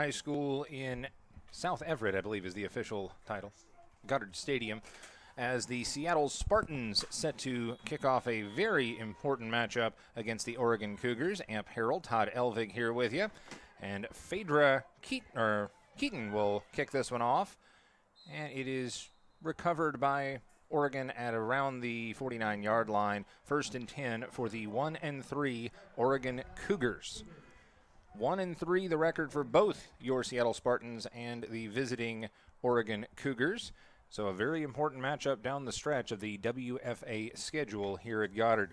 High School in South Everett, I believe is the official title, Goddard Stadium, as the Seattle Spartans set to kick off a very important matchup against the Oregon Cougars. Amp Harold, Todd Elvig here with you, and Phaedra Keaton will kick this one off, and it is recovered by Oregon at around the 49-yard line. 1st and 10 for the 1-3 Oregon Cougars. 1-3 the record for both your Seattle Spartans and the visiting Oregon Cougars. So a very important matchup down the stretch of the WFA schedule here at Goddard.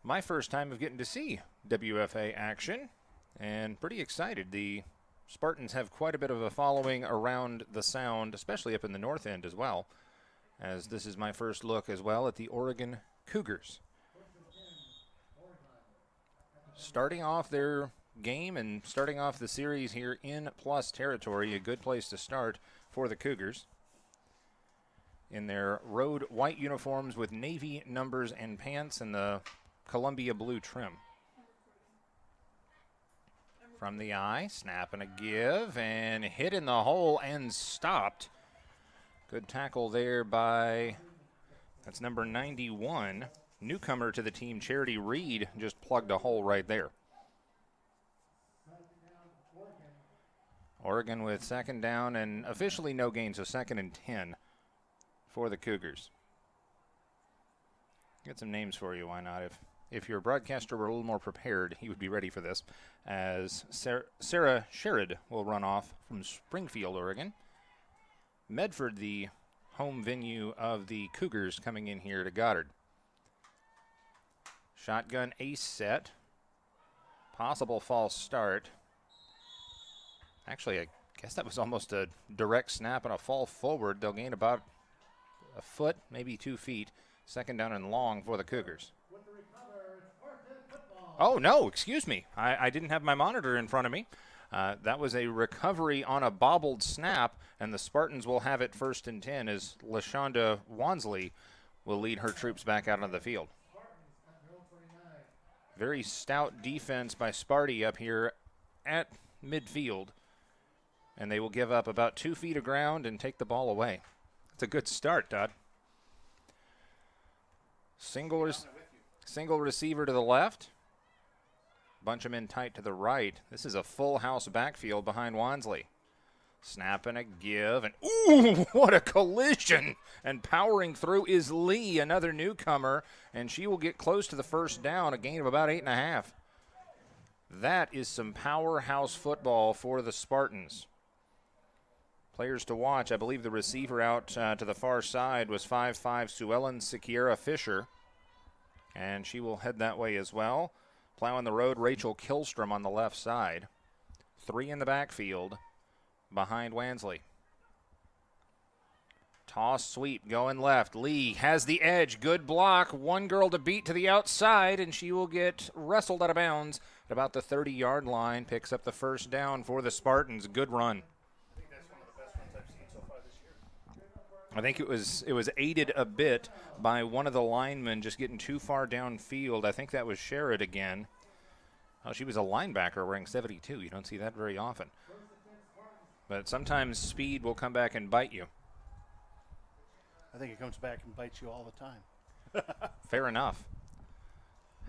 My first time of getting to see WFA action, and pretty excited. The Spartans have quite a bit of a following around the Sound, especially up in the north end as well, as this is my first look as well at the Oregon Cougars. Starting off their game and starting off the series here in plus territory, a good place to start for the Cougars. In their road white uniforms with navy numbers and pants and the Columbia blue trim. From the eye, snap and a give, and hit in the hole and stopped. Good tackle there by, that's number 91. Newcomer to the team, Charity Reed, just plugged a hole right there. Oregon with 2nd down and officially no gain, so 2nd and 10 for the Cougars. Get some names for you, why not? If your broadcaster were a little more prepared, he would be ready for this, as Sarah Sherrod will run off from Springfield, Oregon. Medford, the home venue of the Cougars, coming in here to Goddard. Shotgun ace set. Possible false start. Actually, I guess that was almost a direct snap and a fall forward. They'll gain about a foot, maybe 2 feet. 2nd down and long for the Cougars. Oh, no, excuse me. I didn't have my monitor in front of me. That was a recovery on a bobbled snap, and the Spartans will have it 1st and 10 as LaShonda Wansley will lead her troops back out on the field. Very stout defense by Sparty up here at midfield, and they will give up about 2 feet of ground and take the ball away. It's a good start, Todd. Single receiver to the left. Bunch them in tight to the right. This is a full house backfield behind Wansley. Snap and a give, and ooh, what a collision! And powering through is Lee, another newcomer, and she will get close to the 1st down, a gain of about 8.5. That is some powerhouse football for the Spartans. Players to watch, I believe the receiver out to the far side was 5'5" Sue Ellen Sikiera Fisher, and she will head that way as well. Plowing the road, Rachel Killstrom on the left side. 3 in the backfield behind Wansley. Toss sweep going left. Lee has the edge. Good block. One girl to beat to the outside, and she will get wrestled out of bounds at about the 30-yard line. Picks up the 1st down for the Spartans. Good run. I think that's one of the best ones I've seen so far this year. I think it was aided a bit by one of the linemen just getting too far downfield. I think that was Sherrod again. Oh, she was a linebacker wearing 72. You don't see that very often. But sometimes speed will come back and bite you. I think it comes back and bites you all the time. Fair enough.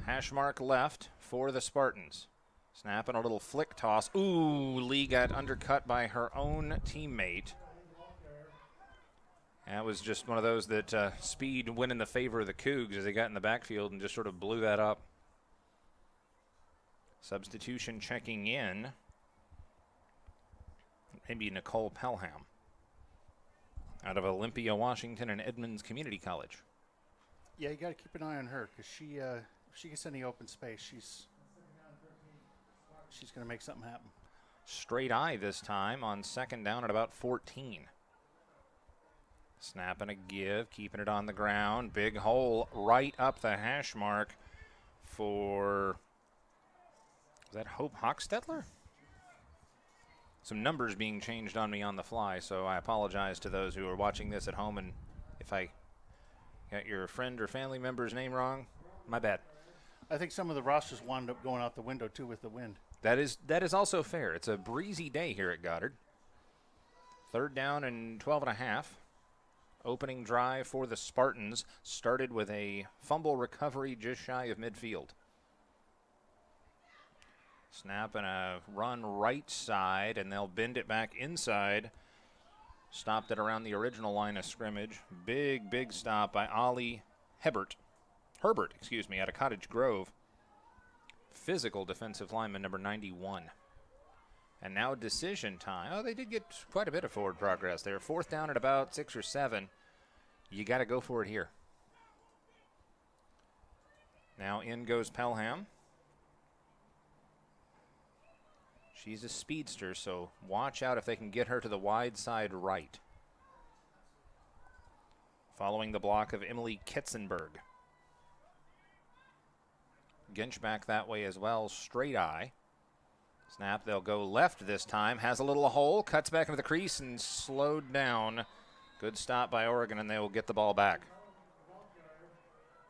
Hash mark left for the Spartans. Snap and a little flick toss. Ooh, Lee got undercut by her own teammate. That was just one of those that speed went in the favor of the Cougs as they got in the backfield and just sort of blew that up. Substitution checking in. Maybe Nicole Pelham out of Olympia, Washington, and Edmonds Community College. Yeah, you got to keep an eye on her because if she gets any open space, she's going to make something happen. Straight eye this time on 2nd down at about 14. Snap and a give, keeping it on the ground. Big hole right up the hash mark for, is that Hope Hochstetler? Some numbers being changed on me on the fly, so I apologize to those who are watching this at home, and if I got your friend or family member's name wrong, my bad. I think some of the rosters wound up going out the window, too, with the wind. That is also fair. It's a breezy day here at Goddard. 3rd down and 12 and a half. Opening drive for the Spartans started with a fumble recovery just shy of midfield. Snap and a run right side, and they'll bend it back inside. Stopped it around the original line of scrimmage. Big stop by Ollie Herbert, out of Cottage Grove. Physical defensive lineman number 91. And now decision time. Oh, they did get quite a bit of forward progress there. 4th down at about 6 or 7. You got to go for it here. Now in goes Pelham. She's a speedster, so watch out if they can get her to the wide side right. Following the block of Emily Kitzenberg. Ginch back that way as well, straight eye. Snap, they'll go left this time. Has a little hole, cuts back into the crease and slowed down. Good stop by Oregon, and they will get the ball back.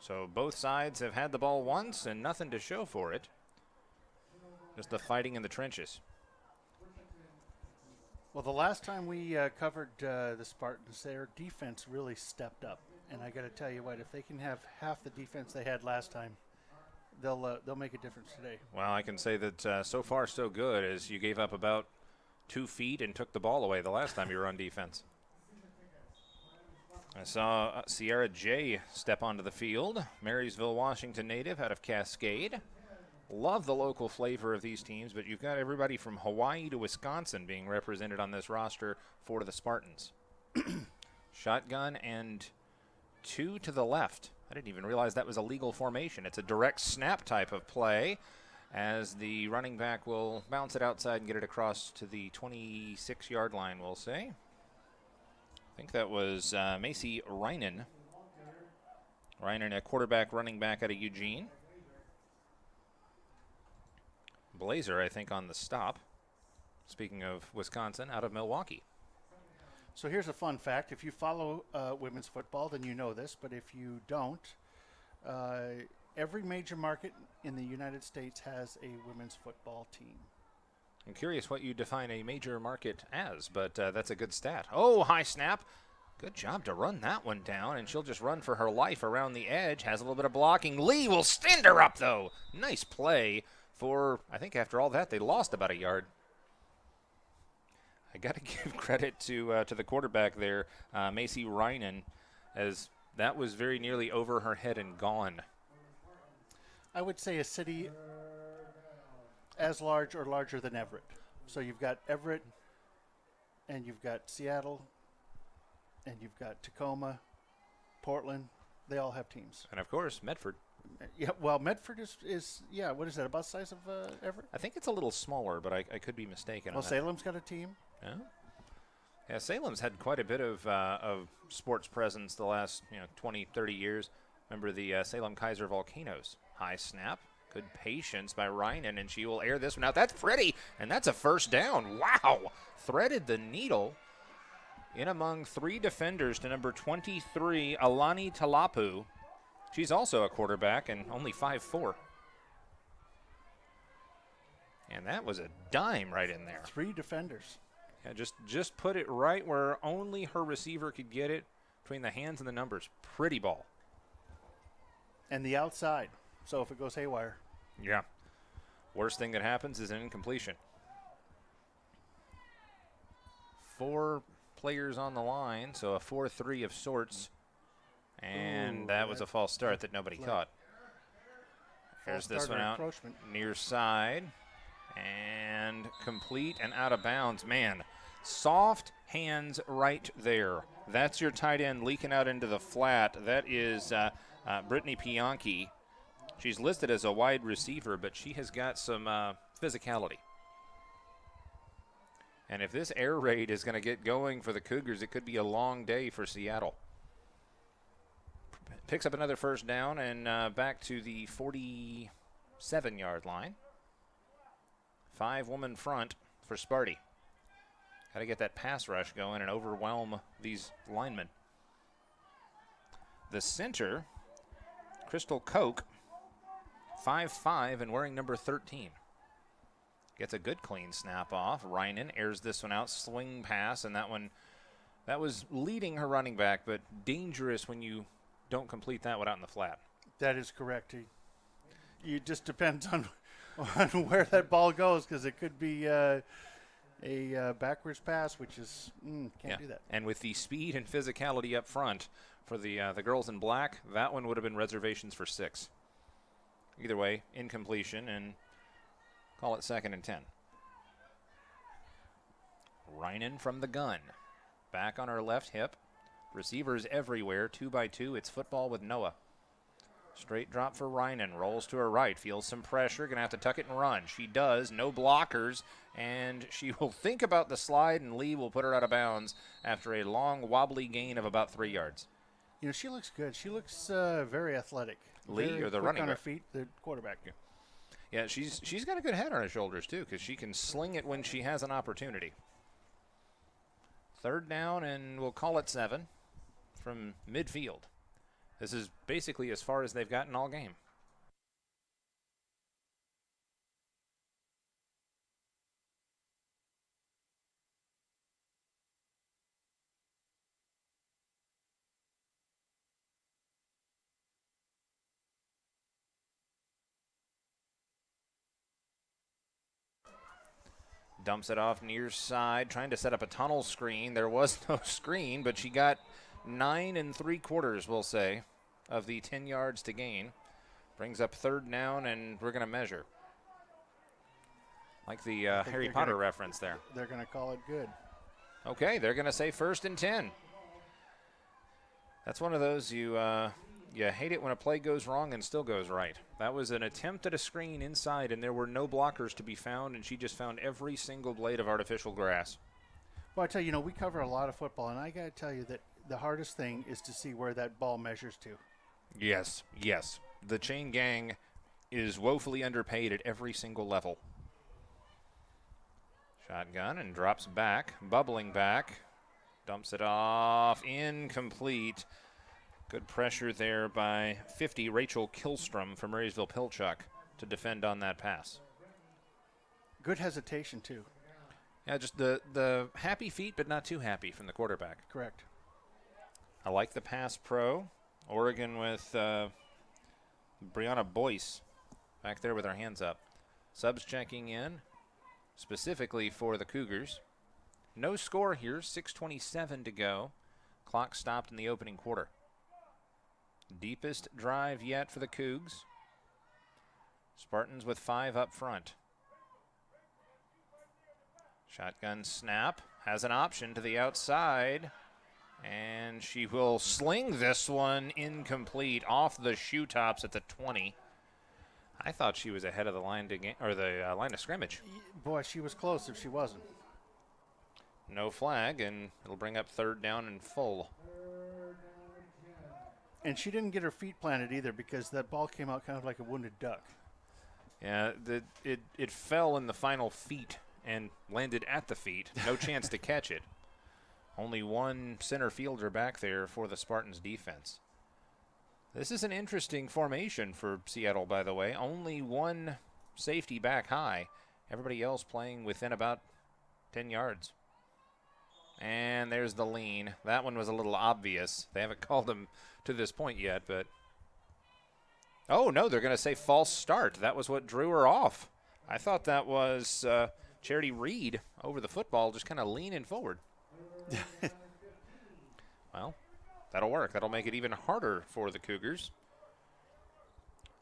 So both sides have had the ball once and nothing to show for it. Just the fighting in the trenches. Well, the last time we covered the Spartans, their defense really stepped up. And I got to tell you what, if they can have half the defense they had last time, they'll make a difference today. Well, I can say that so far so good, as you gave up about 2 feet and took the ball away the last time you were on defense. I saw Sierra J step onto the field. Marysville, Washington native out of Cascade. Love the local flavor of these teams, but you've got everybody from Hawaii to Wisconsin being represented on this roster for the Spartans. Shotgun and 2 to the left. I didn't even realize that was a legal formation. It's a direct snap type of play, as the running back will bounce it outside and get it across to the 26-yard line, we'll say. I think that was Macy Reinen. Reinen, a quarterback running back out of Eugene. Blazer, I think, on the stop. Speaking of Wisconsin, out of Milwaukee. So here's a fun fact. If you follow women's football, then you know this. But if you don't, every major market in the United States has a women's football team. I'm curious what you define a major market as, but that's a good stat. Oh, high snap. Good job to run that one down, and she'll just run for her life around the edge. Has a little bit of blocking. Lee will stand her up, though. Nice play for, I think after all that, they lost about a yard. I got to give credit to the quarterback there, Macy Reinen, as that was very nearly over her head and gone. I would say a city as large or larger than Everett. So you've got Everett, and you've got Seattle, and you've got Tacoma, Portland. They all have teams. And, of course, Medford. Yeah, well, Medford is what is that, about the size of Everett? I think it's a little smaller, but I could be mistaken. Well, Salem's got a team. Yeah, Salem's had quite a bit of sports presence the last 20, 30 years. Remember the Salem Kaiser Volcanoes. High snap. Good patience by Reinen, and she will air this one out. That's pretty, and that's a first down. Wow. Threaded the needle in among 3 defenders to number 23, Alani Talapu. She's also a quarterback and only 5'4". And that was a dime right in there. 3 defenders. Yeah, just put it right where only her receiver could get it, between the hands and the numbers. Pretty ball. And the outside. So if it goes haywire. Yeah. Worst thing that happens is an incompletion. 4 players on the line, so a 4-3 of sorts. And that was a false start that nobody caught. Here's this one out near side. And complete and out of bounds. Man, soft hands right there. That's your tight end leaking out into the flat. That is Brittany Pianchi. She's listed as a wide receiver, but she has got some physicality. And if this air raid is going to get going for the Cougars, it could be a long day for Seattle. Picks up another first down and back to the 47-yard line. 5-woman front for Sparty. Got to get that pass rush going and overwhelm these linemen. The center, Crystal Koch, 5'5", and wearing number 13. Gets a good clean snap off. Reinen airs this one out, swing pass, and that was leading her running back, but dangerous when you don't complete that one out in the flat. That is correct. It just depends on where that ball goes, because it could be a backwards pass, which is can't do that. And with the speed and physicality up front for the girls in black, that one would have been reservations for 6. Either way, incompletion, and call it 2nd and 10. Reinen from the gun. Back on her left hip. Receivers everywhere, 2 by 2. It's football with Noah. Straight drop for Reinen. Rolls to her right. Feels some pressure. Going to have to tuck it and run. She does. No blockers. And she will think about the slide, and Lee will put her out of bounds after a long, wobbly gain of about 3 yards. You know, she looks good. She looks very athletic. Lee very or the quick running on her back? feet, the quarterback. Yeah, she's got a good head on her shoulders, too, because she can sling it when she has an opportunity. 3rd down, and we'll call it 7 from midfield. This is basically as far as they've gotten all game. Dumps it off near side, trying to set up a tunnel screen. There was no screen, but she got 9 3/4, we'll say, of the 10 yards to gain. Brings up 3rd down, and we're going to measure. Like the Harry Potter reference there. They're going to call it good. Okay, they're going to say 1st and 10. That's one of those you hate it when a play goes wrong and still goes right. That was an attempt at a screen inside, and there were no blockers to be found, and she just found every single blade of artificial grass. Well, I tell you, we cover a lot of football, and I got to tell you that the hardest thing is to see where that ball measures to. Yes. The chain gang is woefully underpaid at every single level. Shotgun and drops back, bubbling back. Dumps it off, incomplete. Good pressure there by 50, Rachel Kilstrom from Marysville-Pilchuck to defend on that pass. Good hesitation, too. Yeah, just the happy feet, but not too happy from the quarterback. Correct. I like the pass pro. Oregon with Brianna Boyce back there with her hands up. Subs checking in, specifically for the Cougars. No score here, 6:27 to go. Clock stopped in the opening quarter. Deepest drive yet for the Cougs. Spartans with 5 up front. Shotgun snap, has an option to the outside, and she will sling this one incomplete off the shoe tops at the 20. I thought she was ahead of the line the line of scrimmage. Boy, she was close if she wasn't. No flag, and it'll bring up 3rd down and full. And she didn't get her feet planted either, because that ball came out kind of like a wounded duck. Yeah, it fell in the final feet and landed at the feet. No chance to catch it. Only one center fielder back there for the Spartans defense. This is an interesting formation for Seattle, by the way. Only one safety back high. Everybody else playing within about 10 yards. And there's the lean. That one was a little obvious. They haven't called him to this point yet, but... Oh, no, they're going to say false start. That was what drew her off. I thought that was Charity Reed over the football, just kind of leaning forward. Well, that'll work. That'll make it even harder for the Cougars.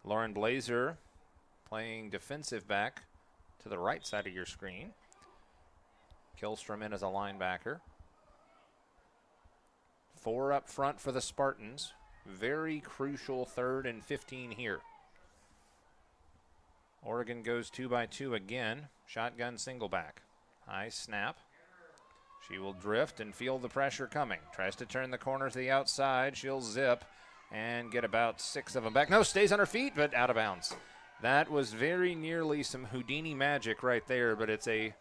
Lauren Blazer playing defensive back to the right side of your screen. Kilstrom in as a linebacker. 4 up front for the Spartans. Very crucial 3rd and 15 here. Oregon goes 2 by 2 again. Shotgun single back. High snap. She will drift and feel the pressure coming. Tries to turn the corner to the outside. She'll zip and get about 6 of them back. No, stays on her feet, but out of bounds. That was very nearly some Houdini magic right there, but it's a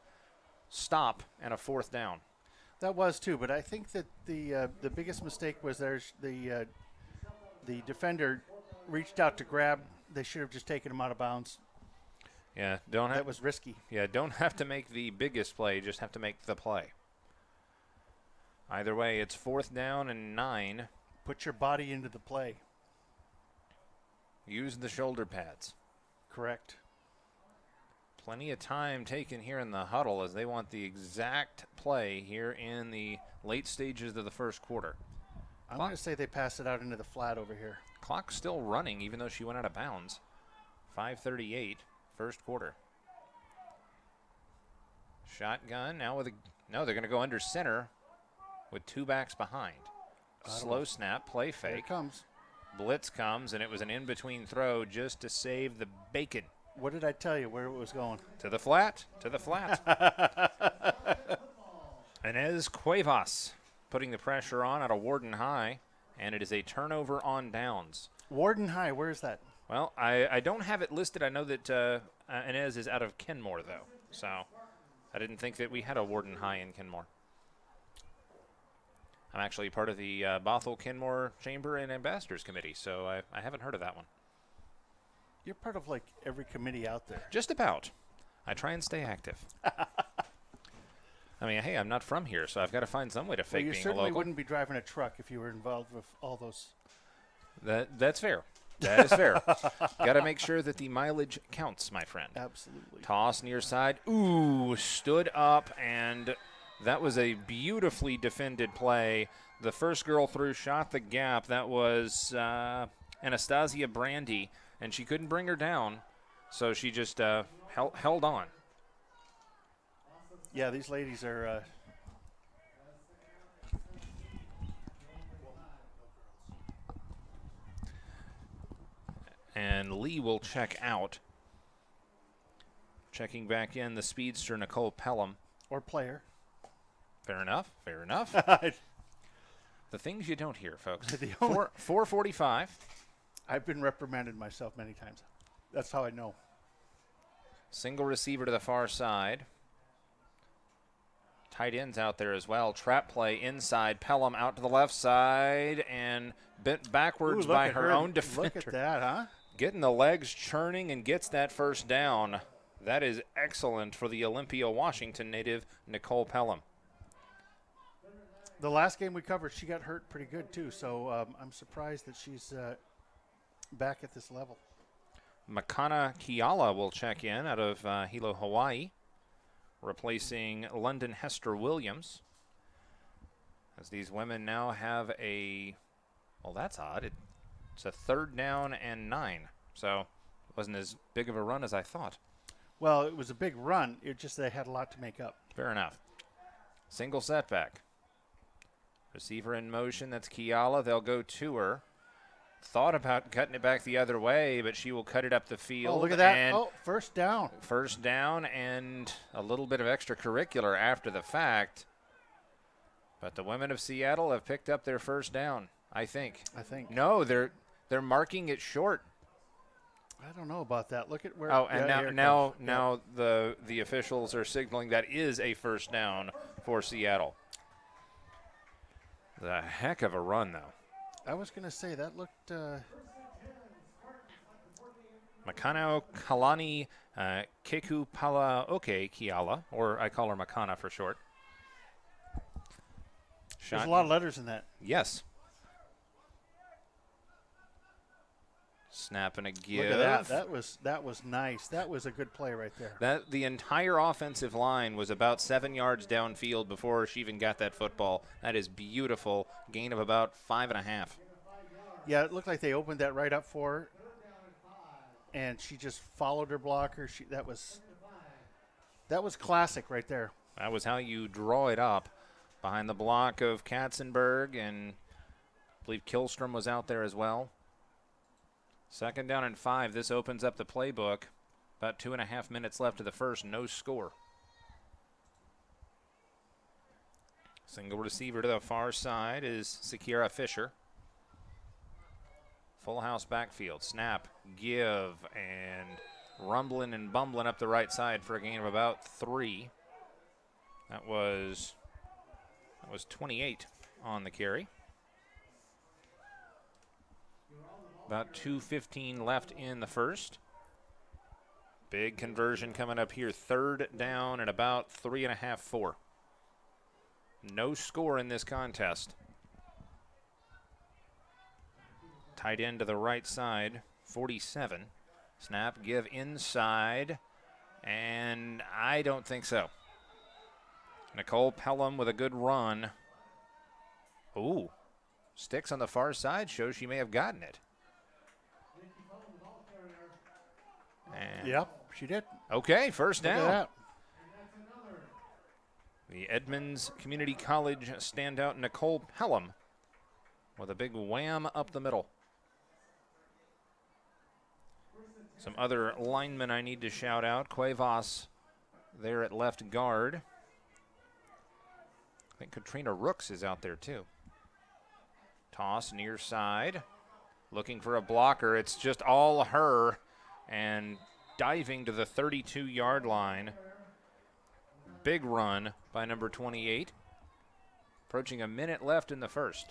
stop and a 4th down. That was too, but I think that the biggest mistake was the defender reached out to grab. They should have just taken him out of bounds. Yeah, don't That have, was risky. yeah, don't have to make the biggest play, just have to make the play. Either way, it's 4th down and 9. Put your body into the play. Use the shoulder pads. Correct. Plenty of time taken here in the huddle as they want the exact play here in the late stages of the first quarter. I'm going to say they pass it out into the flat over here. Clock's still running even though she went out of bounds. 5:38, first quarter. Shotgun now with a, no, they're going to go under center with 2 backs behind. Slow snap, play Here fake. it comes. Blitz comes, and it was an in-between throw just to save the bacon. What did I tell you where it was going? To the flat, to the flat. Inez Cuevas putting the pressure on out of Warden High, and it is a turnover on downs. Warden High, where is that? Well, I don't have it listed. I know that Inez is out of Kenmore, though, so I didn't think that we had a Warden High in Kenmore. I'm actually part of the Bothell Kenmore Chamber and Ambassadors Committee, so I haven't heard of that one. You're part of like every committee out there. Just about. I try and stay active. I mean, hey, I'm not from here, so I've got to find some way to fake You being a certainly local. wouldn't be driving a truck if you were involved with all those. That's fair. That is fair. Got to make sure that the mileage counts, my friend. Absolutely. Toss near side. Ooh, stood up, and that was a beautifully defended play. The first girl through shot the gap. That was Anastasia Brandy, and she couldn't bring her down, so she just held on. Yeah, these ladies are. And Lee will check out. Checking back in, the speedster Nicole Pelham. Or player. Fair enough. Fair enough. The things you don't hear, folks. 4:45. I've been reprimanded myself many times. That's how I know. Single receiver to the far side. Tight ends out there as well. Trap play inside. Pelham out to the left side and bent backwards by her own defender. Look at that, huh? Getting the legs churning and gets that first down. That is excellent for the Olympia, Washington native Nicole Pelham. The last game we covered, she got hurt pretty good too, so I'm surprised that she's back at this level. Makana Kiala will check in out of Hilo, Hawaii, replacing London Hester Williams. As these women now have a, well, that's odd. It's a 3rd down and 9, so it wasn't as big of a run as I thought. Well, it was a big run. It just they had a lot to make up. Fair enough. Single setback. Receiver in motion, that's Kiala. They'll go to her. Thought about cutting it back the other way, but she will cut it up the field. Oh, look at that. And oh, first down. first down and a little bit of extracurricular after the fact. But the women of Seattle have picked up their first down, I think. No, they're marking it short. I don't know about that. Look at where. Oh, and yeah, now the officials are signaling that is a first down for Seattle. The heck of a run, though. I was going to say that looked. Makano Kalani Keku Palaoke Kiala, or I call her Makana for short. There's a lot of letters in that. Yes. Snap and a give. Look at that. That was nice. That was a good play right there. The entire offensive line was about 7 yards downfield before she even got that football. That is beautiful. Gain of about 5.5. Yeah, it looked like they opened that right up for her, and she just followed her blocker. That was classic right there. That was how you draw it up behind the block of Katzenberg, and I believe Killstrom was out there as well. 2nd down and 5. This opens up the playbook. About 2.5 minutes left of the first. No score. Single receiver to the far side is Sakira Fisher. Full house backfield. Snap, give, and rumbling and bumbling up the right side for a gain of about 3. That was 28 on the carry. About 2:15 left in the first. Big conversion coming up here. 3rd down and about 3.5, 4. No score in this contest. Tight end to the right side, 47. Snap, give inside, and I don't think so. Nicole Pelham with a good run. Ooh, sticks on the far side, shows she may have gotten it. And Yep, she did. okay, first Look at down. that. The Edmonds Community College standout Nicole Pelham with a big wham up the middle. Some other linemen I need to shout out. Cuevas there at left guard. I think Katrina Rooks is out there too. Toss near side. Looking for a blocker. It's just all her. And diving to the 32-yard line. Big run by number 28. Approaching a minute left in the first.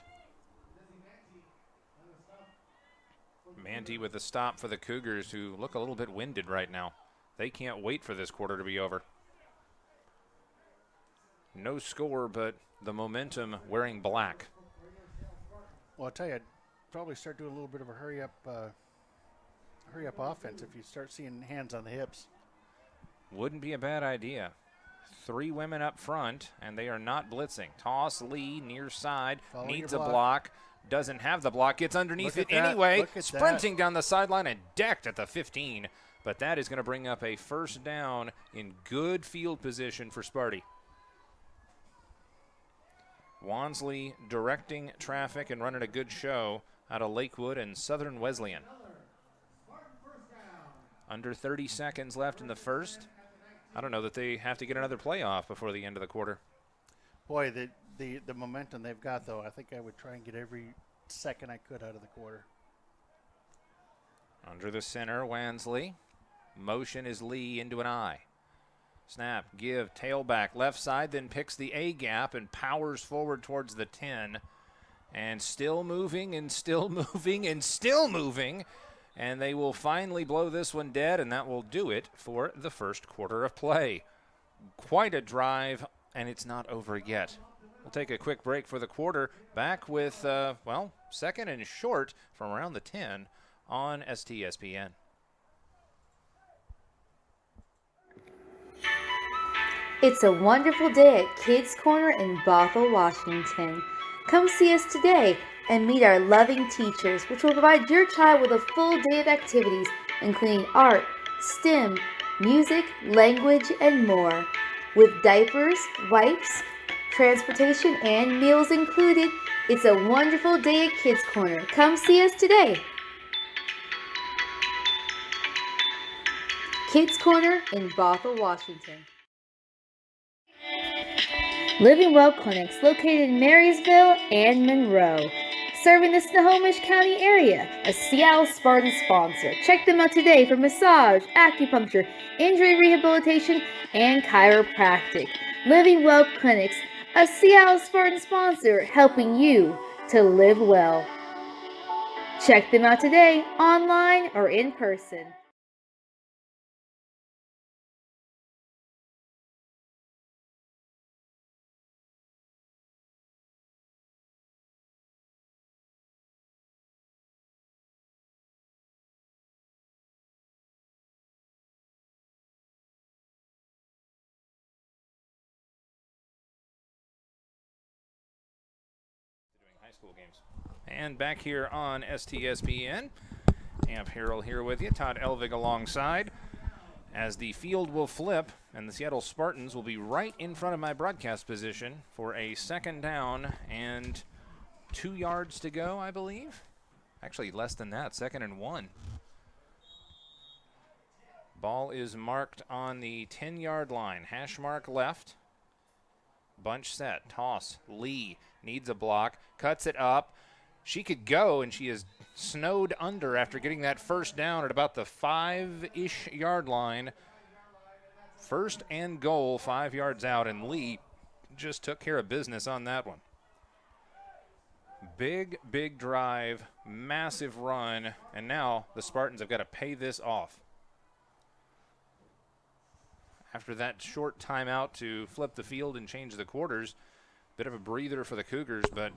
Manti with the stop for the Cougars, who look a little bit winded right now. They can't wait for this quarter to be over. No score, but the momentum wearing black. Well, I'll tell you, I'd probably start doing a little bit of a hurry up offense if you start seeing hands on the hips. Wouldn't be a bad idea. 3 women up front, and they are not blitzing. Toss, Lee, near side, Following needs your a block. block. Doesn't have the block, gets underneath Look it at that. anyway, Look at sprinting down the sideline and decked at the 15. But that is going to bring up a first down in good field position for Sparty. Wansley directing traffic and running a good show out of Lakewood and Southern Wesleyan. Under 30 seconds left in the first. I don't know that they have to get another playoff before the end of the quarter. Boy, the momentum they've got, though, I think I would try and get every second I could out of the quarter. Under the center, Wansley. Motion is Lee into an I. Snap, give, tailback, left side, then picks the A gap and powers forward towards the 10. And still moving and still moving and still moving. And they will finally blow this one dead, and that will do it for the first quarter of play. Quite a drive, and it's not over yet. We'll take a quick break for the quarter. Back with, second and short from around the 10 on STSPN. It's a wonderful day at Kids Corner in Bothell, Washington. Come see us today and meet our loving teachers, which will provide your child with a full day of activities, including art, STEM, music, language, and more. With diapers, wipes, transportation, and meals included, it's a wonderful day at Kids Corner. Come see us today. Kids Corner in Bothell, Washington. Living Well Clinics, located in Marysville and Monroe, serving the Snohomish County area, a Seattle Spartans sponsor. Check them out today for massage, acupuncture, injury rehabilitation, and chiropractic. Living Well Clinics, a Seattle Spartans sponsor, helping you to live well. Check them out today, online or in person. High school games. And back here on STSPN, Amp Harrell here with you, Todd Elvig alongside, as the field will flip and the Seattle Spartans will be right in front of my broadcast position for a second down and 2 yards to go, I believe. Actually, less than that, 2nd and 1. Ball is marked on the 10-yard line. Hash mark left. Bunch set. Toss. Lee needs a block. Cuts it up. She could go, and she is snowed under after getting that first down at about the 5-ish yard line. First and goal, 5 yards out, and Lee just took care of business on that one. Big, big drive, massive run, and now the Spartans have got to pay this off. after that short timeout to flip the field and change the quarters. Bit of a breather for the Cougars, but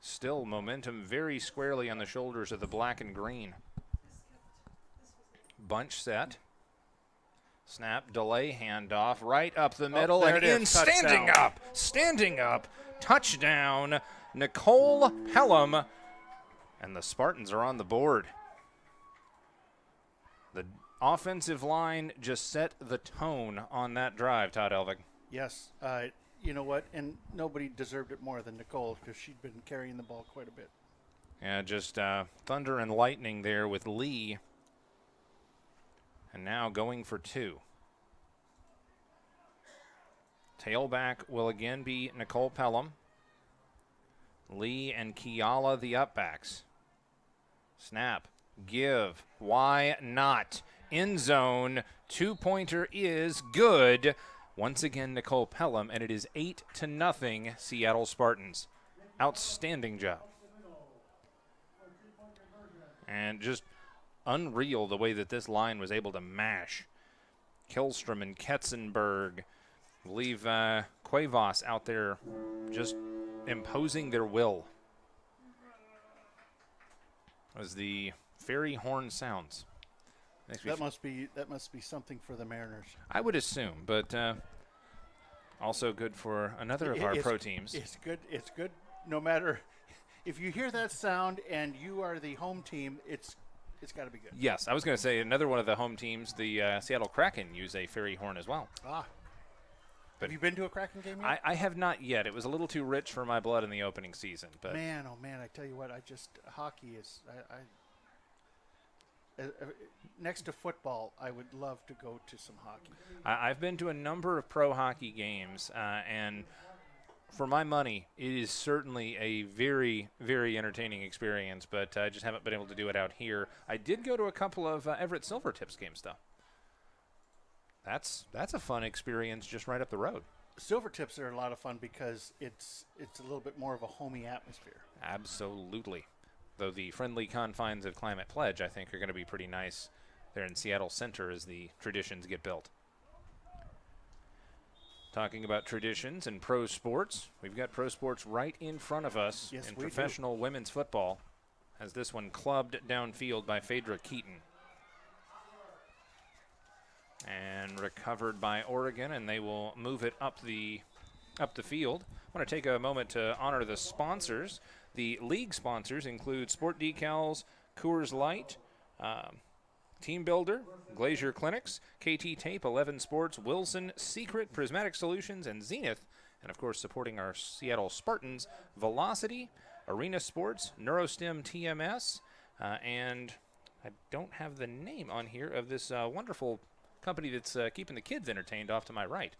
still momentum very squarely on the shoulders of the black and green. Bunch set. Snap, delay, handoff, right up the middle, and in, standing up, touchdown, Nicole Pelham, and the Spartans are on the board. The offensive line just set the tone on that drive, Todd Elvig. Yes. You know what? And nobody deserved it more than Nicole because she'd been carrying the ball quite a bit. Yeah, just thunder and lightning there with Lee. And now going for two. Tailback will again be Nicole Pelham. Lee and Kiala the upbacks. Snap. Give. Why not? End zone. Two-pointer is good. Once again, Nicole Pelham, and it is 8-0 Seattle Spartans. Outstanding job. And just unreal the way that this line was able to mash Killstrom and Ketzenberg. Leave Cuevas out there just imposing their will as the fairy horn sounds. That must be something for the Mariners. I would assume, but also good for another of our pro teams. It's good. It's good. No matter if you hear that sound and you are the home team, it's got to be good. Yes, I was going to say another one of the home teams, the Seattle Kraken, use a fairy horn as well. But have you been to a Kraken game yet? I have not yet. It was a little too rich for my blood in the opening season. But man, oh man, I tell you what, hockey is next to football, I would love to go to some hockey. I've been to a number of pro hockey games, and for my money, it is certainly a very, very entertaining experience, but I just haven't been able to do it out here. I did go to a couple of Everett Silvertips games, though. That's a fun experience just right up the road. Silvertips are a lot of fun because it's a little bit more of a homey atmosphere. Absolutely. Though the friendly confines of Climate Pledge, I think, are going to be pretty nice there in Seattle Center as the traditions get built. Talking about traditions and pro sports, we've got pro sports right in front of us in professional women's football as this one clubbed downfield by Phaedra Keaton. And recovered by Oregon, and they will move it up the field. I want to take a moment to honor the sponsors. The league sponsors include Sport Decals, Coors Light, Team Builder, Glazier Clinics, KT Tape, 11 Sports, Wilson, Secret, Prismatic Solutions, and Zenith. And, of course, supporting our Seattle Spartans, Velocity, Arena Sports, Neurostim TMS, and I don't have the name on here of this wonderful company that's keeping the kids entertained off to my right.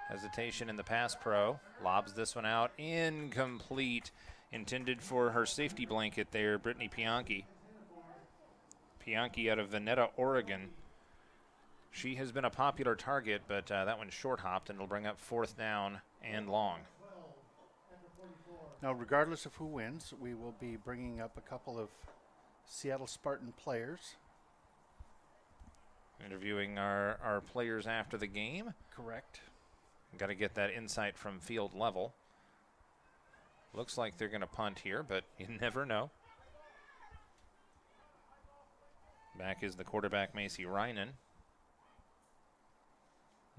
Hesitation in the pass pro. Lobs this one out. Incomplete. Intended for her safety blanket there, Brittany Pianki. Pianki out of Veneta, Oregon. She has been a popular target, but that one's short-hopped, and it'll bring up 4th down and long. Now, regardless of who wins, we will be bringing up a couple of Seattle Spartan players. Interviewing our players after the game. Correct. Got to get that insight from field level. Looks like they're going to punt here, but you never know. Back is the quarterback, Macy Reinen.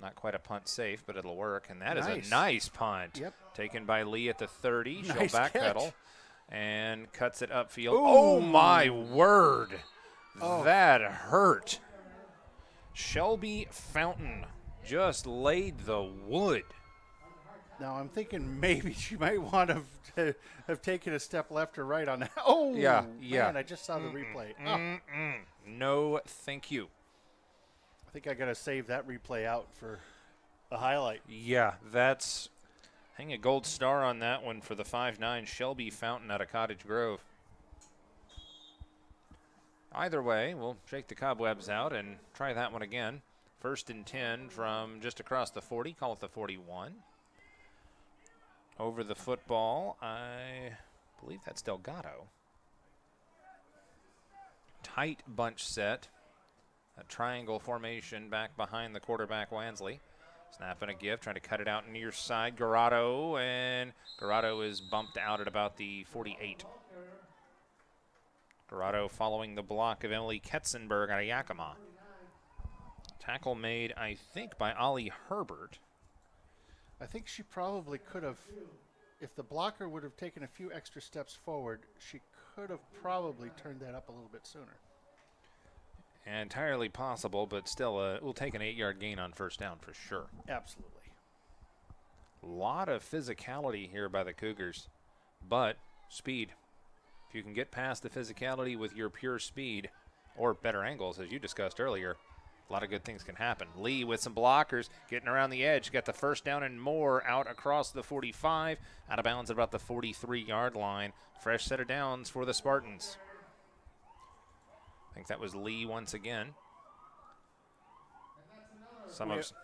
Not quite a punt safe, but it'll work. And that is a nice punt. Yep. Taken by Lee at the 30. Nice She'll backpedal catch. and cuts it upfield. Ooh. Oh, my word. Oh. That hurt. Shelby Fountain just laid the wood. Now, I'm thinking maybe she might want to have taken a step left or right on that. Oh, yeah. Man, I just saw the replay. Oh. No, thank you. I think I got to save that replay out for a highlight. Yeah, that's hang a gold star on that one for the 5'9" Shelby Fountain out of Cottage Grove. Either way, we'll shake the cobwebs out and try that one again. 1st and 10 from just across the 40, call it the 41. Over the football, I believe that's Delgado. Tight bunch set. A triangle formation back behind the quarterback, Wansley. Snap and a give, trying to cut it out near side. Garado, and Garado is bumped out at about the 48. Garado following the block of Emily Ketzenberg out of Yakima. Tackle made, I think, by Ollie Herbert. I think she probably could have, if the blocker would have taken a few extra steps forward, she could have probably turned that up a little bit sooner. Entirely possible, but still, we'll take an 8-yard gain on 1st down for sure. Absolutely. A lot of physicality here by the Cougars, but speed. If you can get past the physicality with your pure speed or better angles, as you discussed earlier, a lot of good things can happen. Lee with some blockers, getting around the edge, got the 1st down and more out across the 45, out of bounds at about the 43-yard line. Fresh set of downs for the Spartans. I think that was Lee once again.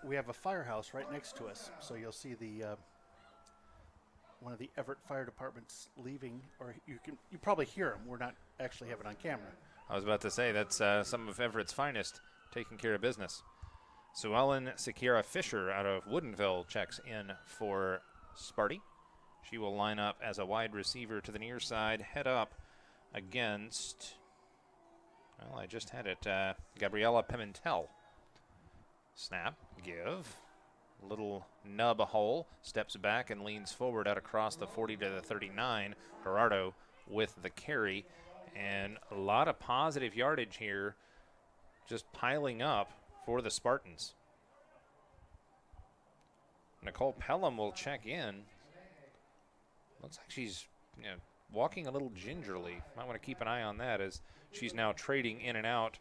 We have a firehouse right next to us, so you'll see the one of the Everett Fire Departments leaving, or you probably hear them. We're not actually have it on camera. I was about to say that's some of Everett's finest taking care of business. Sue Ellen Sakira Fisher out of Woodinville checks in for Sparty. She will line up as a wide receiver to the near side, head up against, well, I just had it, Gabriella Pimentel. Snap, give, little nub hole, steps back and leans forward out across the 40 to the 39. Gerardo with the carry, and a lot of positive yardage here just piling up for the Spartans. Nicole Pelham will check in. Looks like she's walking a little gingerly. Might want to keep an eye on that as she's now trading in and out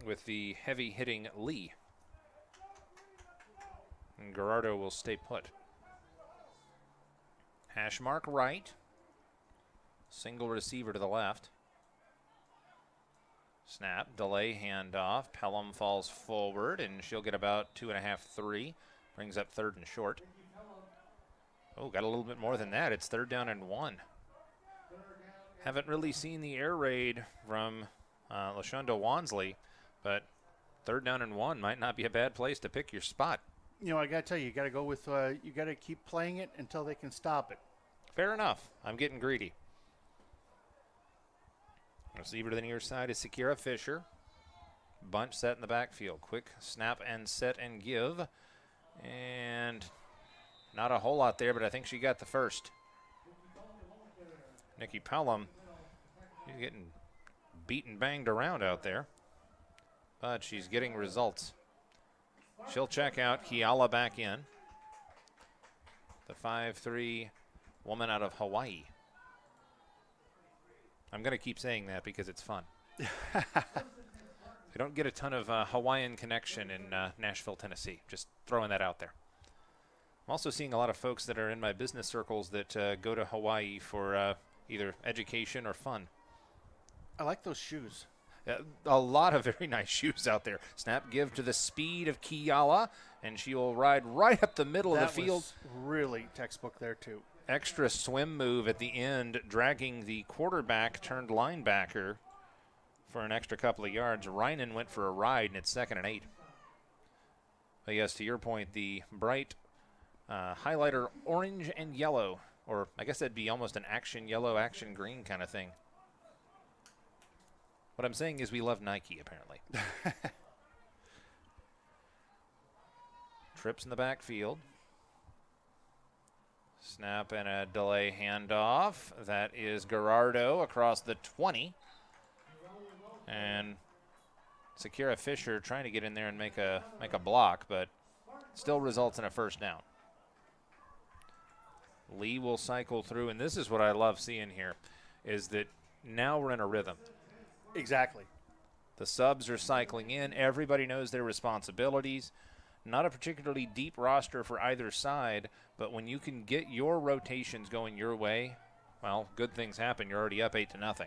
with the heavy-hitting Lee. And Gerardo will stay put. Hash mark right. Single receiver to the left. Snap, delay, handoff. Pelham falls forward, and she'll get about 2.5, 3. Brings up 3rd and short. Oh, got a little bit more than that. It's 3rd down and 1. Haven't really seen the air raid from LaShonda Wansley, but 3rd down and 1 might not be a bad place to pick your spot. I got to tell you, you got to go with, you got to keep playing it until they can stop it. Fair enough. I'm getting greedy. Receiver to the near side is Sakira Fisher. Bunch set in the backfield. Quick snap and set and give. And not a whole lot there, but I think she got the first. Nikki Pelham, she's getting beat and banged around out there, but she's getting results. She'll check out. Kiala back in. The 5'3" woman out of Hawaii. I'm going to keep saying that because it's fun. We don't get a ton of Hawaiian connection in Nashville, Tennessee. Just throwing that out there. I'm also seeing a lot of folks that are in my business circles that go to Hawaii for either education or fun. I like those shoes. A lot of very nice shoes out there. Snap give to the speed of Kiala, and she will ride right up the middle of the field. Was really textbook there, too. Extra swim move at the end, dragging the quarterback turned linebacker for an extra couple of yards. Reinen went for a ride, and it's 2nd and 8. But yes, to your point, the bright highlighter orange and yellow, or I guess that'd be almost an action yellow, action green kind of thing. What I'm saying is we love Nike, apparently. Trips in the backfield. Snap and a delay handoff. That is Gerardo across the 20. And Sakira Fisher trying to get in there and make a block, but still results in a first down. Lee will cycle through, and this is what I love seeing here, is that now we're in a rhythm. Exactly. The subs are cycling in. Everybody knows their responsibilities. Not a particularly deep roster for either side, but when you can get your rotations going your way, well, good things happen. You're already up 8-0.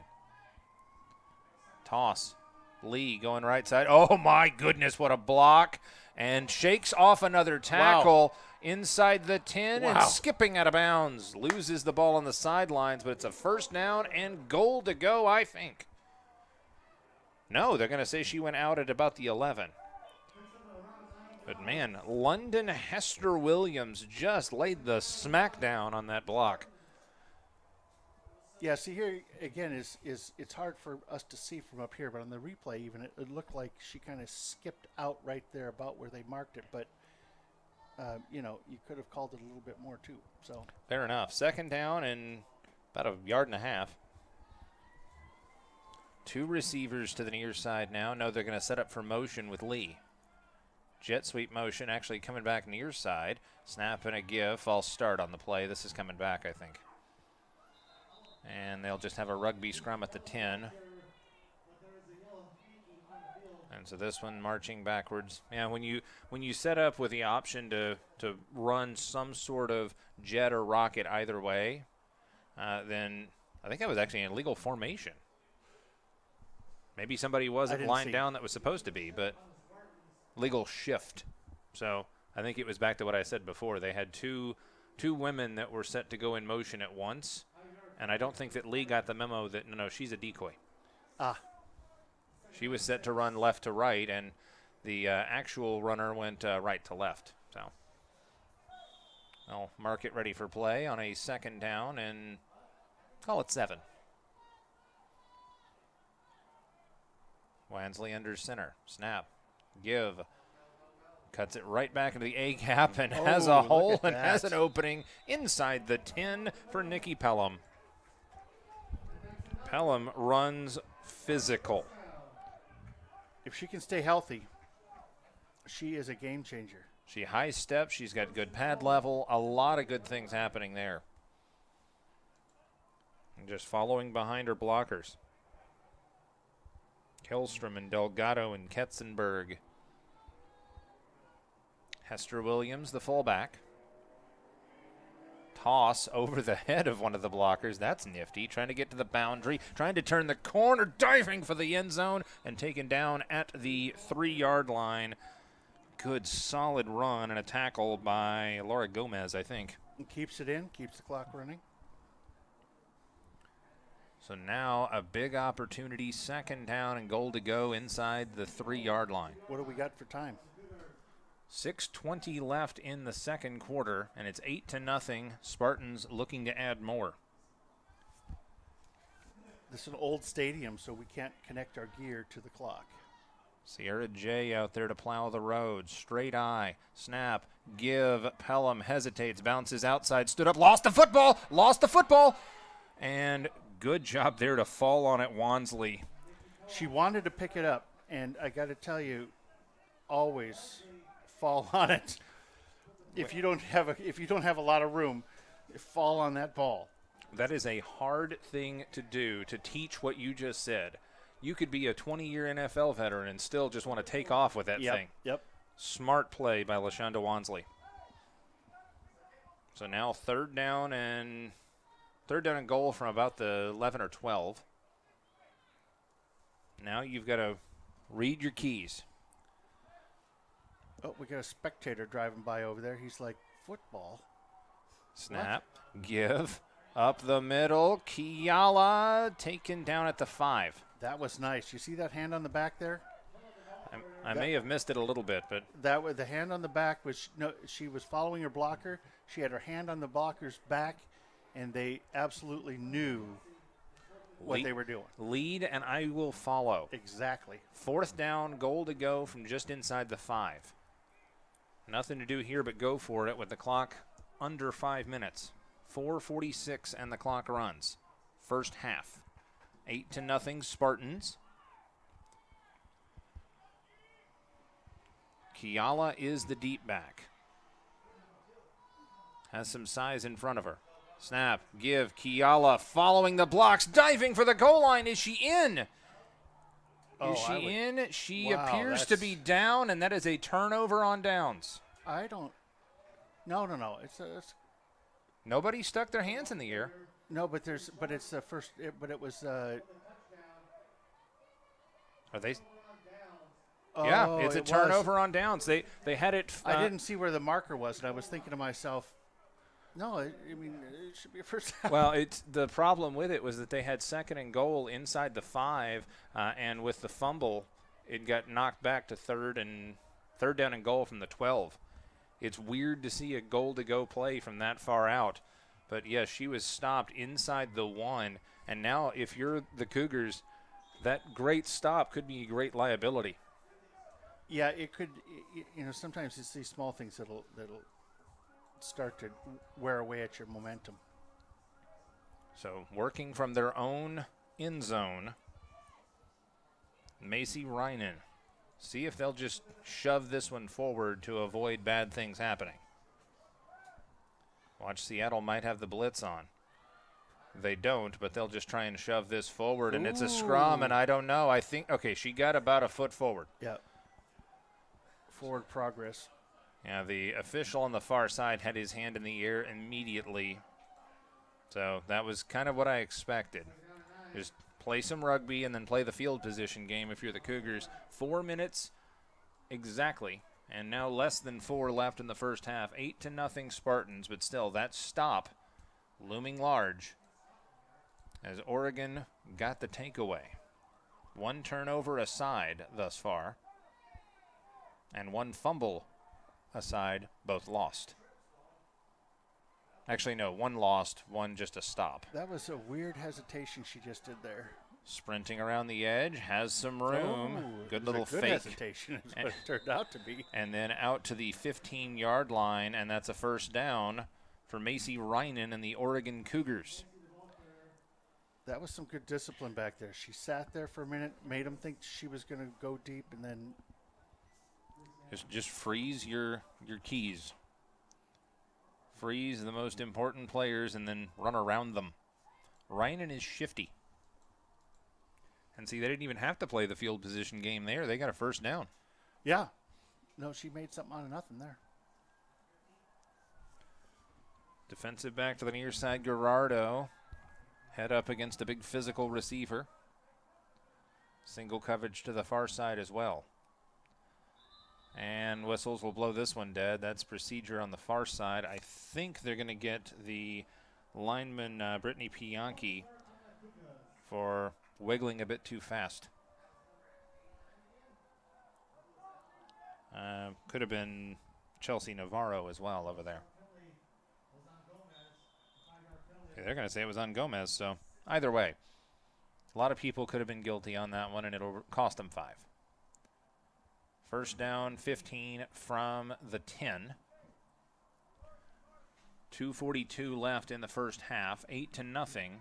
Toss. Lee going right side. Oh, my goodness, what a block. And shakes off another tackle inside the 10 and skipping out of bounds. Loses the ball on the sidelines, but it's a first down and goal to go, I think. No, they're going to say she went out at about the 11. But, man, London Hester Williams just laid the smackdown on that block. Yeah, see here again is it's hard for us to see from up here, but on the replay even it looked like she kind of skipped out right there about where they marked it. But you know, you could have called it a little bit more too. So fair enough. 2nd down and about 1.5 yards. 2 receivers to the near side now. No, they're going to set up for motion with Lee. Jet sweep motion actually coming back near side. Snap and a give. False start on the play. This is coming back, I think. And they'll just have a rugby scrum at the 10. And so this one marching backwards. Yeah, when you set up with the option to run some sort of jet or rocket either way, then I think that was actually an illegal formation. Maybe somebody wasn't lined down that was supposed to be, but legal shift. So I think it was back to what I said before. They had two women that were set to go in motion at once, and I don't think that Lee got the memo that, no, she's a decoy. She was set to run left to right, and the actual runner went right to left. So they'll mark it ready for play on a 2nd down and call it 7. Wansley under center. Snap. Give. Cuts it right back into the A gap and has a hole and has an opening inside the 10 for Nikki Pelham. Pelham runs physical. if she can stay healthy, she is a game changer. She high steps. She's got good pad level. A lot of good things happening there. And just following behind her blockers. Hillstrom and Delgado and Ketzenberg. Hester Williams, the fullback. Toss over the head of one of the blockers. That's nifty. Trying to get to the boundary. Trying to turn the corner. Diving for the end zone. And taken down at the 3-yard line. Good solid run and a tackle by Laura Gomez, I think. And keeps it in. Keeps the clock running. So now a big opportunity. 2nd down and goal to go inside the 3-yard line. What do we got for time? 6:20 left in the second quarter, and it's 8-0. Spartans looking to add more. This is an old stadium, so we can't connect our gear to the clock. Sierra J out there to plow the road. Straight eye. Snap. Give. Pelham hesitates. Bounces outside. Stood up. Lost the football. Lost the football. And good job there to fall on it, Wansley. She wanted to pick it up, and I got to tell you, always fall on it. If you don't have a lot of room, fall on that ball. That is a hard thing to do, to teach what you just said. You could be a 20-year NFL veteran and still just want to take off with that thing. Yep. Smart play by LaShonda Wansley. So now third down and goal from about the 11 or 12. Now you've got to read your keys. Oh, we got a spectator driving by over there. He's like, football? Snap, give, up the middle. Kiala taken down at the 5. That was nice. You see that hand on the back there? I may have missed it a little bit, but That was the hand on the back was she was following her blocker. She had her hand on the blocker's back, and they absolutely knew what they were doing. Lead, and I will follow. Exactly. Fourth down, goal to go from just inside the 5. Nothing to do here but go for it with the clock under 5 minutes. 4:46 and the clock runs. First half. 8-0 Spartans. Kiala is the deep back. Has some size in front of her. Snap, give, Kiala following the blocks, diving for the goal line. Is she in? Is she in? She appears to be down, and that is a turnover on downs. I don't. No. It's Nobody stuck their hands in the air. no, but it's the first. But it was. Are they? Yeah, it's a turnover on downs. They had it. I didn't see where the marker was, and I was thinking to myself, no, I mean it should be a first down. Well, it's the problem with it was that they had second and goal inside the 5, and with the fumble, it got knocked back to third down and goal from the 12. It's weird to see a goal-to-go play from that far out. But, yes, she was stopped inside the 1. And now if you're the Cougars, that great stop could be a great liability. Yeah, it could. Sometimes it's these small things that'll start to wear away at your momentum. So working from their own end zone, Macy Reinen. See if they'll just shove this one forward to avoid bad things happening. Watch, Seattle might have the blitz on. They don't, but they'll just try and shove this forward, and it's a scrum, and I don't know. I think, okay, she got about a foot forward. Yeah. Forward progress. Yeah, the official on the far side had his hand in the air immediately. So that was kind of what I expected. Just play some rugby and then play the field position game if you're the Cougars. 4 minutes exactly, and now less than 4 left in the first half. 8-0 Spartans, but still that stop looming large as Oregon got the takeaway. 1 turnover aside thus far, and 1 fumble aside, both lost. Actually, no, 1 lost, 1 just a stop. That was a weird hesitation she just did there. Sprinting around the edge, has some room. Good little good fake. hesitation is what it turned out to be. And then out to the 15-yard line, and that's a first down for Macy Reinen and the Oregon Cougars. That was some good discipline back there. She sat there for a minute, made them think she was going to go deep, and then just freeze your keys. Freeze the most important players and then run around them. Reinen is shifty. And see, they didn't even have to play the field position game there. They got a first down. Yeah. No, she made something out of nothing there. Defensive back to the near side, Gerardo. Head up against a big physical receiver. Single coverage to the far side as well. And whistles will blow this one dead. That's procedure on the far side. I think they're going to get the lineman, Brittany Pianchi, for wiggling a bit too fast. Could have been Chelsea Navarro as well over there. Okay, they're going to say it was on Gomez, so either way. A lot of people could have been guilty on that one, and it'll cost them 5. First down, 15 from the 10. 2:42 left in the first half. 8-0.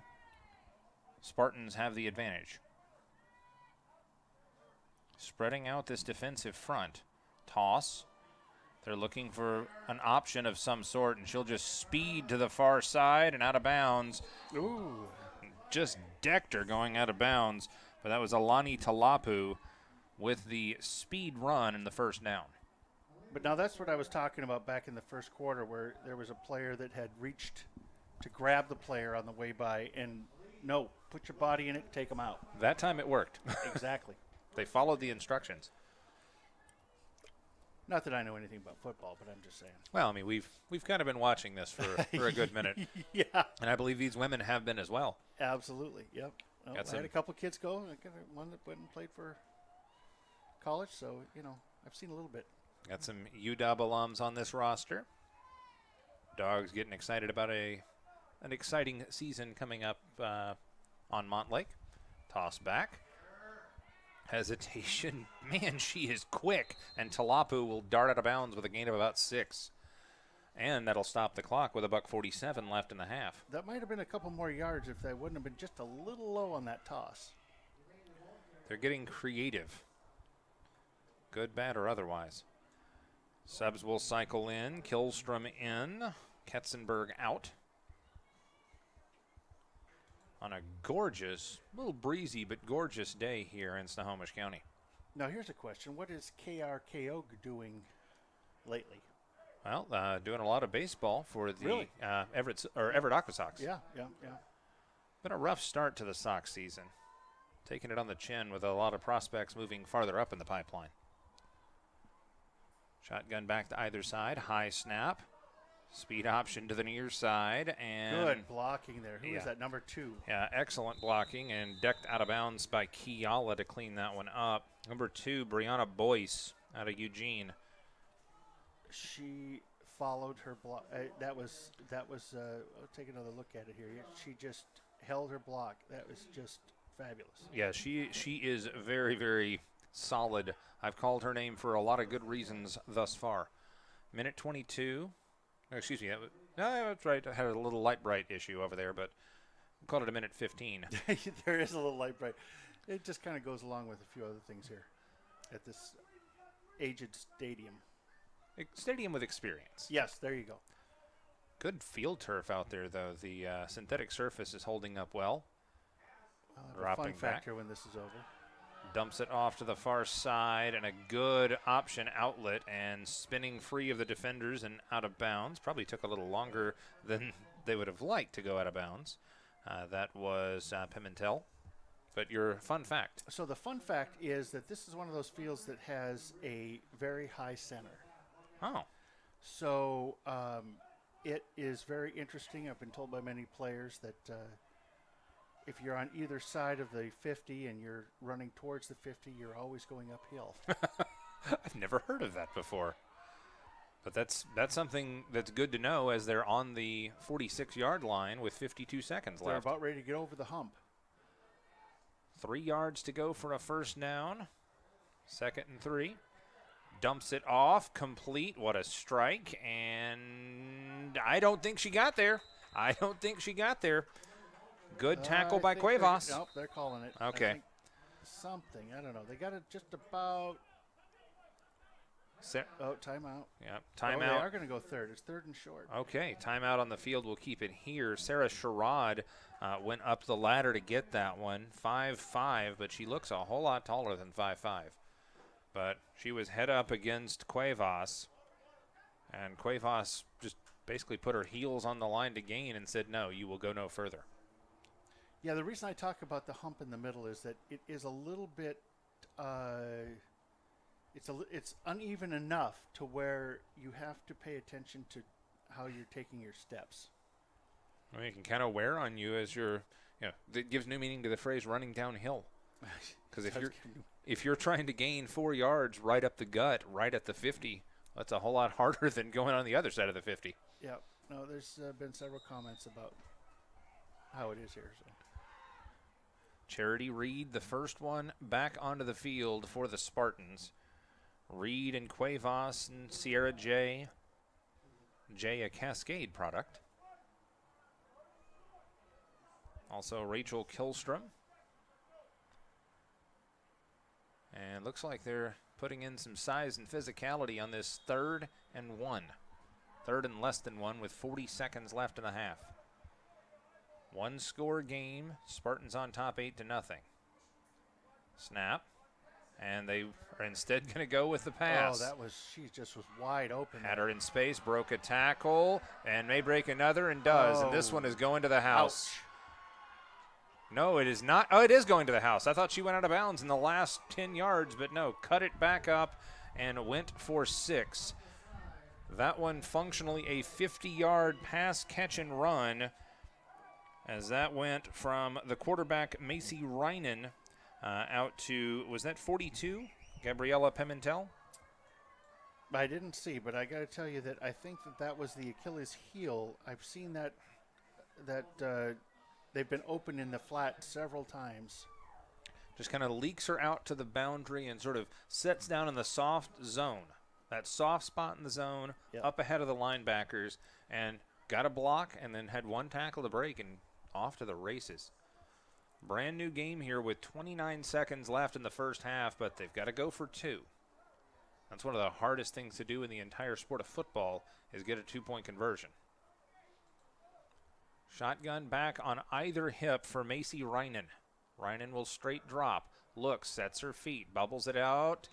Spartans have the advantage. Spreading out this defensive front. Toss. They're looking for an option of some sort, and she'll just speed to the far side and out of bounds. Ooh. Just decked her going out of bounds, but that was Alani Talapu with the speed run in the first down. But now that's what I was talking about back in the first quarter, where there was a player that had reached to grab the player on the way by, and no, put your body in it, take them out. That time it worked. Exactly. They followed the instructions. Not that I know anything about football, but I'm just saying. Well, I mean, we've kind of been watching this for a good minute. Yeah. And I believe these women have been as well. Absolutely. Yep. Well, I had a couple of kids go. I got one that went and played for college, so, I've seen a little bit. Got some UW alums on this roster. Dogs getting excited about an exciting season coming up on Montlake. Toss back. Hesitation. Man, she is quick. And Talapu will dart out of bounds with a gain of about 6. And that'll stop the clock with $1:47 left in the half. That might have been a couple more yards if they wouldn't have been just a little low on that toss. They're getting creative. Good, bad, or otherwise. Subs will cycle in. Killstrom in. Ketzenberg out. On a gorgeous, little breezy but gorgeous day here in Snohomish County. Now here's a question. What is KRKO doing lately? Well, doing a lot of baseball for the Really? Everett Aqua Sox. Yeah. Been a rough start to the Sox season. Taking it on the chin with a lot of prospects moving farther up in the pipeline. Shotgun back to either side. High snap. Speed option to the near side. And Good blocking there. Who is that? Number 2. Yeah, excellent blocking and decked out of bounds by Kiala to clean that one up. Number 2, Brianna Boyce out of Eugene. She followed her block. That was. I'll take another look at it here. She just held her block. That was just fabulous. Yeah, she is very, very solid. I've called her name for a lot of good reasons thus far. Minute 22. Oh, excuse me. That's right. I had a little light bright issue over there, but we called it a minute 15. There is a little light bright. It just kind of goes along with a few other things here at this aged stadium. Stadium with experience. Yes, there you go. Good field turf out there, though. The synthetic surface is holding up well. Dropping fun factor when this is over. Dumps it off to the far side, and a good option outlet, and spinning free of the defenders and out of bounds. Probably took a little longer than they would have liked to go out of bounds. That was Pimentel. But your fun fact. So the fun fact is that this is one of those fields that has a very high center. Oh. So it is very interesting. I've been told by many players that if you're on either side of the 50 and you're running towards the 50, you're always going uphill. I've never heard of that before. But that's something that's good to know as they're on the 46-yard line with 52 seconds They're left. about ready to get over the hump. 3 yards to go for a first down. 2nd and 3. Dumps it off, complete. What a strike. And I don't think she got there. Good tackle by Cuevas. Nope, they're calling it. Okay. Something. I don't know. They got it just about. Timeout. Yeah, They timeout. are going to go third. It's 3rd and short. Okay, timeout on the field. We'll keep it here. Sarah Sherrod went up the ladder to get that one. 5'5", but she looks a whole lot taller than 5'5". But she was head up against Cuevas, and Cuevas just basically put her heels on the line to gain and said, no, you will go no further. Yeah, the reason I talk about the hump in the middle is that it is a little bit, it's uneven enough to where you have to pay attention to how you're taking your steps. I mean, it can kind of wear on you as you're, that gives new meaning to the phrase running downhill. Because if you're trying to gain 4 yards right up the gut, right at the 50, that's a whole lot harder than going on the other side of the 50. Yeah. No, there's been several comments about how it is here. So. Charity Reed, the first one back onto the field for the Spartans. Reed and Cuevas and Sierra J. J, a Cascade product. Also Rachel Killstrom. And looks like they're putting in some size and physicality on this 3rd and 1. 3rd and less than 1 with 40 seconds left in the half. 1-score game. Spartans on top 8-0. Snap. and they are instead going to go with the pass. Oh, she just was wide open. Had her in space, broke a tackle, and may break another, and does. And this one is going to the house. Ouch. No, it is not. Oh, it is going to the house. I thought she went out of bounds in the last 10 yards, but no, cut it back up and went for 6. That one functionally a 50-yard pass, catch, and run, as that went from the quarterback, Macy Reinen, out to, was that 42, Gabriella Pimentel? I didn't see, but I got to tell you that I think that was the Achilles heel. I've seen that they've been open in the flat several times. Just kind of leaks her out to the boundary and sort of sets down in the soft zone, that soft spot in the zone, up ahead of the linebackers, and got a block and then had one tackle to break and off to the races. Brand new game here with 29 seconds left in the first half, but they've got to go for 2. That's one of the hardest things to do in the entire sport of football, is get a 2-point conversion. Shotgun back on either hip for Macy Reinen. Reinen will straight drop, looks, sets her feet, bubbles it out,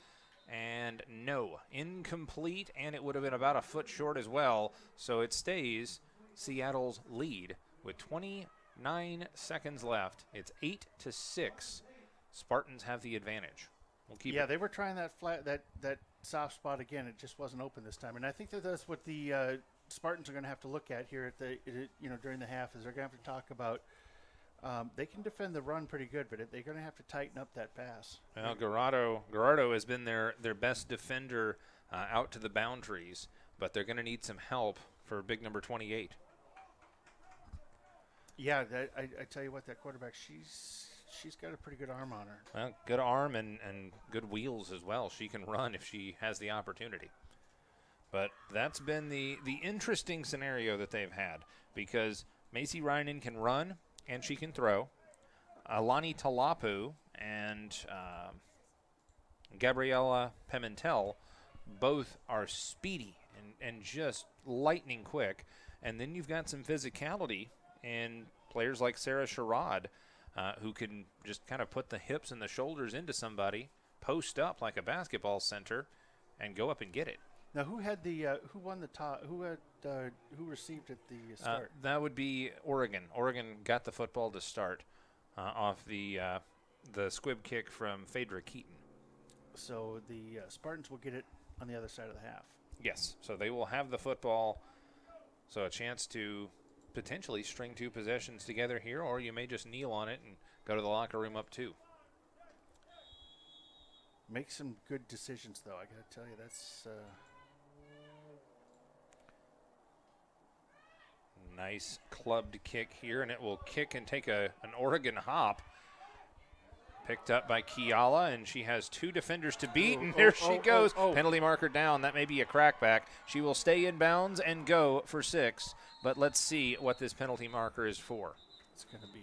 and no, incomplete, and it would have been about a foot short as well, so it stays Seattle's lead with 29 seconds left. It's 8-6. Spartans have the advantage. We'll keep it. They were trying that flat, that soft spot again. It just wasn't open this time, and I think that's what the Spartans are going to have to look at here at the during the half, is they're going to have to talk about. They can defend the run pretty good, but they're going to have to tighten up that pass. Well, Gerardo has been their best defender out to the boundaries, but they're going to need some help for big number 28. Yeah, I tell you what, that quarterback, she's got a pretty good arm on her. Well, good arm and good wheels as well. She can run if she has the opportunity. But that's been the interesting scenario that they've had, because Macy Reinen can run and she can throw. Alani Talapu and Gabriella Pimentel both are speedy and just lightning quick. And then you've got some physicality in players like Sarah Sherrod, who can just kind of put the hips and the shoulders into somebody, post up like a basketball center, and go up and get it. Now, who had who won the top? Who received at the start? That would be Oregon. Oregon got the football to start off the squib kick from Phaedra Keaton. So the Spartans will get it on the other side of the half. Yes. So they will have the football. So a chance to potentially string 2 possessions together here, or you may just kneel on it and go to the locker room up 2. Make some good decisions, though. I got to tell you, that's. Nice clubbed kick here, and it will kick and take an Oregon hop. Picked up by Kiala, and she has 2 defenders to beat, and there she goes. Penalty marker down. That may be a crackback. She will stay in bounds and go for 6, but let's see what this penalty marker is for. It's going to be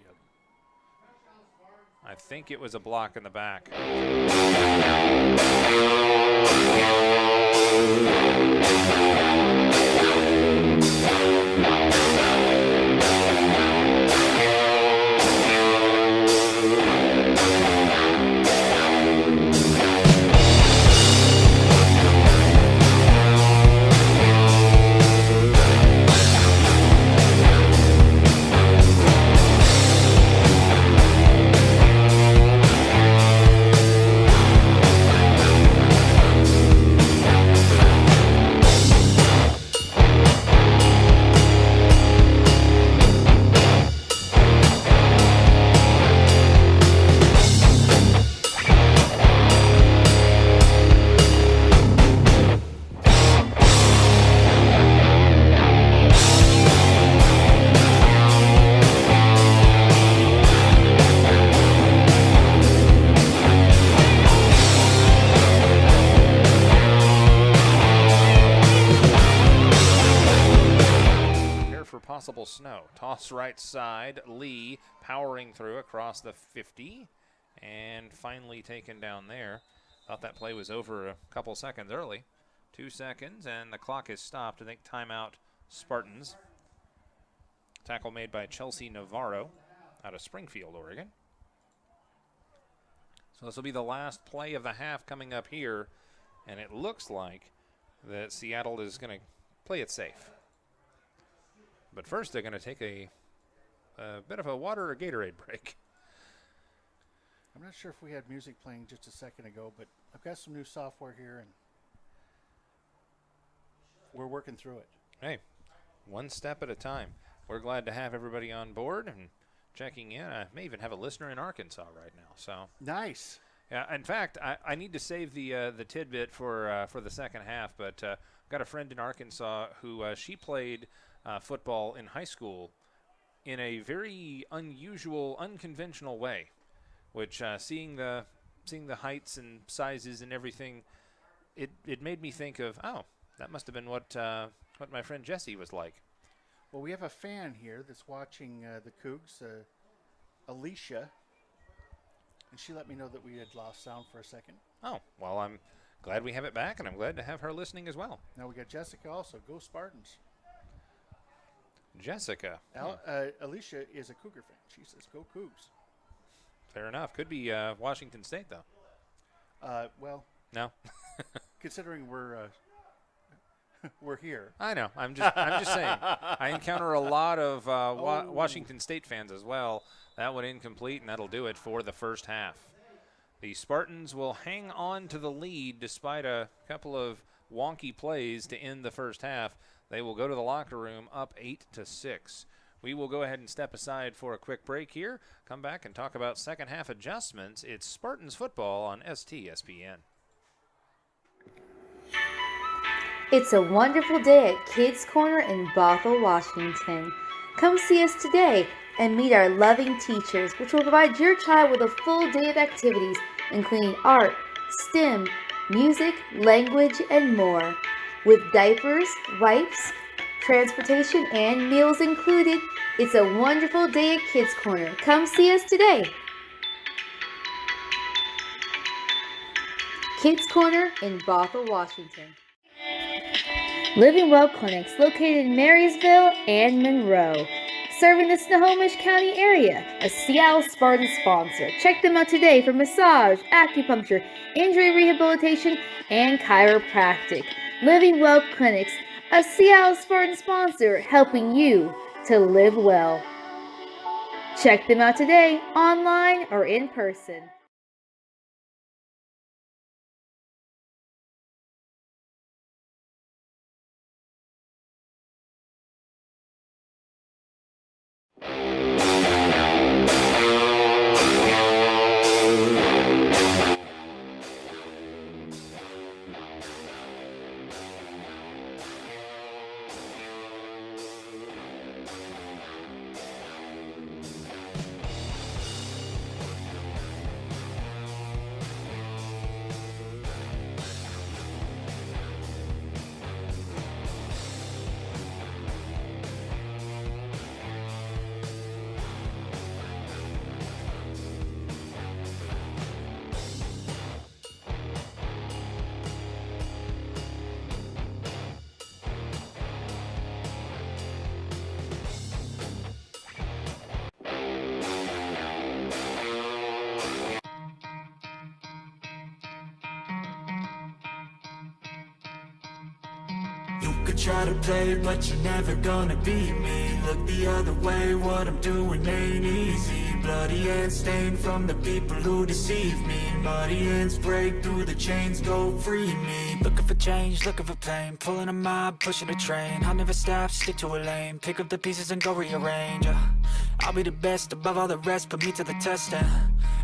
I think it was a block in the back. Possible snow. Toss right side. Lee powering through across the 50 and finally taken down there. Thought that play was over a couple seconds early. 2 seconds and the clock is stopped. I think timeout Spartans. Tackle made by Chelsea Navarro out of Springfield, Oregon. So this will be the last play of the half coming up here, and it looks like that Seattle is going to play it safe. But first they're going to take a bit of a water or Gatorade break. I'm not sure if we had music playing just a second ago, but I've got some new software here, and we're working through it. Hey, one step at a time. We're glad to have everybody on board and checking in. I may even have a listener in Arkansas right now. So Nice. yeah, in fact, I need to save the tidbit for the second half. But I've got a friend in Arkansas who she played football in high school in a very unusual, unconventional way, which seeing the heights and sizes and everything, it made me think of, oh, that must have been what my friend Jesse was like. Well, we have a fan here that's watching the Cougs, Alicia, and she let me know that we had lost sound for a second. Oh, well, I'm glad we have it back, and I'm glad to have her listening as well. Now we got Jessica also. Go Spartans. Jessica. Alicia is a Cougar fan. She says, go Cougs. Fair enough. Could be Washington State, though. Well, No. considering we're here. I know. I'm just saying. I encounter a lot of Washington State fans as well. That one incomplete, and that'll do it for the first half. The Spartans will hang on to the lead despite a couple of wonky plays to end the first half. They will go to the locker room up 8-6. We will go ahead and step aside for a quick break here. Come back and talk about second half adjustments. It's Spartans football on STSPN. It's a wonderful day at Kids Corner in Bothell, Washington. Come see us today and meet our loving teachers, which will provide your child with a full day of activities, including art, STEM, music, language, and more. With diapers, wipes, transportation, and meals included, it's a wonderful day at Kids Corner. Come see us today. Kids Corner in Bothell, Washington. Living Well Clinics located in Marysville and Monroe. Serving the Snohomish County area, a Seattle Spartans sponsor. Check them out today for massage, acupuncture, injury rehabilitation, and chiropractic. Living Well Clinics, a Seattle Spartans sponsor, helping you to live well. Check them out today, online or in person. Try to play, but you're never gonna beat me. Look the other way, what I'm doing ain't easy. Bloody hands stained from the people who deceive me. Muddy hands break through the chains, go free me. Looking for change, looking for pain. Pulling a mob, pushing a train. I'll never stop, stick to a lane. Pick up the pieces and go rearrange. I'll be the best above all the rest, put me to the test and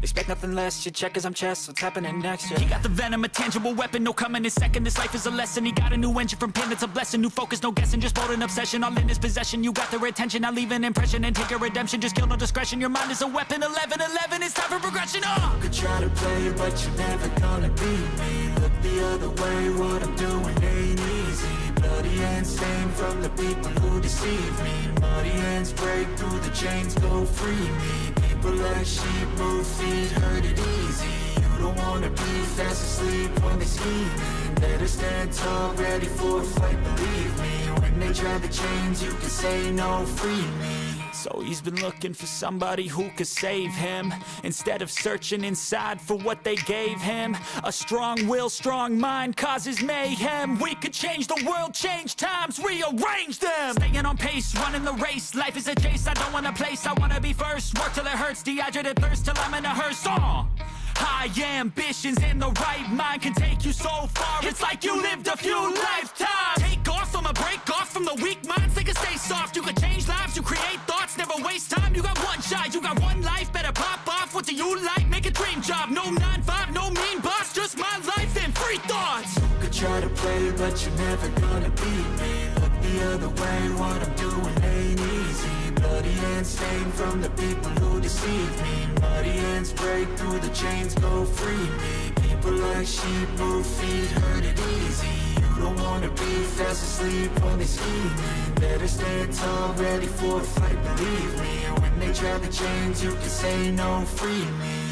expect nothing less. You check as I'm chess, what's happening next? Yeah. He got the venom, a tangible weapon, no coming in second. This life is a lesson. He got a new engine from pain, that's a blessing. New focus, no guessing, just bold and obsession. All in his possession, you got their attention. I'll leave an impression and take your redemption. Just kill no discretion, your mind is a weapon. 11-11, it's time for progression. You could try to play, but you're never gonna beat me. Look the other way, what I'm doing ain't easy. Bloody hands stained from the people who deceive me. Muddy hands break through the chains, go free me. People like sheep move feet, hurt it easy. You don't wanna be fast asleep when they scheming. Better stand tall, ready for a fight, believe me. When they try the chains, you can say no, free me. So he's been looking for somebody who could save him, instead of searching inside for what they gave him. A strong will, strong mind causes mayhem. We could change the world, change times, rearrange them. Staying on pace, running the race. Life is a chase, I don't want a place, I wanna be first. Work till it hurts, dehydrated thirst till I'm in a hearse. High ambitions in the right mind can take you so far. It's like you lived a few lifetimes. Take off from a break off from the weak minds. They can stay soft. You can change lives. You create thoughts. Never waste time. You got one shot. You got one life. Better pop off. What do you like? Make a dream job. No 9-5. No mean boss. Just my life and free thoughts. You could try to play, but you're never gonna beat me. Look the other way. What I'm doing ain't easy. Bloody hands stained from the people who deceive me. Muddy hands break through the chains, go free me. People like sheep move feet, hurt it easy. You don't wanna be fast asleep when they scheming. Better stand tall, ready for a fight, believe me. And when they try the chains, you can say no, free me.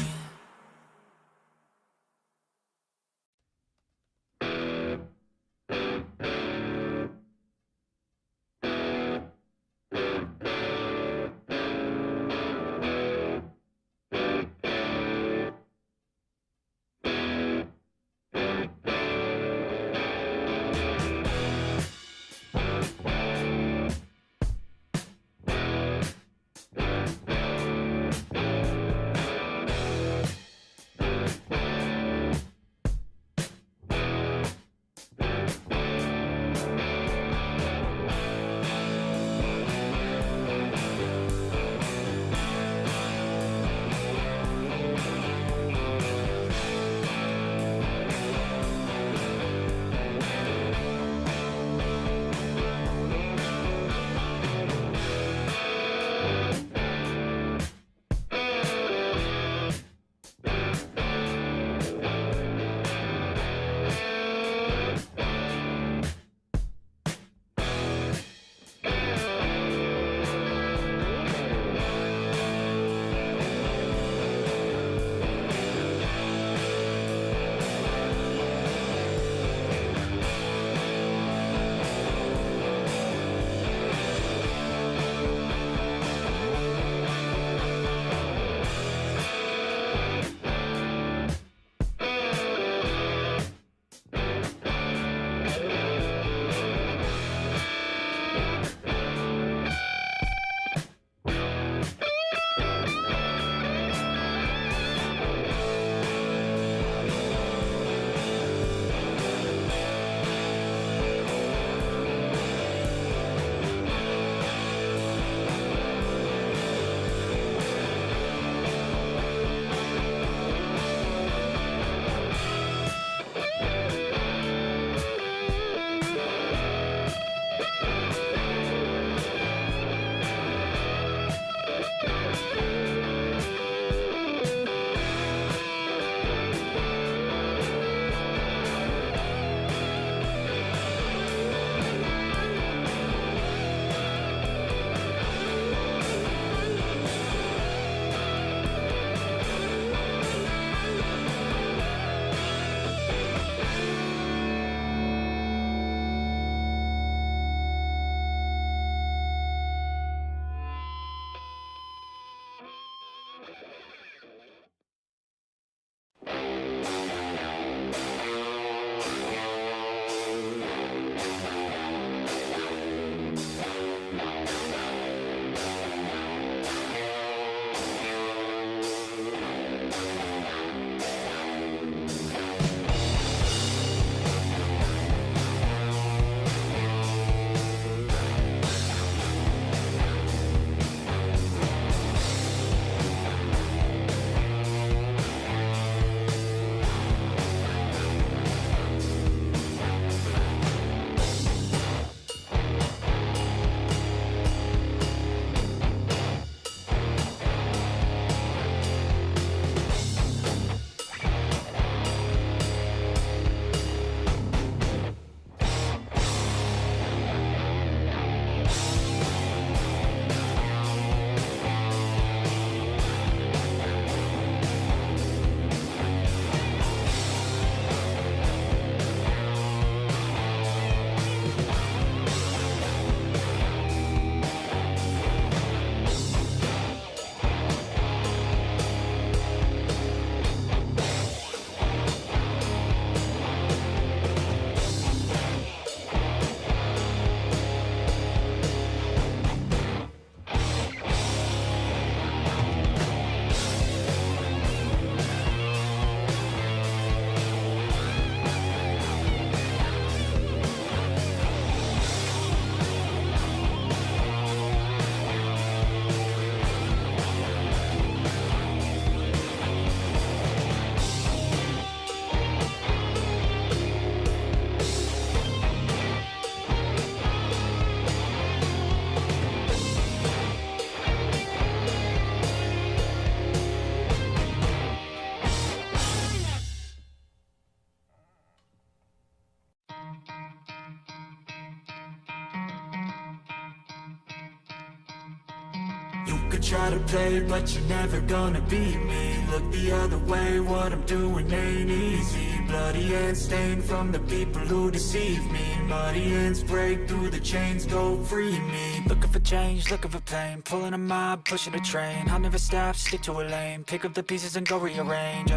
could try to play, but you're never gonna beat me. Look the other way, what I'm doing ain't easy. Bloody hands stained from the people who deceive me. Muddy hands break through the chains, go free me. Looking for change, looking for pain, pulling a mob, pushing a train. I'll never stop, stick to a lane, pick up the pieces and go rearrange.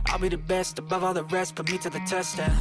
I'll be the best above all the rest, put me to the test and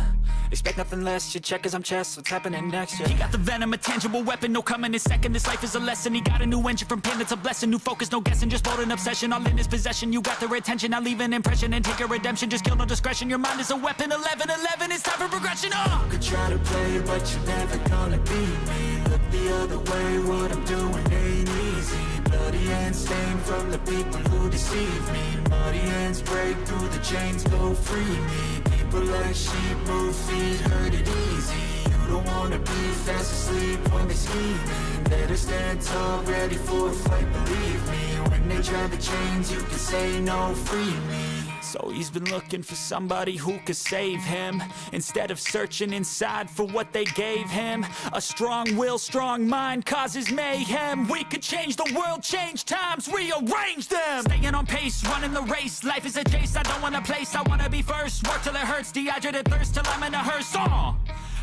expect nothing less. You check as I'm chess, what's happening next? Yeah. He got the venom, a tangible weapon, no coming in second. This life is a lesson. He got a new engine from pain, that's a blessing. New focus, no guessing, just bold and obsession. All in his possession, you got their attention. I'll leave an impression and take your redemption. Just kill no discretion. Your mind is a weapon. 11-11, it's time for progression. You could try to play, but you're never gonna beat me. Look the other way, what I'm doing ain't easy. Bloody hands stained from the people who deceive me. Muddy hands break through the chains, go free me. People like sheep move feet, hurt it easy. You don't wanna be fast asleep when they're scheming. Better stand tall, ready for a fight, believe me. When they try the chains, you can say no, free me. So he's been looking for somebody who could save him, instead of searching inside for what they gave him. A strong will, strong mind causes mayhem. We could change the world, change times, rearrange them. Staying on pace, running the race. Life is a chase, I don't want a place. I wanna be first, work till it hurts. Dehydrated thirst till I'm in a hearse.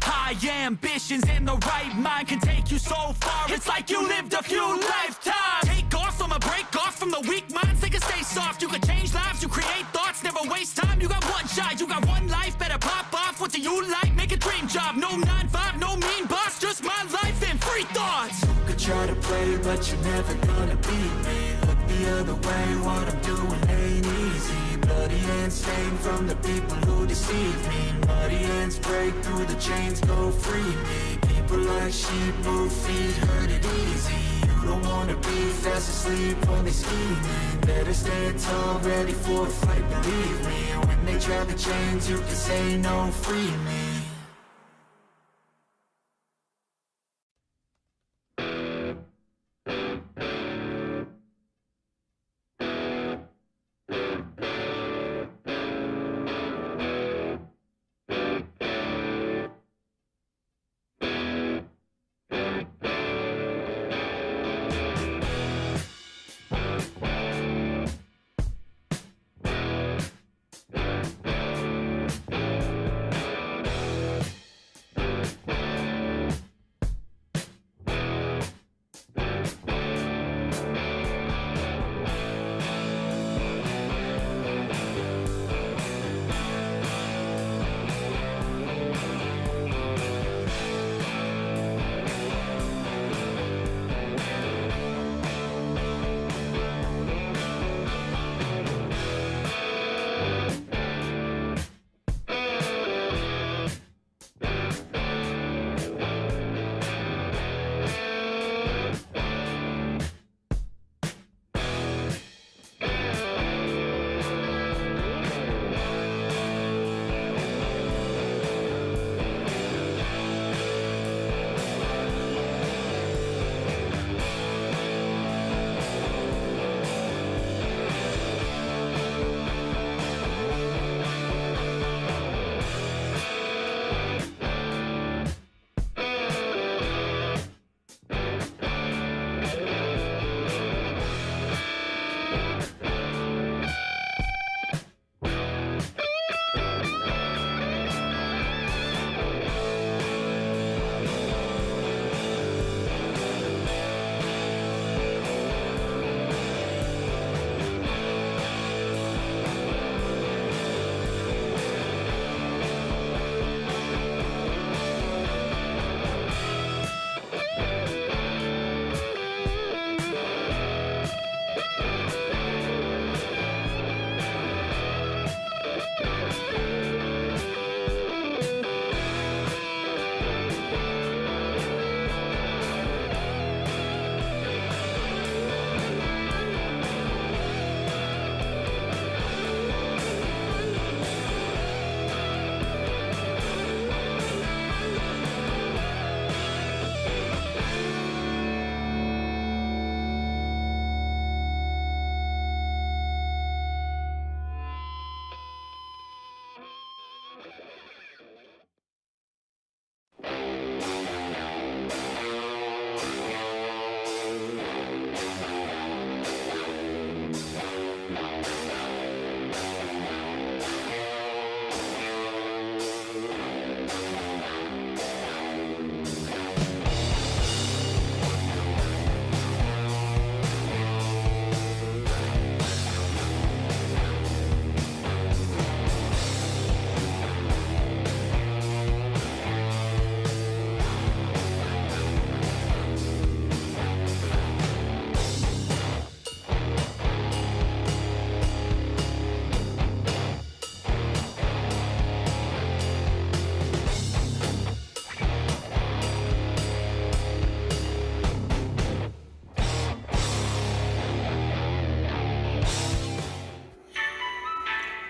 High ambitions in the right mind can take you so far. It's like you lived a few lifetimes. Take off from a break off from the weak minds. They can stay soft. You can change lives. You create thoughts. Never waste time. You got one shot. You got one life. Better pop off. What do you like? Make a dream job. No 9-5. No mean boss. Just my life and free thoughts. You could try to play, but you're never gonna beat me. Look the other way. What I'm doing ain't easy. Bloody hands stained from the people who deceive me. Muddy hands break through the chains, go free me. People like sheep move feet, hurt it easy. You don't wanna be fast asleep when they're scheming. Better stand tall, ready for a fight, believe me. When they try the chains, you can say no, free me.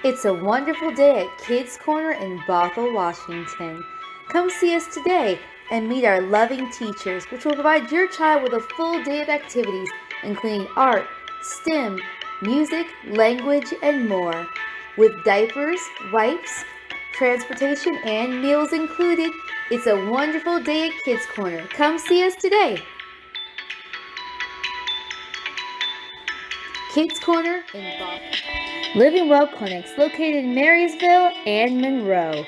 It's a wonderful day at Kids Corner in Bothell, Washington. Come see us today and meet our loving teachers, which will provide your child with a full day of activities, including art, STEM, music, language, and more. With diapers, wipes, transportation, and meals included, it's a wonderful day at Kids Corner. Come see us today. Kids Corner in Bothell. Living Well Clinics located in Marysville and Monroe.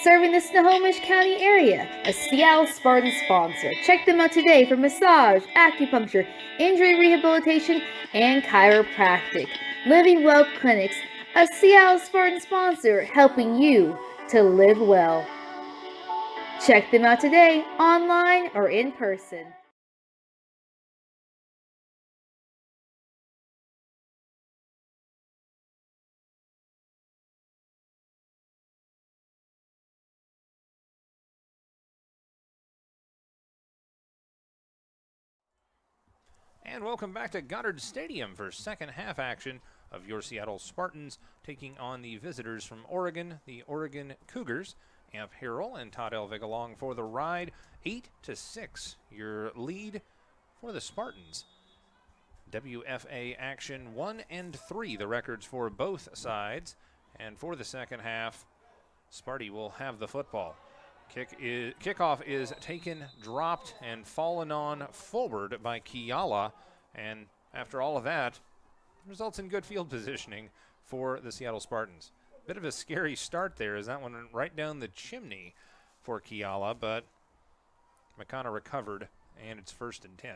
Serving the Snohomish County area, a Seattle Spartans sponsor. Check them out today for massage, acupuncture, injury rehabilitation, and chiropractic. Living Well Clinics, a Seattle Spartans sponsor, helping you to live well. Check them out today, online or in person. And welcome back to Goddard Stadium for second half action of your Seattle Spartans taking on the visitors from Oregon, the Oregon Cougars. Amp Harrell and Todd Elvig along for the ride. 8-6, your lead for the Spartans. WFA action 1 and 3, the records for both sides. And for the second half, Sparty will have the football. Kickoff is taken, dropped, and fallen on forward by Kiala. And after all of that, results in good field positioning for the Seattle Spartans. Bit of a scary start there as that one went right down the chimney for Kiala, but McConnell recovered, and it's 1st and 10.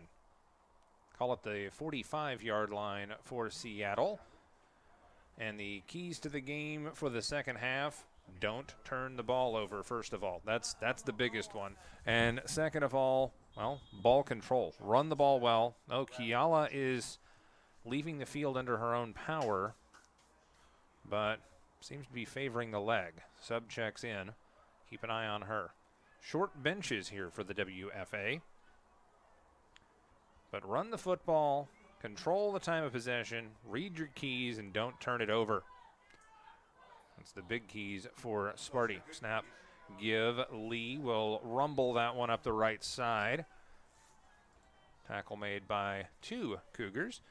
Call it the 45-yard line for Seattle. And the keys to the game for the second half: don't turn the ball over, first of all. That's the biggest one. And second of all, well, ball control. Run the ball well. Oh, Kiala is leaving the field under her own power, but seems to be favoring the leg. Sub checks in. Keep an eye on her. Short benches here for the WFA. But run the football, control the time of possession, read your keys, and don't turn it over. That's the big keys for Sparty. Snap, give. Lee will rumble that one up the right side. Tackle made by 2 Cougars.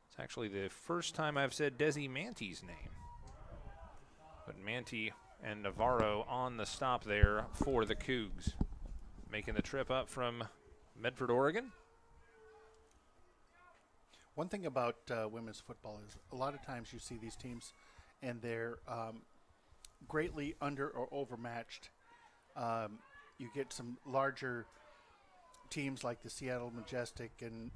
It's actually the first time I've said Desi Mante's name. But Mante and Navarro on the stop there for the Cougs. Making the trip up from Medford, Oregon. One thing about women's football is a lot of times you see these teams and they're greatly under or overmatched. You get some larger teams like the Seattle Majestic and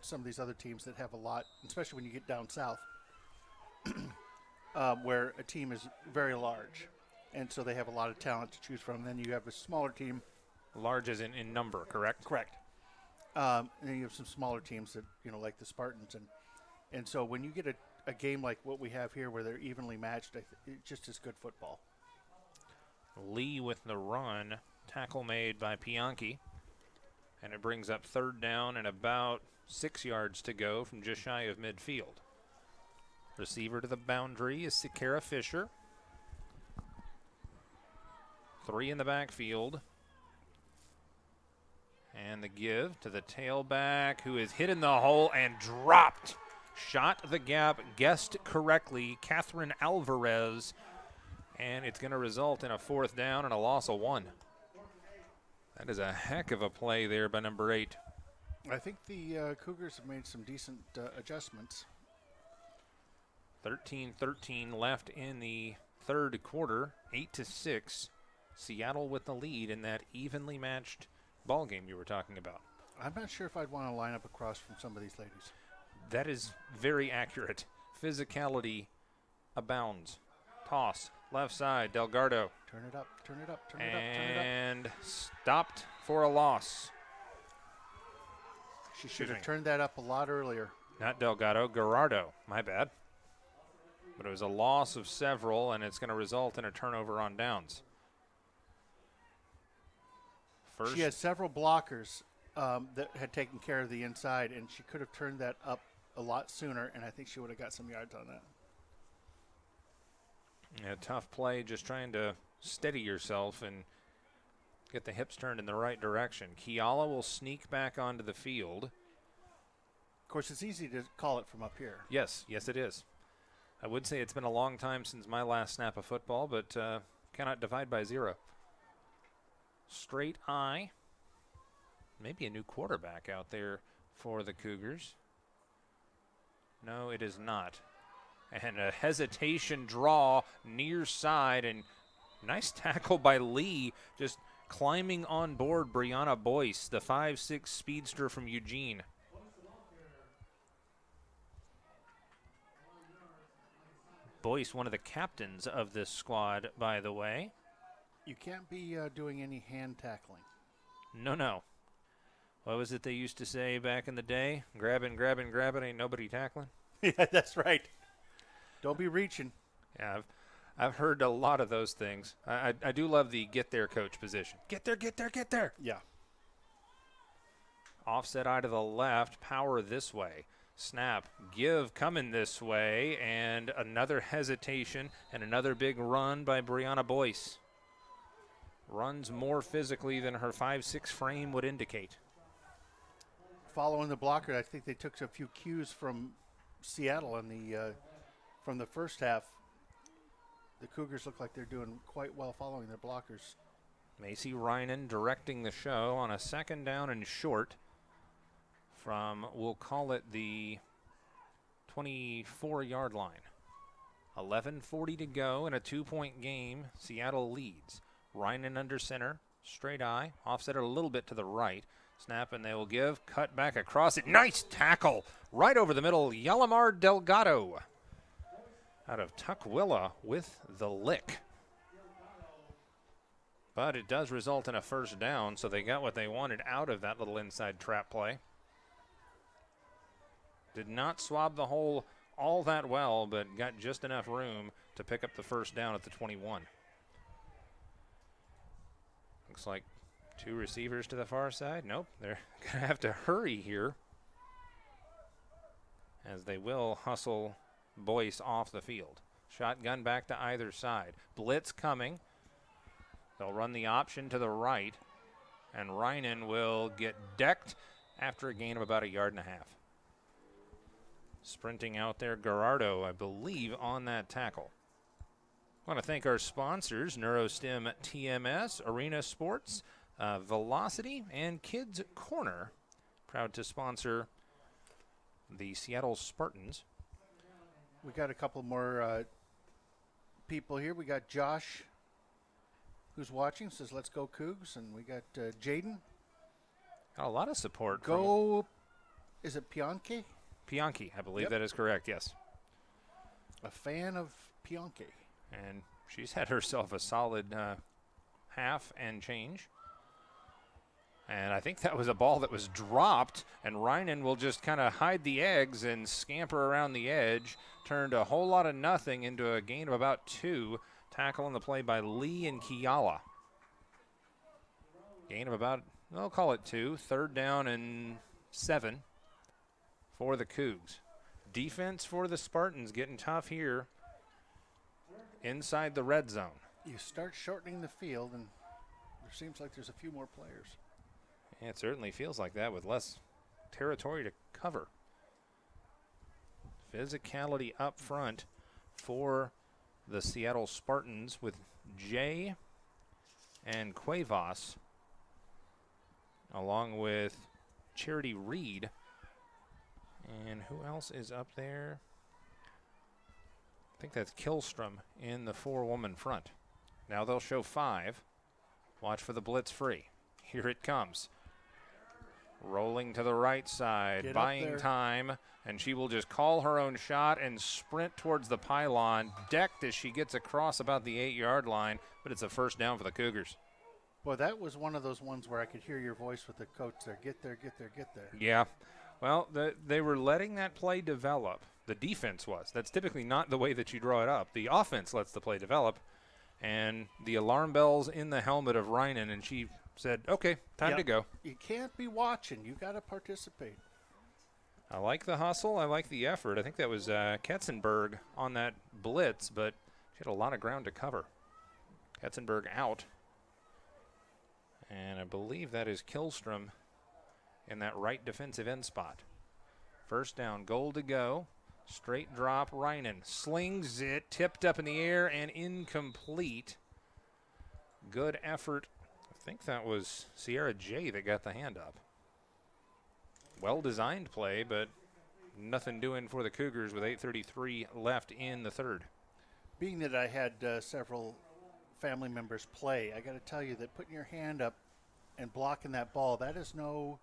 some of these other teams that have a lot, especially when you get down south, where a team is very large, and so they have a lot of talent to choose from. Then you have a smaller team. Large as in number, correct? Correct. And then you have some smaller teams that, like the Spartans. And so when you get a game like what we have here where they're evenly matched, it's just as good football. Lee with the run. Tackle made by Pianchi. And it brings up 3rd down and about 6 yards to go from just shy of midfield. Receiver to the boundary is Sikara Fisher. 3 in the backfield. And the give to the tailback, who is hit in the hole and dropped. Shot the gap, guessed correctly, Catherine Alvarez. And it's going to result in a 4th down and a loss of 1. That is a heck of a play there by number 8. I think the Cougars have made some decent adjustments. 13-13 left in the 3rd quarter, 8-6. Seattle with the lead in that evenly matched ball game you were talking about. I'm not sure if I'd want to line up across from some of these ladies. That is very accurate. Physicality abounds. Toss, left side, Delgado. Turn it up, turn it up, turn it up, turn it up. And stopped for a loss. She should have turned that up a lot earlier. Not Delgado, Gerardo. My bad. But it was a loss of several, and it's going to result in a turnover on downs. First. She had several blockers that had taken care of the inside, and she could have turned that up a lot sooner, and I think she would have got some yards on that. Yeah, tough play, just trying to steady yourself and get the hips turned in the right direction. Kiala will sneak back onto the field. Of course, it's easy to call it from up here. Yes, it is. I would say it's been a long time since my last snap of football, but cannot divide by 0. Straight eye. Maybe a new quarterback out there for the Cougars. No, it is not. And a hesitation draw near side, and nice tackle by Lee, just climbing on board Brianna Boyce, the 5'6" speedster from Eugene. Boyce, one of the captains of this squad, by the way. You can't be doing any hand tackling. No. What was it they used to say back in the day? Grabbing, ain't nobody tackling? Yeah, that's right. Don't be reaching. Yeah, I've heard a lot of those things. I do love the get there coach position. Get there. Yeah. Offset eye to the left, power this way. Snap, give, coming this way, and another hesitation and another big run by Brianna Boyce. Runs more physically than her 5'6" frame would indicate. Following the blocker, I think they took a few cues from Seattle in from the first half. The Cougars look like they're doing quite well following their blockers. Macy Reinen directing the show on a 2nd down and short from, we'll call it the 24-yard line. 11:40 to go in a 2-point game. Seattle leads. Reinen under center, straight eye, offset a little bit to the right. Snap, and they will give. Cut back across it. Nice tackle right over the middle. Yalamar Delgado out of Tukwila with the lick. But it does result in a 1st down, so they got what they wanted out of that little inside trap play. Did not swab the hole all that well, but got just enough room to pick up the 1st down at the 21. Looks like 2 receivers to the far side. Nope, they're going to have to hurry here, as they will hustle Boyce off the field. Shotgun back to either side. Blitz coming. They'll run the option to the right, and Reinen will get decked after a gain of about 1.5 yards. Sprinting out there, Gerardo, I believe, on that tackle. I want to thank our sponsors, NeuroStim TMS, Arena Sports, Velocity, and Kids Corner. Proud to sponsor the Seattle Spartans. We got a couple more people here. We got Josh, who's watching, says, let's go Cougs. And we got Jaden. Got a lot of support. Go, is it Pionke? Pionke, I believe that is correct, yes. A fan of Pionke. And she's had herself a solid half and change. And I think that was a ball that was dropped, and Reinen will just kind of hide the eggs and scamper around the edge. Turned a whole lot of nothing into a gain of about 2. Tackle on the play by Lee and Kiala. Gain of about, I'll call it 2. 3rd down and 7 for the Cougs. Defense for the Spartans getting tough here inside the red zone. You start shortening the field, and there seems like there's a few more players. Yeah, it certainly feels like that with less territory to cover. Physicality up front for the Seattle Spartans with Jay and Cuevas, along with Charity Reed. And who else is up there? I think that's Killstrom in the 4-woman front. Now they'll show 5. Watch for the blitz free. Here it comes. Rolling to the right side, buying time, and she will just call her own shot and sprint towards the pylon, decked as she gets across about the 8-yard line, but it's a 1st down for the Cougars. Well, that was one of those ones where I could hear your voice with the coach there. Get there, get there, get there. Yeah. Well, they were letting that play develop. The defense was. That's typically not the way that you draw it up. The offense lets the play develop, and the alarm bells in the helmet of Reinen, and she said, okay, time to go. You can't be watching. You got to participate. I like the hustle. I like the effort. I think that was Ketzenberg on that blitz, but She had a lot of ground to cover. Ketzenberg out. And I believe that is Killstrom in that right defensive end spot. First down, goal to go. Straight drop, Reinen slings it, tipped up in the air and incomplete. Good effort. I think that was Sierra J that got the hand up. Well-designed play, but nothing doing for the Cougars with 8:33 left in the third. Being that I had several family members play, I got to tell you that putting your hand up and blocking that ball, that is not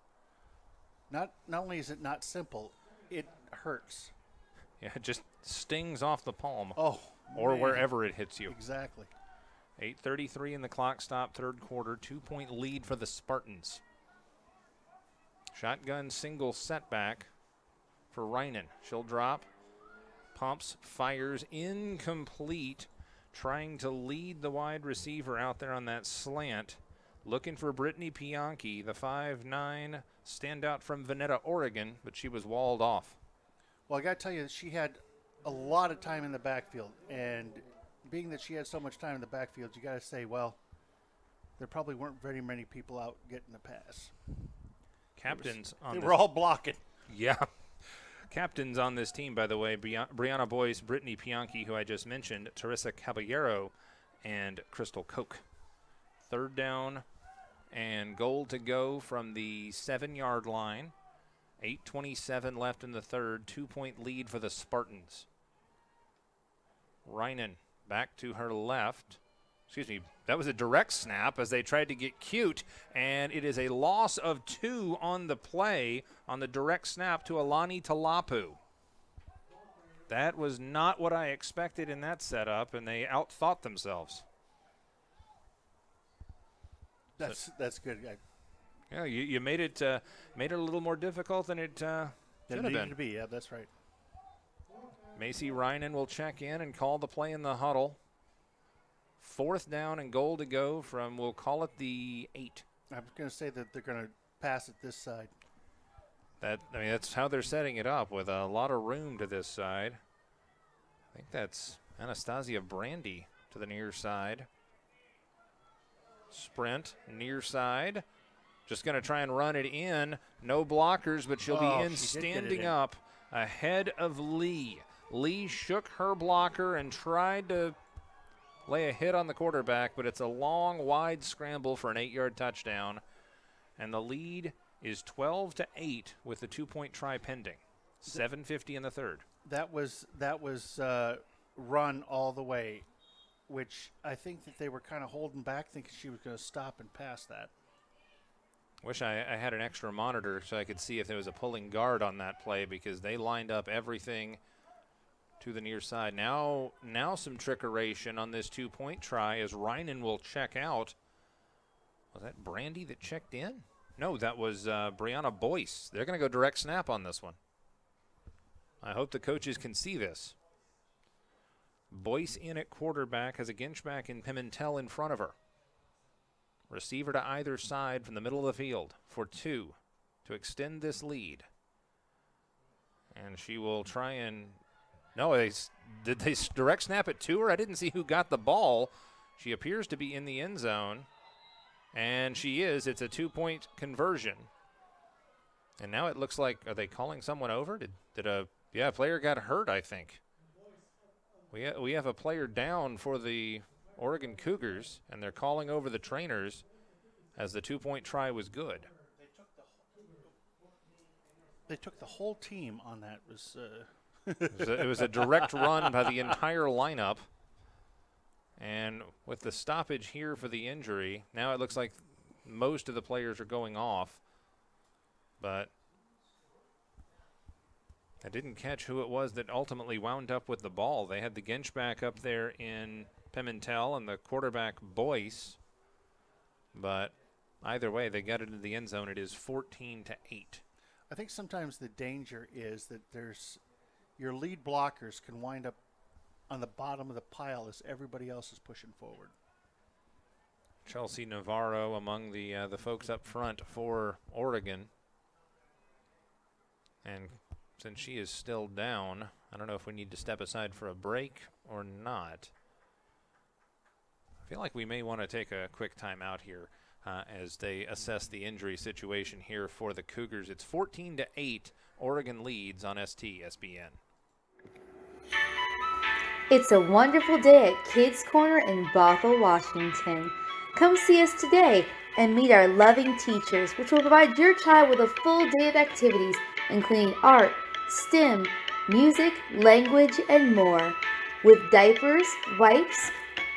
only is it not simple, it hurts. Yeah, it just stings off the palm. Oh, or man. wherever it hits you. Exactly. 8:33 in the clock stop, third quarter, 2-point lead for the Spartans. Shotgun single setback for Reinen. She'll drop, pumps, fires, incomplete, trying to lead the wide receiver out there on that slant. Looking for Brittany Pianchi, the 5'9", standout from Veneta, Oregon, but she was walled off. Well, I got to tell you, she had a lot of time in the backfield, and being that she had so much time in the backfield, you got to say, well, there probably weren't very many people out getting the pass. Captains on They this, were all blocking. yeah. Captains on this team, by the way, Brianna Boyce, Brittany Pianchi, who I just mentioned, Teresa Caballero, and Crystal Koch. Third down and goal to go from the 7-yard line. 8:27 left in the third. 2-point lead for the Spartans. Reinen back to her left. Excuse me, that was a direct snap as they tried to get cute, and it is a loss of 2 on the play on the direct snap to Alani Talapu. That was not what I expected in that setup, and they outthought themselves. That's good. Yeah, you made it a little more difficult than it should have needed been. to be. Yeah, that's right. Macy Reinen will check in and call the play in the huddle. Fourth down and goal to go from, we'll call it the 8. I'm going to say that they're going to pass it this side. That's how they're setting it up, with a lot of room to this side. I think that's Anastasia Brandy to the near side. Sprint, near side. Just going to try and run it in. No blockers, but she'll be in, standing up ahead of Lee. Lee shook her blocker and tried to lay a hit on the quarterback, but it's a long, wide scramble for an 8-yard touchdown. And the lead is 12-8 with the 2-point try pending. 7:50 in the third. That was run all the way, which I think that they were kind of holding back, thinking she was going to stop and pass that. Wish I had an extra monitor so I could see if there was a pulling guard on that play, because they lined up everything to the near side. Now some trickeration on this 2-point try as Reinen will check out. Was that Brandy that checked in? No, that was Brianna Boyce. They're going to go direct snap on this one. I hope the coaches can see this. Boyce in at quarterback, has a Ginchback and Pimentel in front of her. Receiver to either side from the middle of the field for 2 to extend this lead. And she will try and... No, did they direct snap it to her? I didn't see who got the ball. She appears to be in the end zone. And she is. It's a 2-point conversion. And now it looks like, are they calling someone over? Did a player got hurt, I think. We have a player down for the Oregon Cougars, and they're calling over the trainers as the 2-point try was good. They took the whole team on that. It was a direct run by the entire lineup. And with the stoppage here for the injury, now it looks like most of the players are going off. But I didn't catch who it was that ultimately wound up with the ball. They had the Ginchback up there in Pimentel and the quarterback Boyce. But either way, they got it into the end zone. It is 14-8. I think sometimes the danger is that your lead blockers can wind up on the bottom of the pile as everybody else is pushing forward. Chelsea Navarro among the folks up front for Oregon. And since she is still down, I don't know if we need to step aside for a break or not. feel like we may want to take a quick timeout here as they assess the injury situation here for the Cougars. It's 14-8. Oregon leads on STSPN. It's a wonderful day at Kids Corner in Bothell, Washington. Come see us today and meet our loving teachers, which will provide your child with a full day of activities, including art, STEM, music, language, and more. With diapers, wipes,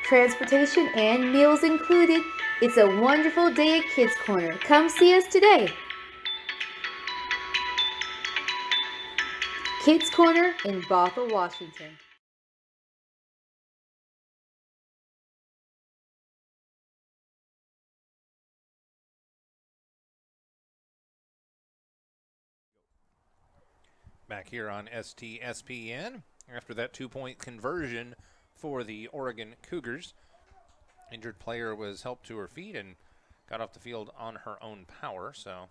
transportation, and meals included, it's a wonderful day at Kids Corner. Come see us today. Kids Corner in Bothell, Washington. Back here on STSPN after that 2-point conversion for the Oregon Cougars. Injured player was helped to her feet and got off the field on her own power, so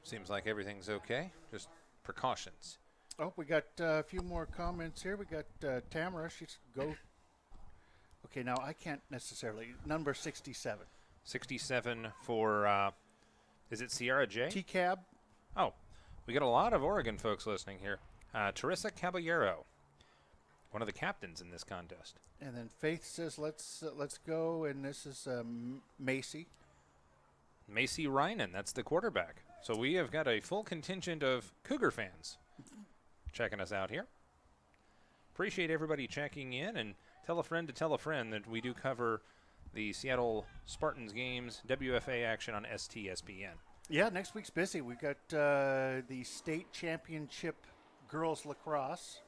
seems like everything's okay. Just precautions. Oh, we got a few more comments here. We got Tamara. She's go. Okay, now I can't necessarily. Number 67. 67 for, is it Sierra J? T-Cab. Oh, we got a lot of Oregon folks listening here. Teresa Caballero, one of the captains in this contest. And then Faith says, let's go. And this is Macy. Macy Reinen, that's the quarterback. So we have got a full contingent of Cougar fans checking us out here. Appreciate everybody checking in, and tell a friend to tell a friend that we do cover the Seattle Spartans games, WFA action on STSPN. Yeah, next week's busy. We've got the state championship girls lacrosse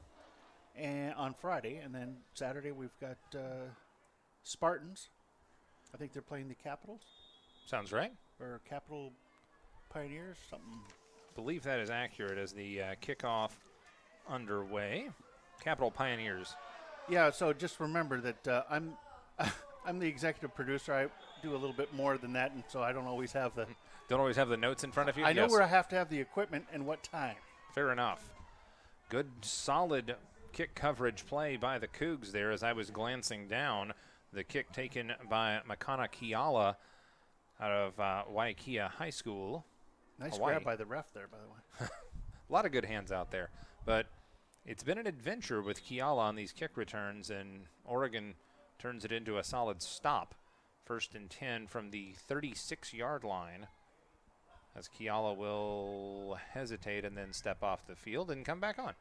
on Friday, and then Saturday we've got Spartans. I think they're playing the Capitals. Sounds right. Or Capital Pioneers, something. Believe that is accurate as the kickoff underway. Capital Pioneers. Yeah, so just remember that I'm the executive producer. I do a little bit more than that, and so I don't always have the... Don't always have the notes in front of you? I know where I have to have the equipment and what time. Fair enough. Good, solid kick coverage play by the Cougs there as I was glancing down. The kick taken by Makana Kiala out of Waikia High School. Nice Hawaii. grab by the ref there, by the way. A lot of good hands out there. But it's been an adventure with Kiala on these kick returns, and Oregon turns it into a solid stop. 1st and 10 from the 36-yard line, as Kiala will hesitate and then step off the field and come back on.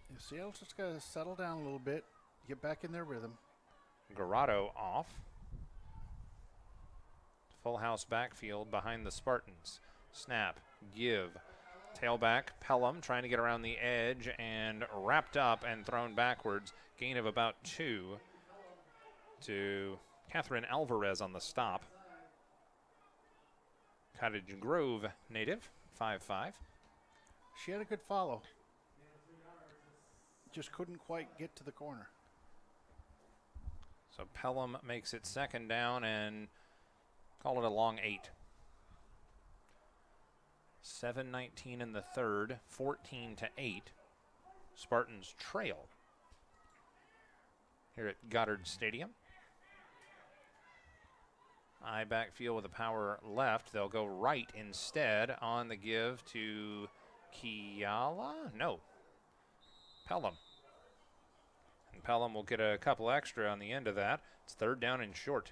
Yeah, Seattle's just got to settle down a little bit, get back in their rhythm. Garado off. Full house backfield behind the Spartans. Snap, give. Tailback, Pelham trying to get around the edge and wrapped up and thrown backwards. Gain of about 2 to Catherine Alvarez on the stop. Cottage Grove native, 5'5". She had a good follow. Just couldn't quite get to the corner. So Pelham makes it 2nd down and call it a long 8. 7:19 in the 3rd, 14-8. Spartans trail here at Goddard Stadium. I backfield with a power left. They'll go right instead on the give to Kiala. No, Pelham. And Pelham will get a couple extra on the end of that. It's 3rd down and short.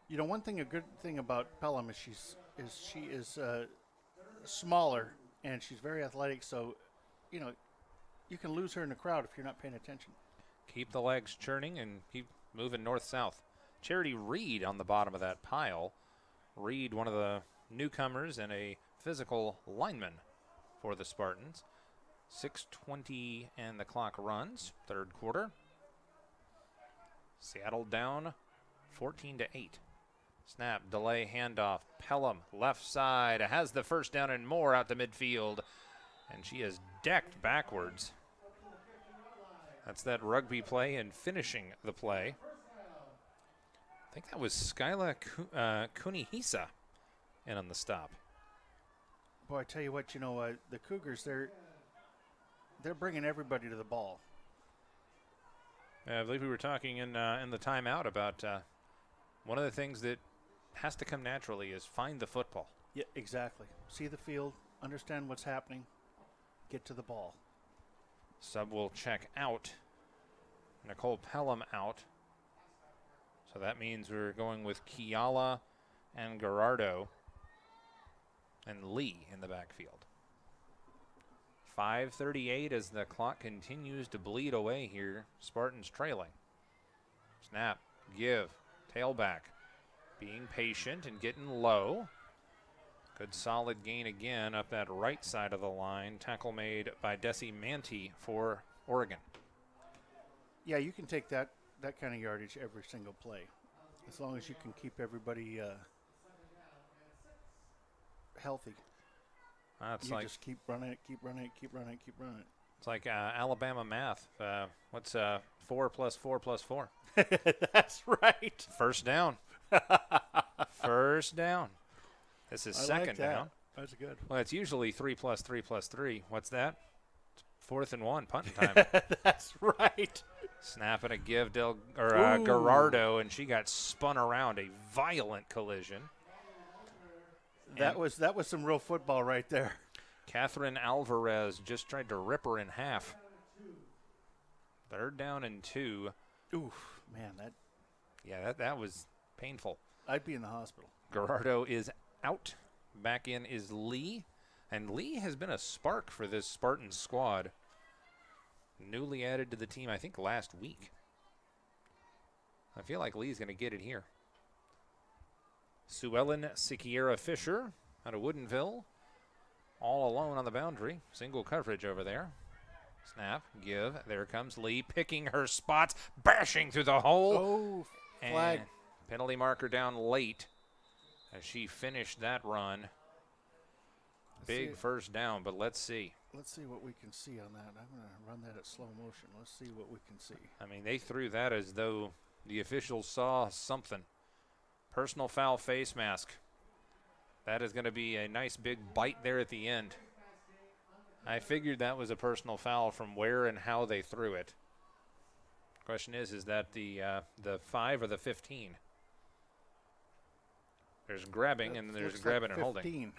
You know, a good thing about Pelham is she is smaller and she's very athletic. So, you know, you can lose her in the crowd if you're not paying attention. Keep the legs churning and keep moving north-south. Charity Reed on the bottom of that pile. Reed, one of the newcomers and a physical lineman for the Spartans. 6:20 and the clock runs, 3rd quarter. Seattle down 14-8. Snap, delay, handoff. Pelham, left side, has the 1st down and more out to midfield. And she is decked backwards. That's that rugby play and finishing the play. I think that was Skyla Kunihisa in on the stop. Boy, I tell you what, you know, the Cougars, they're bringing everybody to the ball. I believe we were talking in the timeout about one of the things that has to come naturally is find the football. Yeah, exactly. See the field, understand what's happening, get to the ball. Sub will check out. Nicole Pelham out. So that means we're going with Kiala and Gerardo and Lee in the backfield. 5:38 as the clock continues to bleed away here. Spartans trailing. Snap, give, tailback. Being patient and getting low. Good solid gain again up that right side of the line. Tackle made by Desi Manti for Oregon. Yeah, you can take that kind of yardage every single play, as long as you can keep everybody healthy. That's You like just keep running it, keep running it, keep running it, keep running it. it's like Alabama math. What's 4 plus 4 plus 4? That's right. First down. First down. This is I second like that. down. That's good. Well, it's usually 3 plus 3 plus 3. What's that? 4th and 1, punting time. That's right. Snap and a give, Ooh. Gerardo, and she got spun around. A violent collision. That was some real football right there. Catherine Alvarez just tried to rip her in half. 3rd down and 2. Oof, man, That was painful. I'd be in the hospital. Gerardo is out. Back in is Lee. And Lee has been a spark for this Spartan squad. Newly added to the team, I think, last week. I feel like Lee's going to get it here. Sue Ellen Siquiera Fisher out of Woodinville. All alone on the boundary. Single coverage over there. Snap, give. There comes Lee picking her spots, bashing through the hole. Oh, flag. And penalty marker down late as she finished that run. Big first down, but let's see. Let's see what we can see on that. I'm going to run that at slow motion. Let's see what we can see. I mean, they threw that as though the officials saw something. Personal foul face mask. That is going to be a nice big bite there at the end. I figured that was a personal foul from where and how they threw it. Question is that the 5 or the 15? There's grabbing and there's grabbing and holding.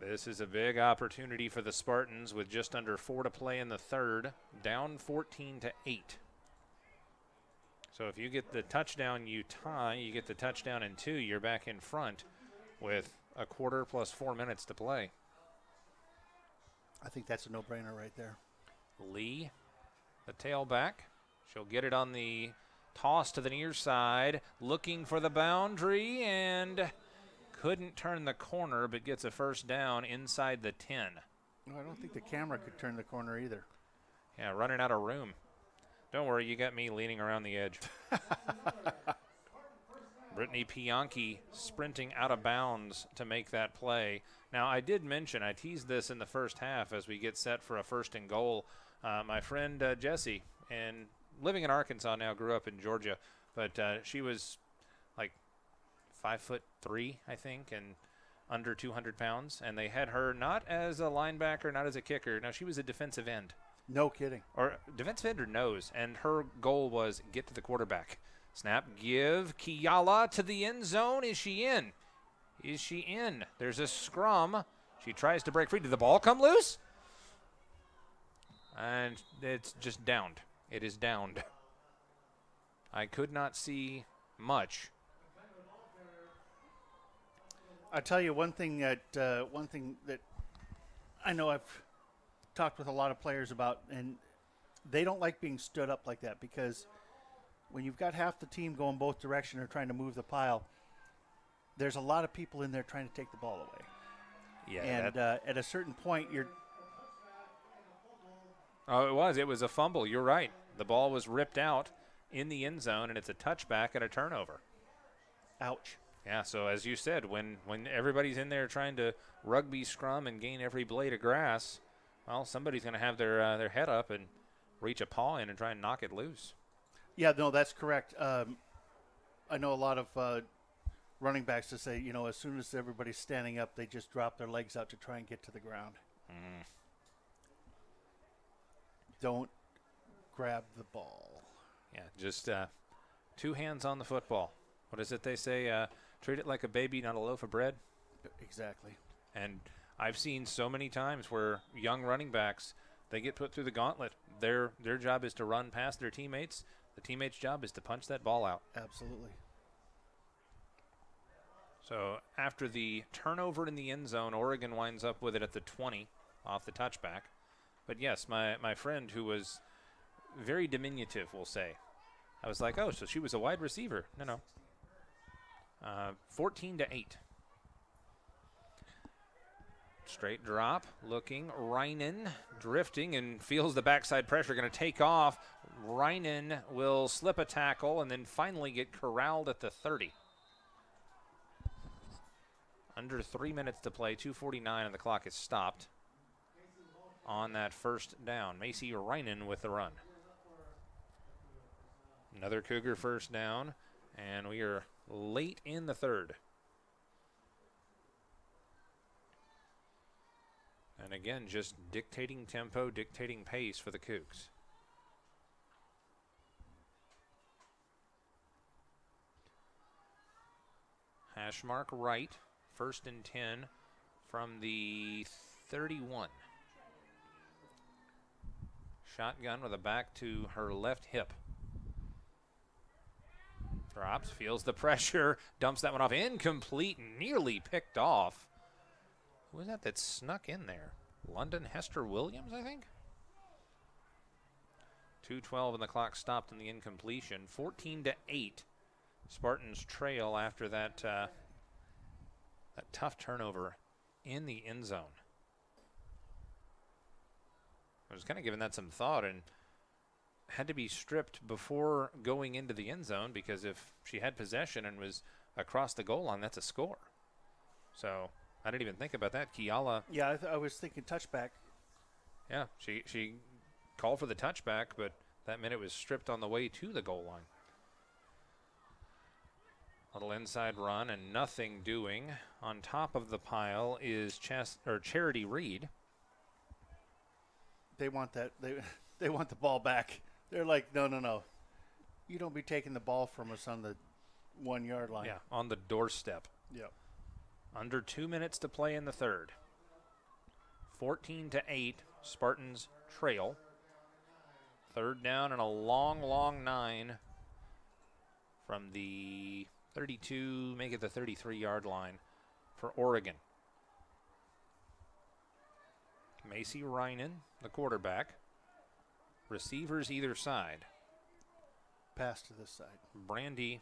This is a big opportunity for the Spartans with just under 4 to play in the third, down 14-8. So if you get the touchdown, you tie. You get the touchdown in 2, you're back in front with a quarter plus 4 minutes to play. I think that's a no-brainer right there. Lee, the tailback. She'll get it on the toss to the near side, looking for the boundary, and couldn't turn the corner, but gets a first down inside the 10. No, I don't think the camera could turn the corner either. Yeah, running out of room. Don't worry, you got me leaning around the edge. Brittany Pianchi sprinting out of bounds to make that play. Now, I did mention, I teased this in the first half as we get set for a 1st and goal. My friend Jessie, and living in Arkansas now, grew up in Georgia, but she was like 5'3", I think, and under 200 pounds. And they had her not as a linebacker, not as a kicker. Now, she was a defensive end. No kidding. Or defensive end or nose. And her goal was get to the quarterback. Snap, give. Kiala to the end zone. Is she in? Is she in? There's a scrum. She tries to break free. Did the ball come loose? And it's just downed. It is downed. I could not see much. I'll tell you one thing that I know I've talked with a lot of players about, and they don't like being stood up like that, because when you've got half the team going both directions or trying to move the pile, there's a lot of people in there trying to take the ball away. Yeah. And at a certain point, you're. Oh, it was a fumble. You're right. The ball was ripped out in the end zone, and it's a touchback and a turnover. Ouch. Yeah, so as you said, when everybody's in there trying to rugby scrum and gain every blade of grass, well, somebody's going to have their head up and reach a paw in and try and knock it loose. Yeah, no, that's correct. I know a lot of running backs to say, as soon as everybody's standing up, they just drop their legs out to try and get to the ground. grab the ball. Yeah, just 2 hands on the football. What is it they say? Treat it like a baby, not a loaf of bread. Exactly. And I've seen so many times where young running backs, they get put through the gauntlet. Their job is to run past their teammates. The teammates' job is to punch that ball out. Absolutely. So after the turnover in the end zone, Oregon winds up with it at the 20 off the touchback. But yes, my friend who was very diminutive, we'll say. I was like, oh, so she was a wide receiver. No. 14-8. Straight drop, looking, Reinen drifting and feels the backside pressure, going to take off. Reinen will slip a tackle and then finally get corralled at the 30. Under 3 minutes to play, 2:49, and the clock is stopped on that first down. Macy Reinen with the run. Another Cougar first down, and we are late in the third. And again, just dictating tempo, dictating pace for the Cougs. Hash mark right, 1st and 10 from the 31. Shotgun with a back to her left hip. Drops, feels the pressure, dumps that one off. Incomplete, nearly picked off. Who was that snuck in there? London Hester Williams, I think? 2:12 and the clock stopped in the incompletion. 14-8. Spartans trail after that tough turnover in the end zone. I was kind of giving that some thought and had to be stripped before going into the end zone, because if she had possession and was across the goal line, that's a score. So I didn't even think about that. Kiala. Yeah, I was thinking touchback. Yeah, she called for the touchback, but that meant it was stripped on the way to the goal line. Little inside run and nothing doing. On top of the pile is Charity Reed. They want that. They want the ball back. They're like, no. You don't be taking the ball from us on the 1 yard line. Yeah, on the doorstep. Yep. Under 2 minutes to play in the third. 14-8, Spartans trail. Third down and a long, long 9 from the 32, make it the 33-yard line for Oregon. Macy Reinen, the quarterback. Receivers either side. Pass to this side. Brandy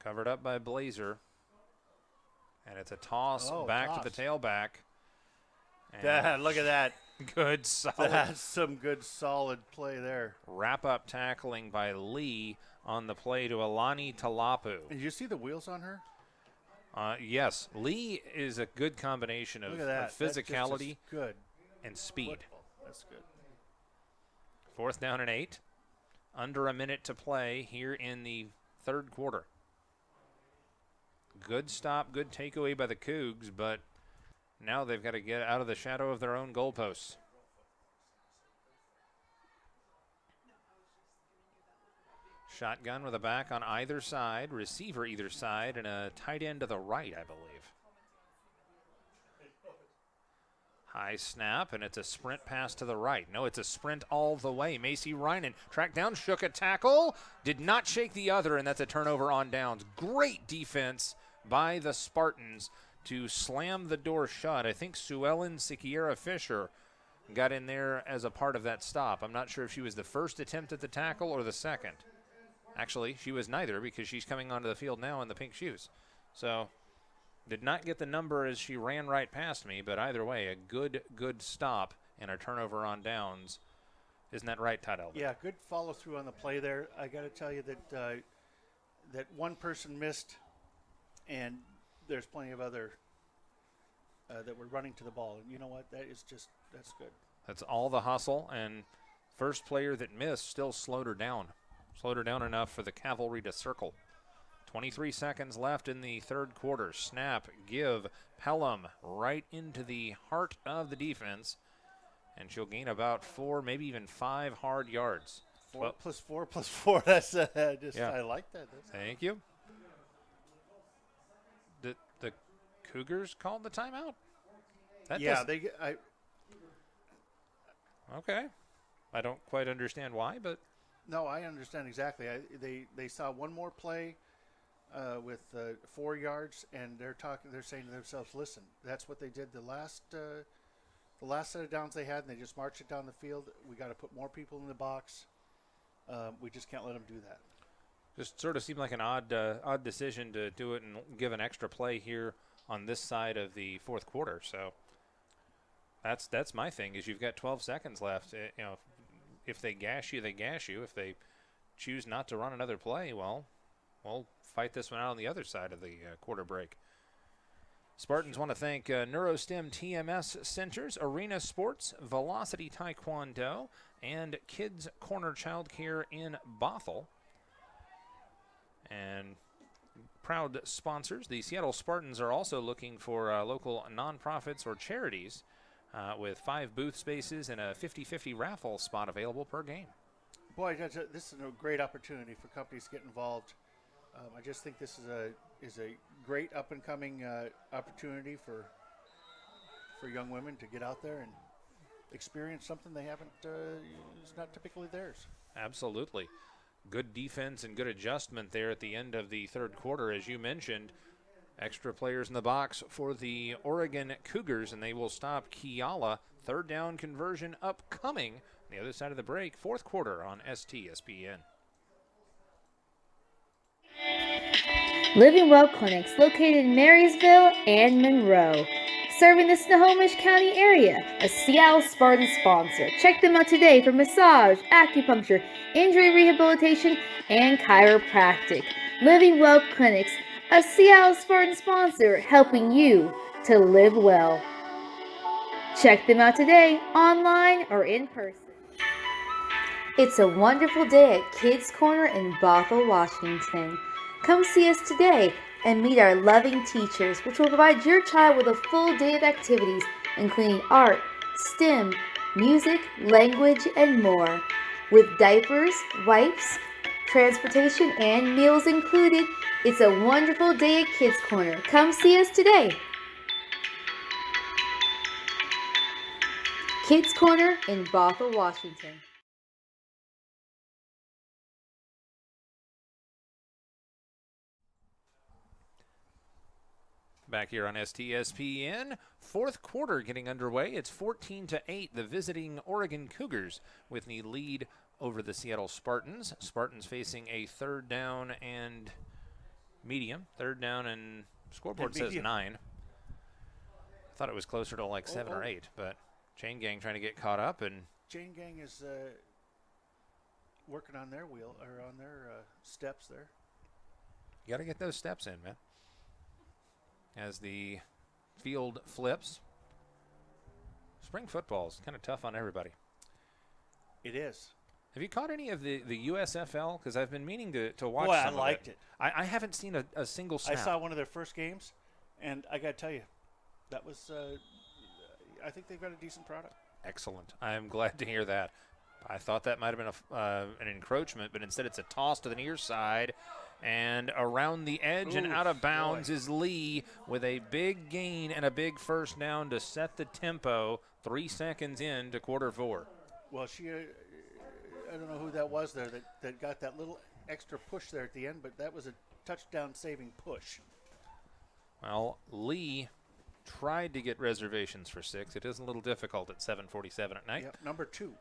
covered up by Blazer. And it's a toss back to the tailback. And look at that. Good, solid. That's some good, solid play there. Wrap-up tackling by Lee on the play to Alani Talapu. Did you see the wheels on her? Yes. Lee is a good combination of Look at that. physicality good. and speed. Football. That's good. 4th down and 8. Under a minute to play here in the third quarter. Good stop, good takeaway by the Cougs, but now they've got to get out of the shadow of their own goalposts. Shotgun with a back on either side, receiver either side, and a tight end to the right, I believe. High snap, and it's a sprint pass to the right. No, it's a sprint all the way. Macy Reinen tracked down, shook a tackle, did not shake the other, and that's a turnover on downs. Great defense by the Spartans to slam the door shut. I think Sue Ellen Siquiera Fisher got in there as a part of that stop. I'm not sure if she was the first attempt at the tackle or the second. Actually, she was neither, because she's coming onto the field now in the pink shoes. So did not get the number as she ran right past me, but either way, a good stop and a turnover on downs. Isn't that right, Todd Elvin? Yeah, good follow through on the play there. I got to tell you that that one person missed, and there's plenty of other that were running to the ball. And you know what? That's good. That's all the hustle, and first player that missed still slowed her down. Slowed her down enough for the cavalry to circle. 23 seconds left in the third quarter. Snap, give, Pelham right into the heart of the defense. and she'll gain about 4, maybe even 5 hard yards. 4 plus 4 plus 4. That's Yeah. I like that. Thank you. The Cougars called the timeout? Okay. I don't quite understand why, but No, I understand exactly. They saw one more play with 4 yards, and they're saying to themselves, "Listen, that's what they did the last set of downs they had, and they just marched it down the field. We got to put more people in the box. We just can't let them do that." just sort of seemed like an odd decision to do it and give an extra play here on this side of the fourth quarter. So that's my thing, is you've got 12 seconds left. If they gash you, they gash you. If they choose not to run another play, well, we'll fight this one out on the other side of the quarter break. Spartans want to thank NeuroStem TMS Centers, Arena Sports, Velocity Taekwondo, and Kids Corner Childcare in Bothell. And proud sponsors, the Seattle Spartans are also looking for local nonprofits or charities with 5 booth spaces and a 50-50 raffle spot available per game. Boy, this is a great opportunity for companies to get involved. I just think this is a great up-and-coming opportunity for young women to get out there and experience something they haven't. It's not typically theirs. Absolutely. Good defense and good adjustment there at the end of the third quarter, as you mentioned. Extra players in the box for the Oregon Cougars, and they will stop Kiala. Third down conversion upcoming on the other side of the break. Fourth quarter on STSPN. Living Well Clinics located in Marysville and Monroe. Serving the Snohomish County area, a Seattle Spartans sponsor. Check them out today for massage, acupuncture, injury rehabilitation, and chiropractic. Living Well Clinics, a Seattle Spartans sponsor, helping you to live well. Check them out today, online or in person. It's a wonderful day at Kids Corner in Bothell, Washington. Come see us today and meet our loving teachers, which will provide your child with a full day of activities, including art, STEM, music, language, and more. With diapers, wipes, transportation, and meals included, it's a wonderful day at Kids Corner. Come see us today. Kids Corner in Bothell, Washington. Back here on STSPN, fourth quarter getting underway. It's 14-8, the visiting Oregon Cougars with the lead over the Seattle Spartans. Spartans facing a third down and medium. Third down and scoreboard says 9. I thought it was closer to like 7 or 8, but Chain Gang trying to get caught up. And Chain Gang is working on their wheel or on their steps there. You got to get those steps in, man. As the field flips. Spring football is kind of tough on everybody. It is. Have you caught any of the USFL? Because I've been meaning to watch Boy, some I liked it. I haven't seen a single snap. I saw one of their first games, and I got to tell you, that was, I think they've got a decent product. Excellent. I'm glad to hear that. I thought that might have been an encroachment, but instead it's a toss to the near side. And around the edge and out of bounds is Lee with a big gain and a big first down to set the tempo 3 seconds into quarter 4. Well, I don't know who that was there that got that little extra push there at the end, but that was a touchdown-saving push. Well, Lee tried to get reservations for 6. It is a little difficult at 7:47 at night. Yep, number 2.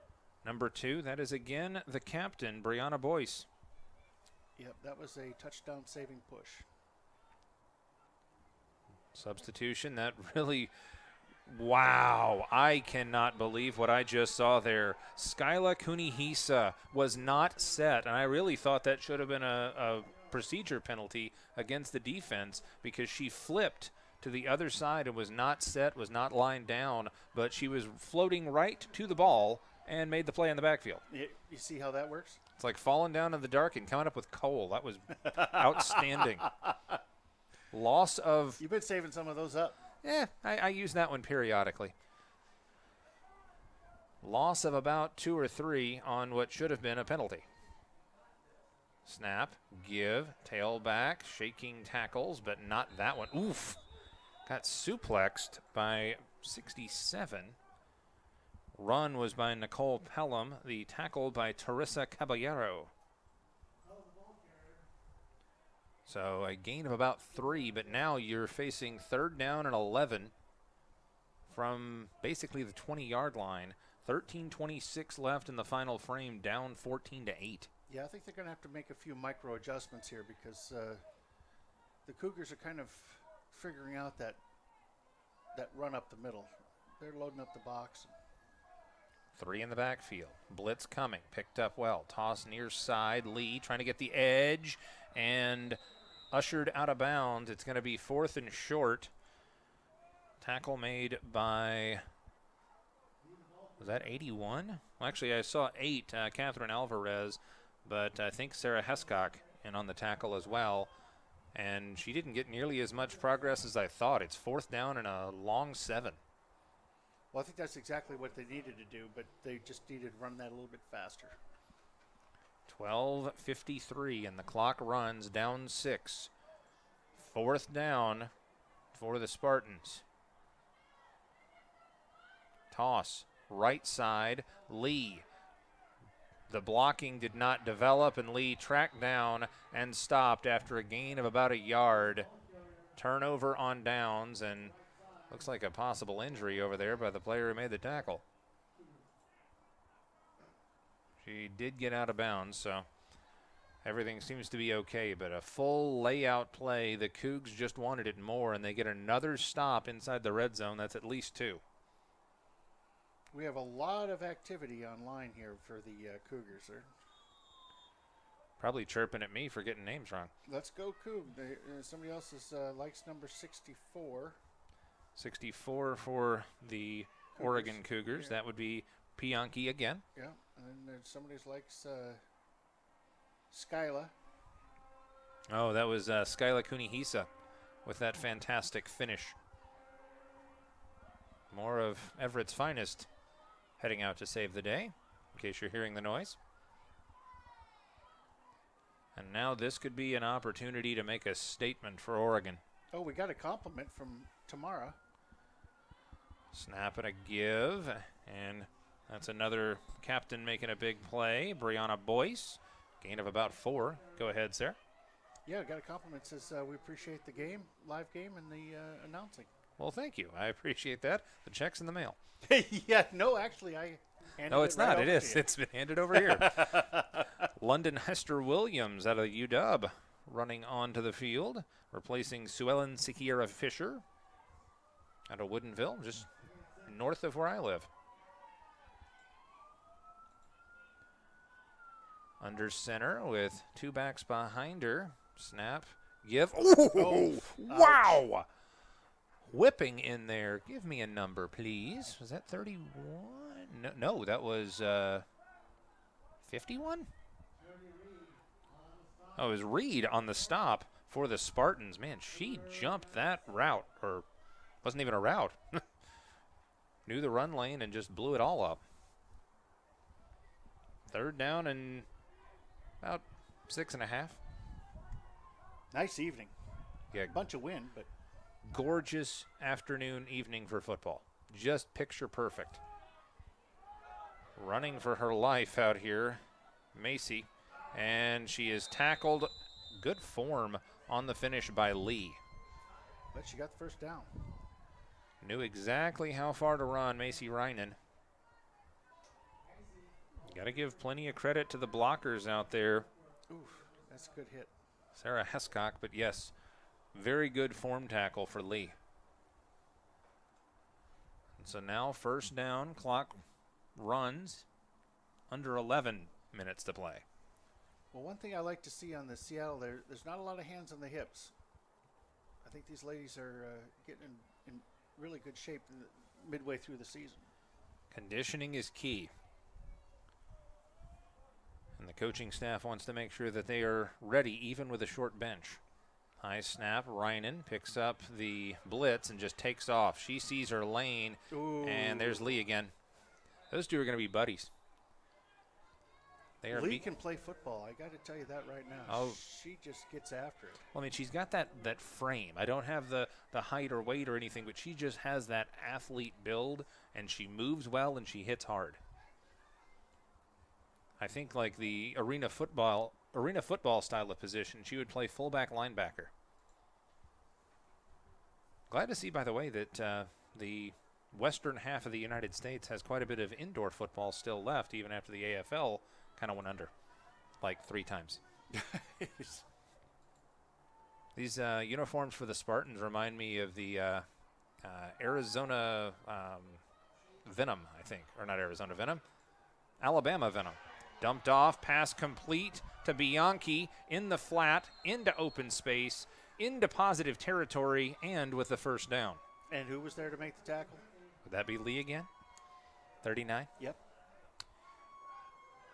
Number 2, that is again the captain, Brianna Boyce. Yep, that was a touchdown-saving push. Substitution, that really, wow. I cannot believe what I just saw there. Skyla Kunihisa was not set, and I really thought that should have been a procedure penalty against the defense because she flipped to the other side and was not set, was not lined down, but she was floating right to the ball and made the play in the backfield. You see how that works? It's like falling down in the dark and coming up with coal. That was outstanding. Loss of... You've been saving some of those up. I use that one periodically. Loss of about 2 or 3 on what should have been a penalty. Snap, give, tailback, shaking tackles, but not that one. Oof. Got suplexed by 67. Run was by Nicole Pelham. The tackle by Teresa Caballero. So a gain of about 3, but now you're facing 3rd down and 11 from basically the 20-yard line. 13:26 left in the final frame, down 14-8. Yeah, I think they're going to have to make a few micro adjustments here because the Cougars are kind of figuring out that run up the middle. They're loading up the box. 3 in the backfield. Blitz coming. Picked up well. Toss near side. Lee trying to get the edge and ushered out of bounds. It's going to be 4th and short. Tackle made by, was that 81? Well, actually, I saw 8, Catherine Alvarez, but I think Sarah Hescock in on the tackle as well. And she didn't get nearly as much progress as I thought. It's 4th down and a long 7. Well, I think that's exactly what they needed to do, but they just needed to run that a little bit faster. 12:53 and the clock runs down 6. 4th down for the Spartans. Toss, right side, Lee. The blocking did not develop, and Lee tracked down and stopped after a gain of about a yard. Turnover on downs, and looks like a possible injury over there by the player who made the tackle. She did get out of bounds, so everything seems to be okay, but a full layout play. The Cougs just wanted it more, and they get another stop inside the red zone. That's at least 2. We have a lot of activity online here for the Cougars. They're probably chirping at me for getting names wrong. Let's go Coug. Somebody else likes number 64. 64 for the Cougars. Oregon Cougars. Yeah. That would be Pianki again. Yeah, and then there's somebody likes Skyla. Oh, that was Skyla Kunihisa with that fantastic finish. More of Everett's finest heading out to save the day, in case you're hearing the noise. And now this could be an opportunity to make a statement for Oregon. Oh, we got a compliment from Tamara. Snap and a give, and that's another captain making a big play. Brianna Boyce, gain of about 4. Go ahead, Sarah. Yeah, got a compliment. Says we appreciate the game, live game, and the announcing. Well, thank you. I appreciate that. The check's in the mail. Yeah, no, actually, I handed No, it's it right not. over It to is. you. It's been handed over here. London Hester Williams out of UW running onto the field, replacing Sue Ellen Sikiera Fisher out of Woodinville, just north of where I live. Under center with 2 backs behind her. Snap, give. Oh, wow! Whipping in there. Give me a number, please. Was that 31? No, that was 51? Oh, it was Reed on the stop for the Spartans. Man, she jumped that route, or wasn't even a route. Knew the run lane and just blew it all up. 3rd down and about 6.5. Nice evening. Yeah, Bunch of wind, but gorgeous afternoon, evening for football. Just picture perfect. Running for her life out here, Macy, and she is tackled. Good form on the finish by Lee. but she got the first down. Knew exactly how far to run, Macy Reinen. Got to give plenty of credit to the blockers out there. Oof, that's a good hit. Sarah Hescock, but yes, very good form tackle for Lee. And so now 1st down, clock runs, under 11 minutes to play. Well, one thing I like to see on the Seattle, there's not a lot of hands on the hips. I think these ladies are getting in really good shape midway through the season. Conditioning is key. And the coaching staff wants to make sure that they are ready even with a short bench. High snap, Reinen picks up the blitz and just takes off. She sees her lane, Ooh. and there's Lee again. Those two are going to be buddies. They are Lee can play football. I got to tell you that right now. Oh. She just gets after it. Well, I mean, she's got that frame. I don't have the height or weight or anything, but she just has that athlete build, and she moves well and she hits hard. I think like the arena football style of position, she would play fullback linebacker. Glad to see, by the way, that the western half of the United States has quite a bit of indoor football still left, even after the AFL kind of went under like 3 times. These uniforms for the Spartans remind me of the Arizona Venom, I think. Or not Arizona Venom, Alabama Venom. Dumped off, pass complete to Bianchi in the flat, into open space, into positive territory, and with the first down. And who was there to make the tackle? Would that be Lee again? 39? Yep.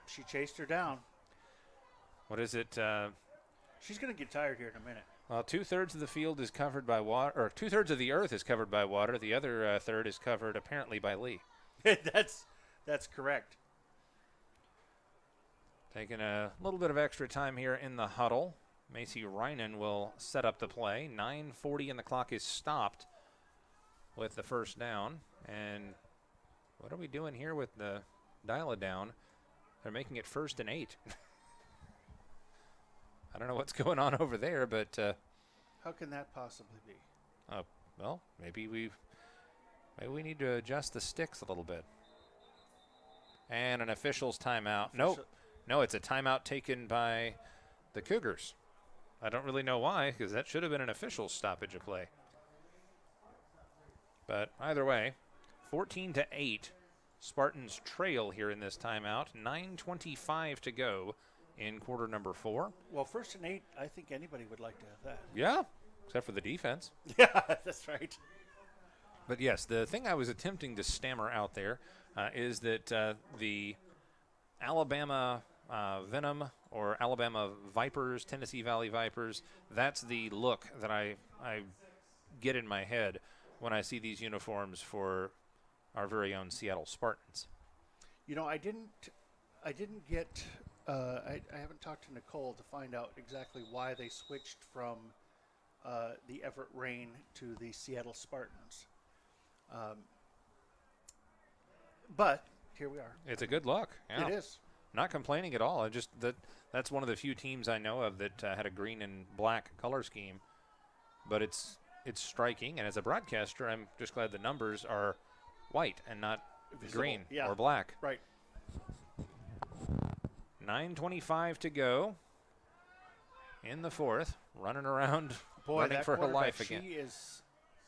She chased her down. What is it? She's going to get tired here in a minute. Well, 2/3 of the field is covered by water, or 2/3 of the earth is covered by water. The other third is covered apparently by Lee. That's correct. Taking a little bit of extra time here in the huddle. Macy Reinen will set up the play. 9:40 and the clock is stopped with the first down. And what are we doing here with the dial-a-down? They're making it 1st and 8. I don't know what's going on over there, but how can that possibly be? Well, maybe we need to adjust the sticks a little bit. And an official's timeout. Nope. No, it's a timeout taken by the Cougars. I don't really know why, because that should have been an official stoppage of play. But either way, 14-8. Spartans trail here in this timeout. 9:25 to go in quarter number 4. Well, 1st and 8, I think anybody would like to have that. Yeah, except for the defense. Yeah, that's right. But yes, the thing I was attempting to stammer out there is that the Alabama Venom or Alabama Vipers, Tennessee Valley Vipers, that's the look that I get in my head when I see these uniforms for our very own Seattle Spartans. You know, I didn't get. I haven't talked to Nicole to find out exactly why they switched from the Everett Rain to the Seattle Spartans. But here we are. It's a good look. Yeah. It is. Not complaining at all. That's one of the few teams I know of that had a green and black color scheme. But it's striking, and as a broadcaster, I'm just glad the numbers are white and not Visible. green Yeah. or black. Right. 9:25 to go in the 4th. Running around, Boy, running that for her life quarterback, again.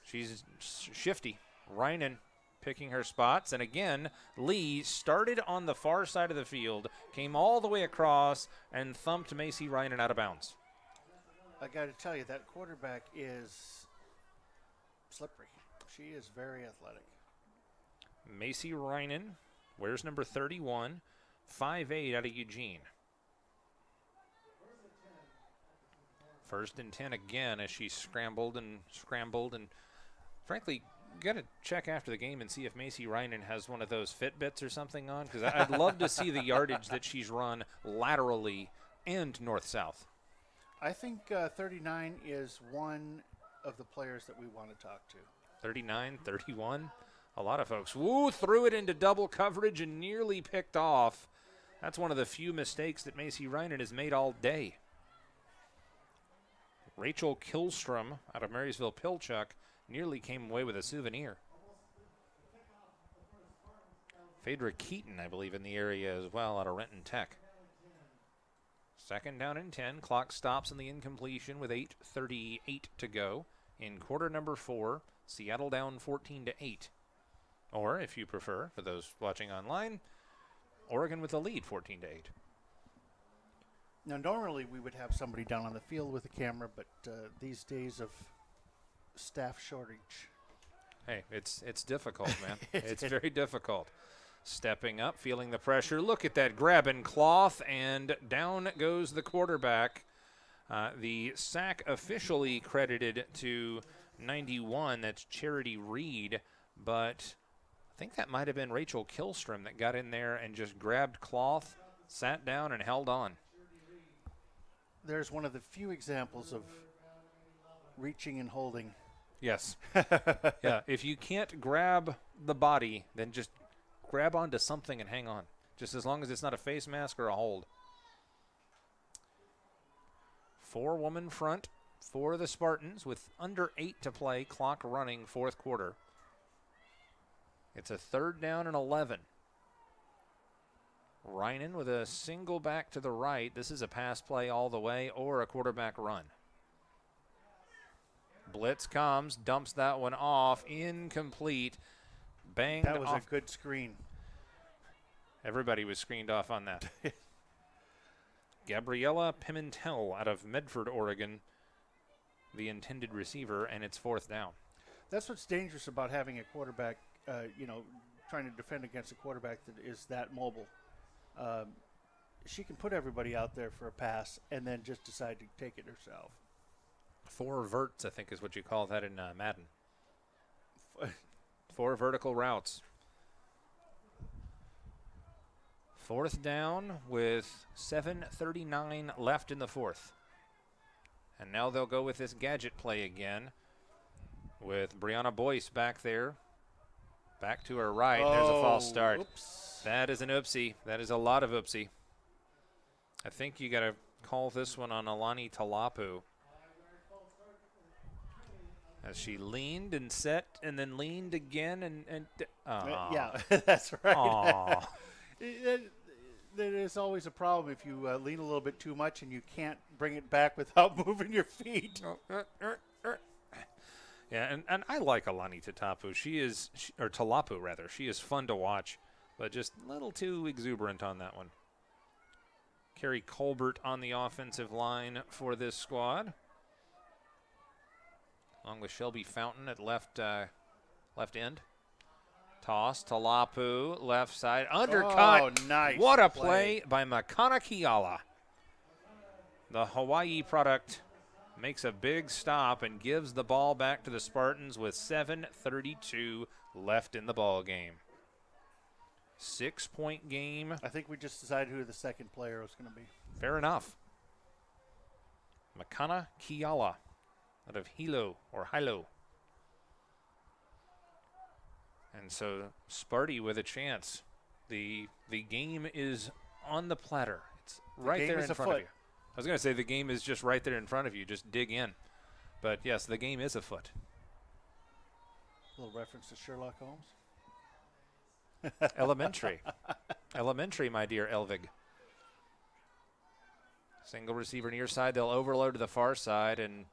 She's Shifty. Reinen picking her spots. And again, Lee started on the far side of the field, came all the way across, and thumped Macy Reinen out of bounds. I got to tell you, that quarterback is slippery. She is very athletic. Macy Reinen wears number 31, 5'8" out of Eugene. 1st and 10 again as she scrambled and frankly, got to check after the game and see if Macy Reinen has one of those Fitbits or something on, because I'd love to see the yardage that she's run laterally and north-south. I think 39 is one of the players that we want to talk to. 39, 31. A lot of folks. Woo, threw it into double coverage and nearly picked off. That's one of the few mistakes that Macy Reinen has made all day. Rachel Killstrom out of Marysville Pilchuck nearly came away with a souvenir. Phaedra Keaton, I believe, in the area as well out of Renton Tech. 2nd down and 10. Clock stops on the incompletion with 8:38 to go in quarter number 4. Seattle down 14-8. Or, if you prefer, for those watching online, Oregon with the lead 14-8. Now, normally we would have somebody down on the field with a camera, but these days of staff shortage. Hey, it's difficult, man. It's very difficult. Stepping up, feeling the pressure. Look at that grabbing cloth, and down goes the quarterback. The sack officially credited to 91. That's Charity Reed, but I think that might have been Rachel Kilstrom that got in there and just grabbed cloth, sat down, and held on. There's one of the few examples of reaching and holding. Yes. Yeah, if you can't grab the body, then just grab onto something and hang on. Just as long as it's not a face mask or a hold. 4-woman front for the Spartans with under 8 to play, clock running, fourth quarter. It's a 3rd down and 11. Reinen with a single back to the right. This is a pass play all the way or a quarterback run. Blitz comes, dumps that one off, incomplete. Banged off. That was a good screen. Everybody was screened off on that. Gabriella Pimentel out of Medford, Oregon, the intended receiver, and it's 4th down. That's what's dangerous about having a quarterback, trying to defend against a quarterback that is that mobile. She can put everybody out there for a pass and then just decide to take it herself. 4 verts, I think is what you call that in Madden. 4 vertical routes. 4th down with 7:39 left in the 4th. And now they'll go with this gadget play again with Brianna Boyce back there. Back to her right. There's a false start. Oops. That is an oopsie. That is a lot of oopsie. I think you got to call this one on Alani Talapu. As she leaned and set and then leaned again Yeah, that's right. Aw. There's always a problem if you lean a little bit too much and you can't bring it back without moving your feet. Yeah, and I like Alani Talapu. Or Talapu rather. She is fun to watch, but just a little too exuberant on that one. Carrie Colbert on the offensive line for this squad, along with Shelby Fountain at left end. Toss, Talapu, left side, undercut. Oh, nice. What a play by Makana Kiala. The Hawaii product makes a big stop and gives the ball back to the Spartans with 7:32 left in the ball game. 6-point game. I think we just decided who the second player was going to be. Fair enough. Makana Kiala out of Hilo. And so Sparty with a chance. The game is on the platter. It's right there in front of you. I was going to say the game is just right there in front of you. Just dig in. But yes, the game is afoot. A little reference to Sherlock Holmes. Elementary. Elementary, my dear Elvig. Single receiver near side. They'll overload to the far side, and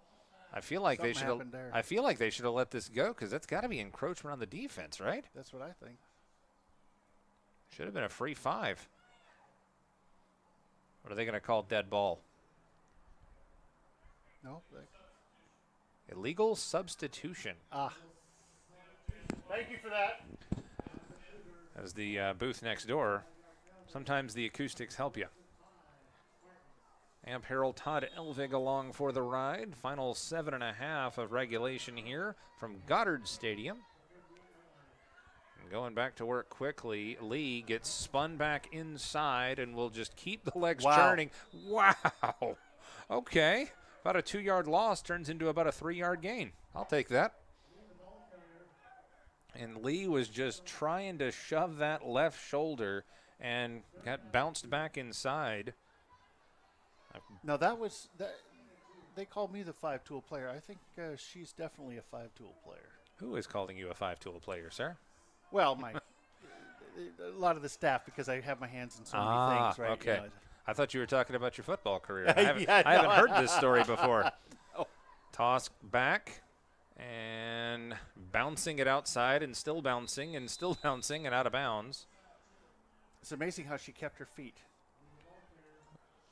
I feel like they should have let this go because that's got to be encroachment on the defense, right? That's what I think. Should have been a free 5. What are they going to call dead ball? No. Illegal substitution. Thank you for that. As the booth next door, sometimes the acoustics help you. Amp Harold Todd Elvig along for the ride. Final 7.5 of regulation here from Goddard Stadium. And going back to work quickly, Lee gets spun back inside and will just keep the legs churning. Wow. Okay. About a 2-yard loss turns into about a 3-yard gain. I'll take that. And Lee was just trying to shove that left shoulder and got bounced back inside. No, they called me the 5-tool player. I think she's definitely a 5-tool player. Who is calling you a 5-tool player, sir? Well, a lot of the staff, because I have my hands in so many things, right? Okay. You know. I thought you were talking about your football career. I haven't heard this story before. No. Toss back and bouncing it outside and still bouncing and out of bounds. It's amazing how she kept her feet.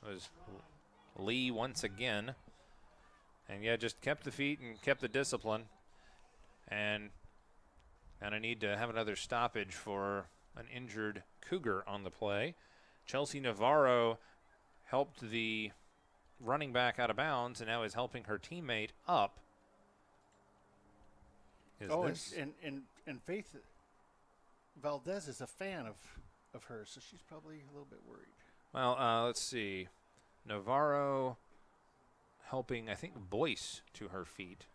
It was Lee once again. And yeah, just kept the feet and kept the discipline. And I need to have another stoppage for an injured Cougar on the play. Chelsea Navarro helped the running back out of bounds and now is helping her teammate up. And Faith Valdez is a fan of hers, so she's probably a little bit worried. Well, let's see. Navarro helping, I think, Boyce to her feet.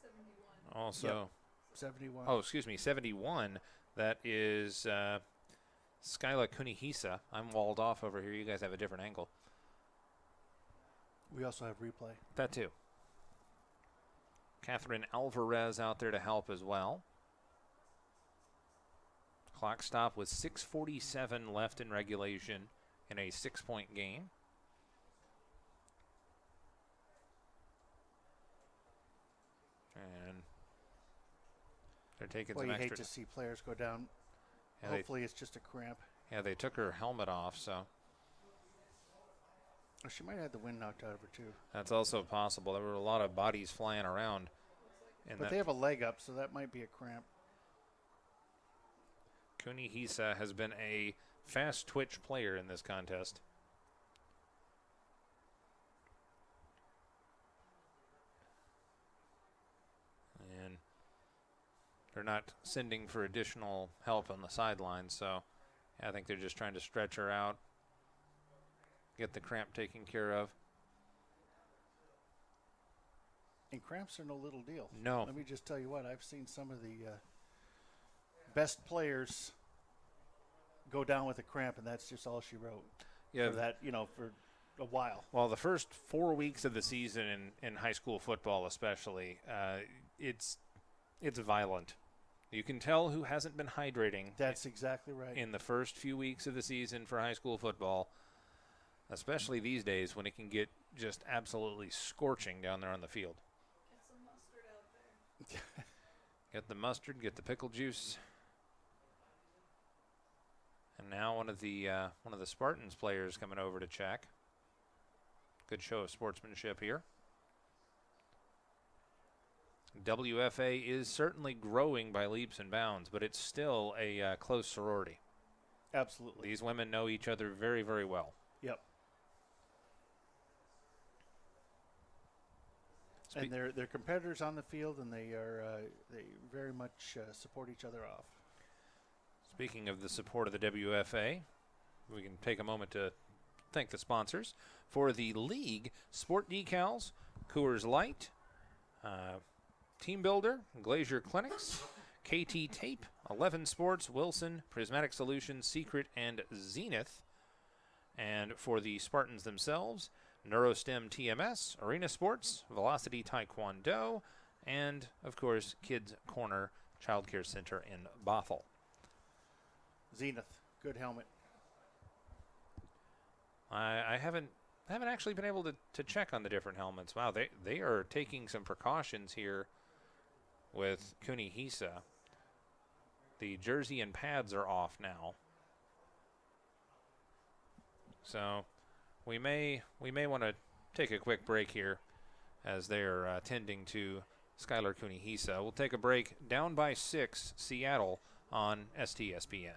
71. Also. Yep. 71. Oh, excuse me, 71. That is Skyla Kunihisa. I'm walled off over here. You guys have a different angle. We also have replay. That too. Catherine Alvarez out there to help as well. Clock stop with 6:47 left in regulation in a 6-point game. And they're taking Well, some you extra. hate to see players go down. Yeah, Hopefully it's just a cramp. Yeah, they took her helmet off, so Oh, she might have had the wind knocked out of her, too. that's also possible. There were a lot of bodies flying around. But they have a leg up, so that might be a cramp. Kunihisa has been a fast twitch player in this contest. And they're not sending for additional help on the sidelines, so I think they're just trying to stretch her out, get the cramp taken care of. And cramps are no little deal. No. Let me just tell you what, I've seen some of the best players go down with a cramp, and that's just all she wrote. Yeah. For that, for a while. Well, the first 4 weeks of the season in high school football especially, it's violent. You can tell who hasn't been hydrating. That's exactly right. In the first few weeks of the season for high school football, especially these days when it can get just absolutely scorching down there on the field. Get some mustard out there. Get the mustard, get the pickle juice. And now one of the Spartans players coming over to check. Good show of sportsmanship here. WFA is certainly growing by leaps and bounds, but it's still a close sorority. Absolutely. These women know each other very, very well. Yep. And they're competitors on the field, and they very much support each other off. Speaking of the support of the WFA, we can take a moment to thank the sponsors. For the league, Sport Decals, Coors Light, Team Builder, Glazier Clinics, KT Tape, 11 Sports, Wilson, Prismatic Solutions, Secret, and Zenith. And for the Spartans themselves, Neurostem TMS, Arena Sports, Velocity Taekwondo, and, of course, Kids Corner Child Care Center in Bothell. Zenith, good helmet. I haven't actually been able to check on the different helmets. Wow, they are taking some precautions here with Kunihisa. The jersey and pads are off now. So we may want to take a quick break here as they're tending to Skylar Kunihisa. We'll take a break. Down by 6, Seattle on STSPN.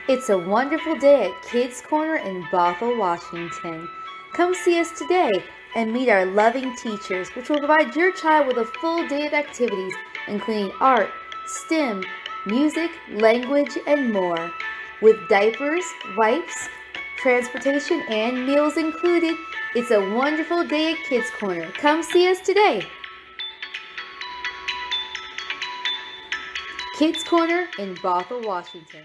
It's a wonderful day at Kids Corner in Bothell, Washington. Come see us today and meet our loving teachers, which will provide your child with a full day of activities, including art, STEM, music, language, and more. With diapers, wipes, transportation, and meals included, it's a wonderful day at Kids Corner. Come see us today. Kids Corner in Bothell, Washington.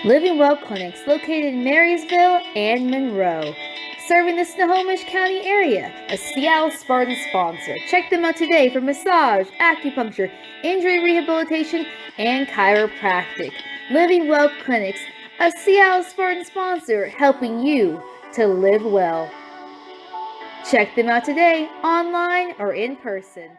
Living Well Clinics located in Marysville and Monroe. Serving the Snohomish County area, a Seattle Spartans sponsor. Check them out today for massage, acupuncture, injury rehabilitation, and chiropractic. Living Well Clinics, a Seattle Spartans sponsor, helping you to live well. Check them out today, online or in person.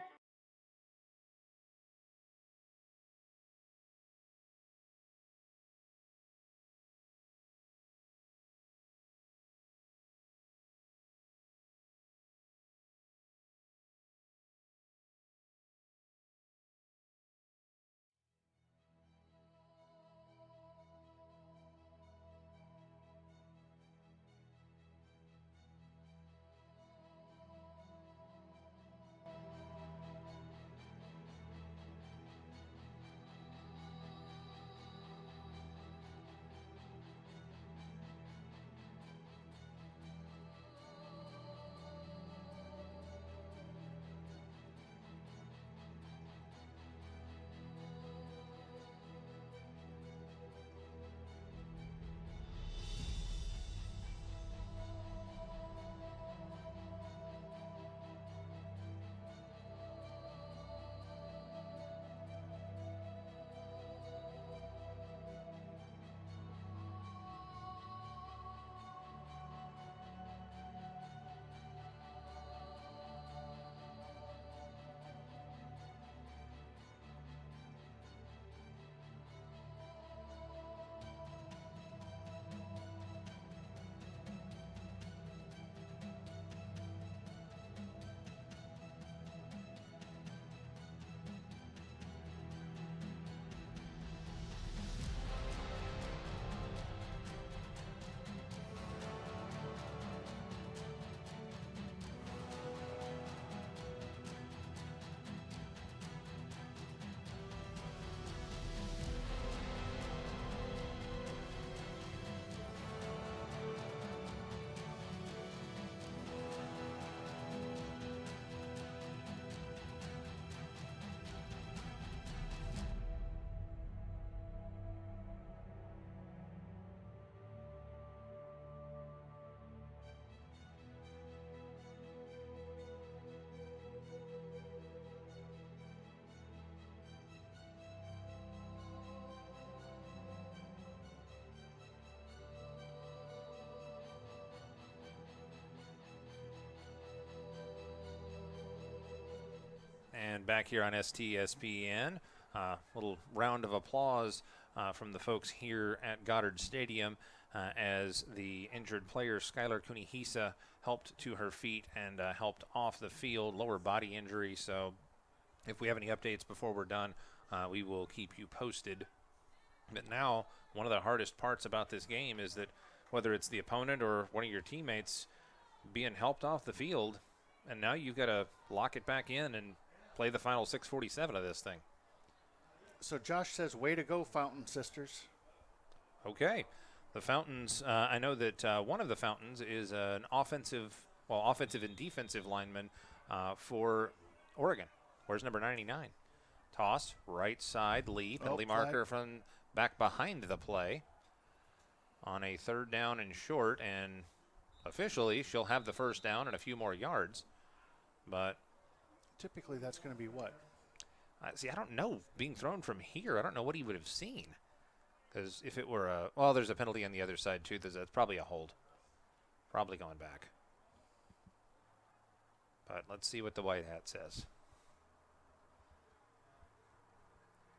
And back here on STSPN, little round of applause from the folks here at Goddard Stadium as the injured player Skylar Kunihisa helped to her feet and helped off the field, lower body injury. So if we have any updates before we're done, we will keep you posted. But now, one of the hardest parts about this game is that whether it's the opponent or one of your teammates being helped off the field, and now you've got to lock it back in and play the final 6:47 of this thing. So Josh says, way to go, Fountain Sisters. Okay. The Fountains, I know that one of the Fountains is an offensive and defensive lineman for Oregon. Where's number 99? Toss, right side, Lee. Penalty marker from back behind the play on a 3rd down and short, and officially she'll have the 1st down and a few more yards. But typically that's going to be what? I don't know. Being thrown from here, I don't know what he would have seen. Because if it were there's a penalty on the other side too. That's probably a hold. Probably going back. But let's see what the white hat says.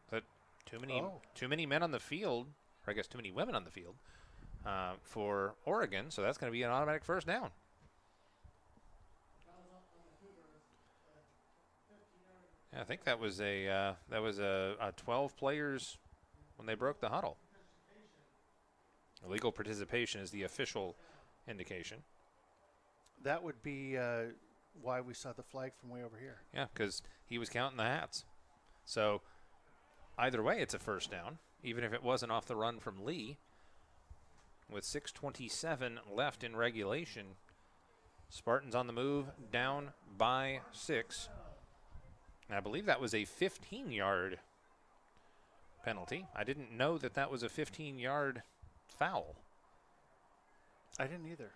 But too many men on the field, or I guess too many women on the field for Oregon. So that's going to be an automatic 1st down. Yeah, I think that was a 12 players when they broke the huddle. Illegal participation is the official indication. That would be why we saw the flag from way over here. Yeah, because he was counting the hats. So either way, it's a 1st down, even if it wasn't off the run from Lee. With 6:27 left in regulation, Spartans on the move, down by 6. And I believe that was a 15-yard penalty. I didn't know that was a 15-yard foul. I didn't either.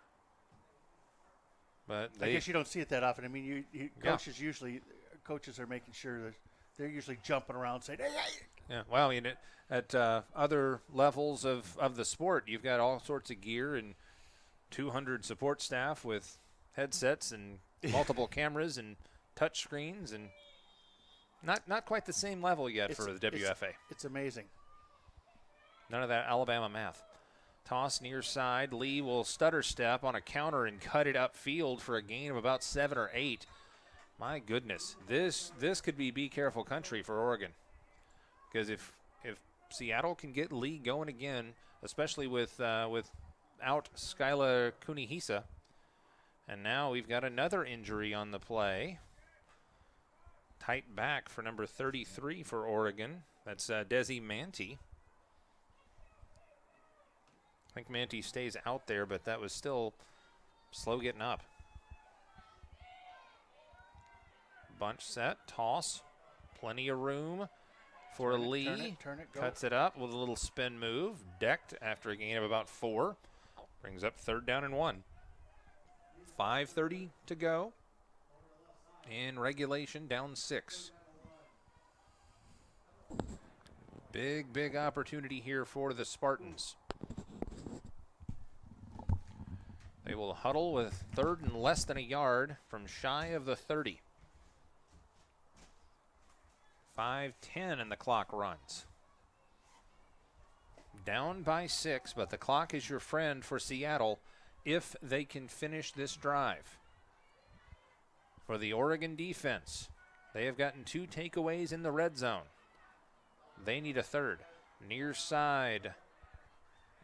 But I guess you don't see it that often. I mean, coaches are making sure that they're usually jumping around saying, hey, hey. Yeah, well, I mean, at other levels of the sport, you've got all sorts of gear and 200 support staff with headsets and multiple cameras and touch screens, and not quite the same level yet for the WFA. It's amazing. None of that Alabama math. Toss near side. Lee will stutter step on a counter and cut it upfield for a gain of about 7 or 8. My goodness, this could be careful country for Oregon. Because if Seattle can get Lee going again, especially without Skylar Kunihisa, and now we've got another injury on the play. Tight back for number 33 for Oregon. That's Desi Manti. I think Manti stays out there, but that was still slow getting up. Bunch set, toss, plenty of room for Lee. Turn it, go. Cuts it up with a little spin move. Decked after a gain of about 4. Brings up 3rd down and 1. 5:30 to go. In regulation, down 6. Big opportunity here for the Spartans. They will huddle with 3rd and less than a yard from shy of the 30. 5:10 and the clock runs. Down by 6, but the clock is your friend for Seattle if they can finish this drive. For the Oregon defense, they have gotten 2 takeaways in the red zone. They need a 3rd. Near side.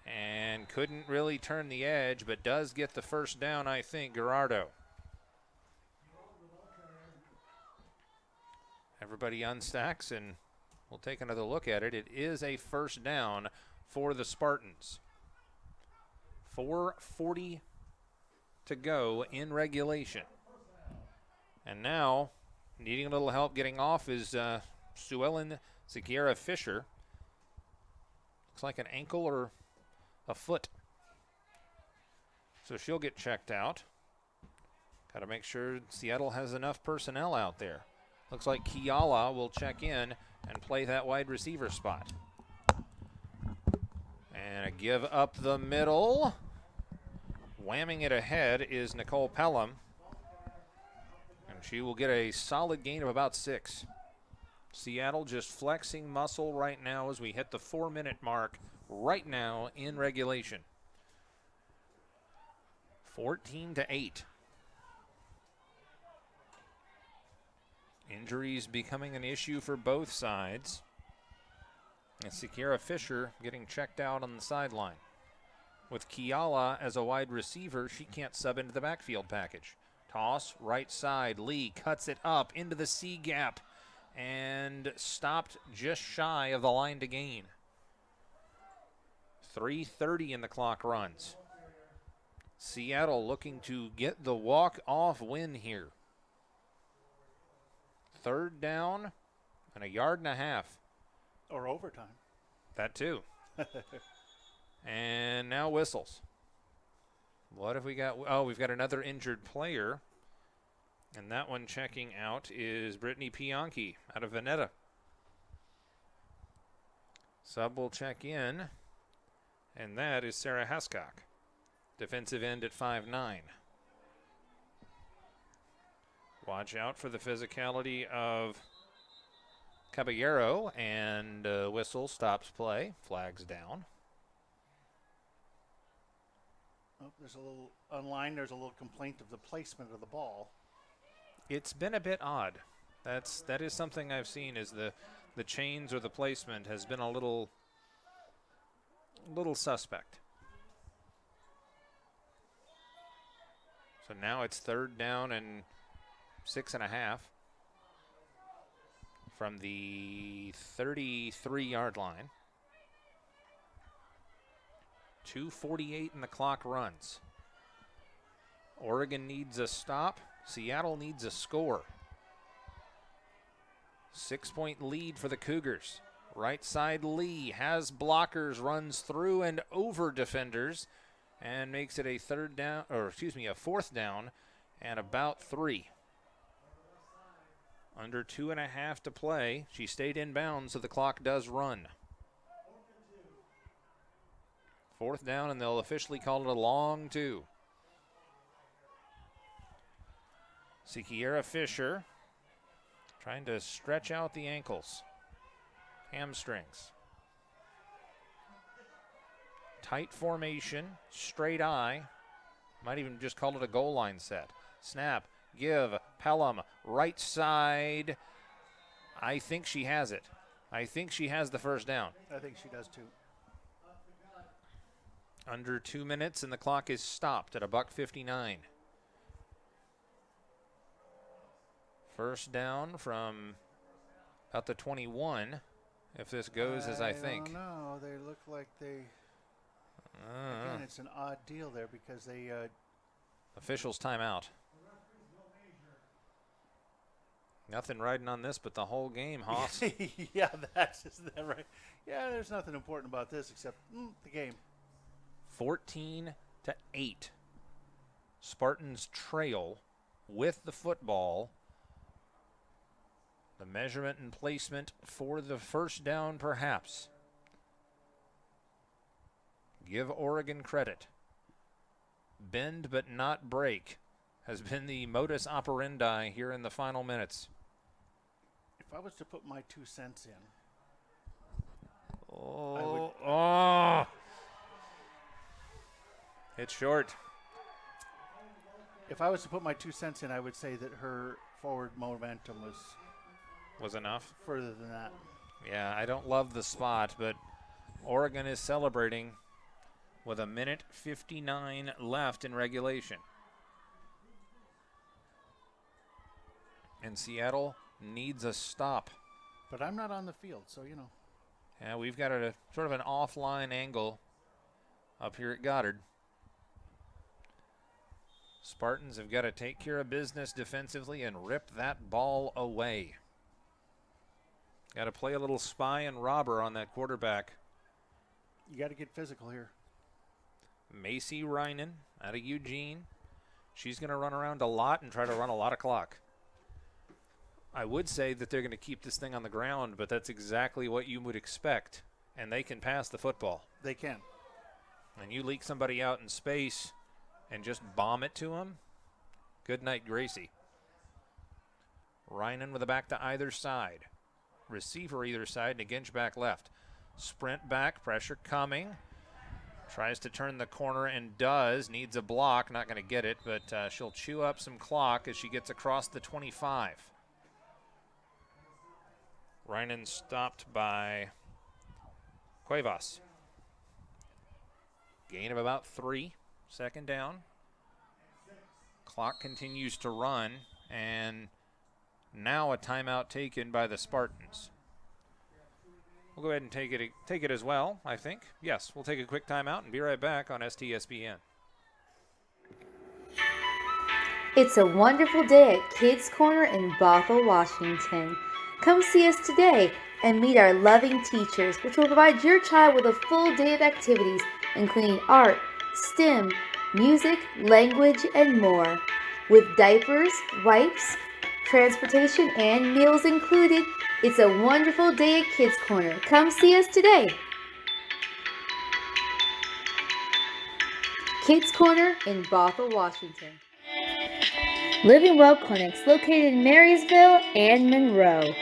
And couldn't really turn the edge, but does get the 1st down, I think, Gerardo. Everybody unstacks, and we'll take another look at it. It is a 1st down for the Spartans. 4:40 to go in regulation. And now, needing a little help getting off is Sue Ellen Zagira Fisher. Looks like an ankle or a foot. So she'll get checked out. Got to make sure Seattle has enough personnel out there. Looks like Kiala will check in and play that wide receiver spot. And a give up the middle. Whamming it ahead is Nicole Pelham. And she will get a solid gain of about 6. Seattle just flexing muscle right now as we hit the 4-minute mark right now in regulation. 14-8. Injuries becoming an issue for both sides. And Sakira Fisher getting checked out on the sideline. With Kiala as a wide receiver, she can't sub into the backfield package. Toss, right side. Lee cuts it up into the C gap and stopped just shy of the line to gain. 3:30 in the clock runs. Seattle looking to get the walk-off win here. 3rd down and 1.5 yards. Or overtime. That too. And now whistles. What have we got? Oh, we've got another injured player. And that one checking out is Brittany Pianchi out of Veneta. Sub will check in. And that is Sarah Haskok, defensive end at 5'9". Watch out for the physicality of Caballero, and whistle stops play, flags down. Oh, there's a little online. There's a little complaint of the placement of the ball. It's been a bit odd. That is something I've seen, is the chains or the placement has been a little suspect. So now it's 3rd down and 6.5 from the 33-yard line. 2:48 in the clock runs. Oregon needs a stop. Seattle needs a score. 6-point lead for the Cougars. Right side Lee has blockers, runs through and over defenders, and makes it a 4th down and about 3. Under 2.5 to play. She stayed in bounds, so the clock does run. 4th down, and they'll officially call it a long 2. Sikiera Fisher trying to stretch out the ankles. Hamstrings. Tight formation, straight eye. Might even just call it a goal line set. Snap, give, Pelham, right side. I think she has it. I think she has the 1st down. I think she does too. Under 2 minutes, and the clock is stopped at $1:59. 1st down from about the 21, if this goes as I think. I don't know. They look like they... Again, it's an odd deal there because they... Officials timeout. Nothing riding on this but the whole game, Hoss. Yeah, isn't that right? Yeah, there's nothing important about this except the game. 14-8. Spartans trail with the football. The measurement and placement for the 1st down, perhaps. Give Oregon credit. Bend but not break has been the modus operandi here in the final minutes. If I was to put my 2 cents in, It's short. If I was to put my 2 cents in, I would say that her forward momentum Was enough. further than that. Yeah, I don't love the spot, but Oregon is celebrating with 1:59 left in regulation. And Seattle needs a stop. But I'm not on the field, so you know. Yeah, we've got a sort of an offline angle up here at Goddard. Spartans have got to take care of business defensively and rip that ball away. Got to play a little spy and robber on that quarterback. You got to get physical here. Macy Reinen out of Eugene. She's going to run around a lot and try to run a lot of clock. I would say that they're going to keep this thing on the ground, but that's exactly what you would expect. And they can pass the football. They can. And you leak somebody out in space and just bomb it to them, good night, Gracie. Reinen with a back to either side. Receiver either side, and Ginch back left. Sprint back, pressure coming. Tries to turn the corner and does. Needs a block, not going to get it, but she'll chew up some clock as she gets across the 25. Reinen stopped by Cuevas. Gain of about 3, second down. Clock continues to run, and now a timeout taken by the Spartans. We'll go ahead and take it as well, I think. Yes, we'll take a quick timeout and be right back on STSPN. It's a wonderful day at Kids Corner in Bothell, Washington. Come see us today and meet our loving teachers, which will provide your child with a full day of activities, including art, STEM, music, language, and more. With diapers, wipes, transportation, and meals included, it's a wonderful day at Kids Corner. Come see us today. Kids Corner in Bothell, Washington. Living Well Clinics located in Marysville and Monroe.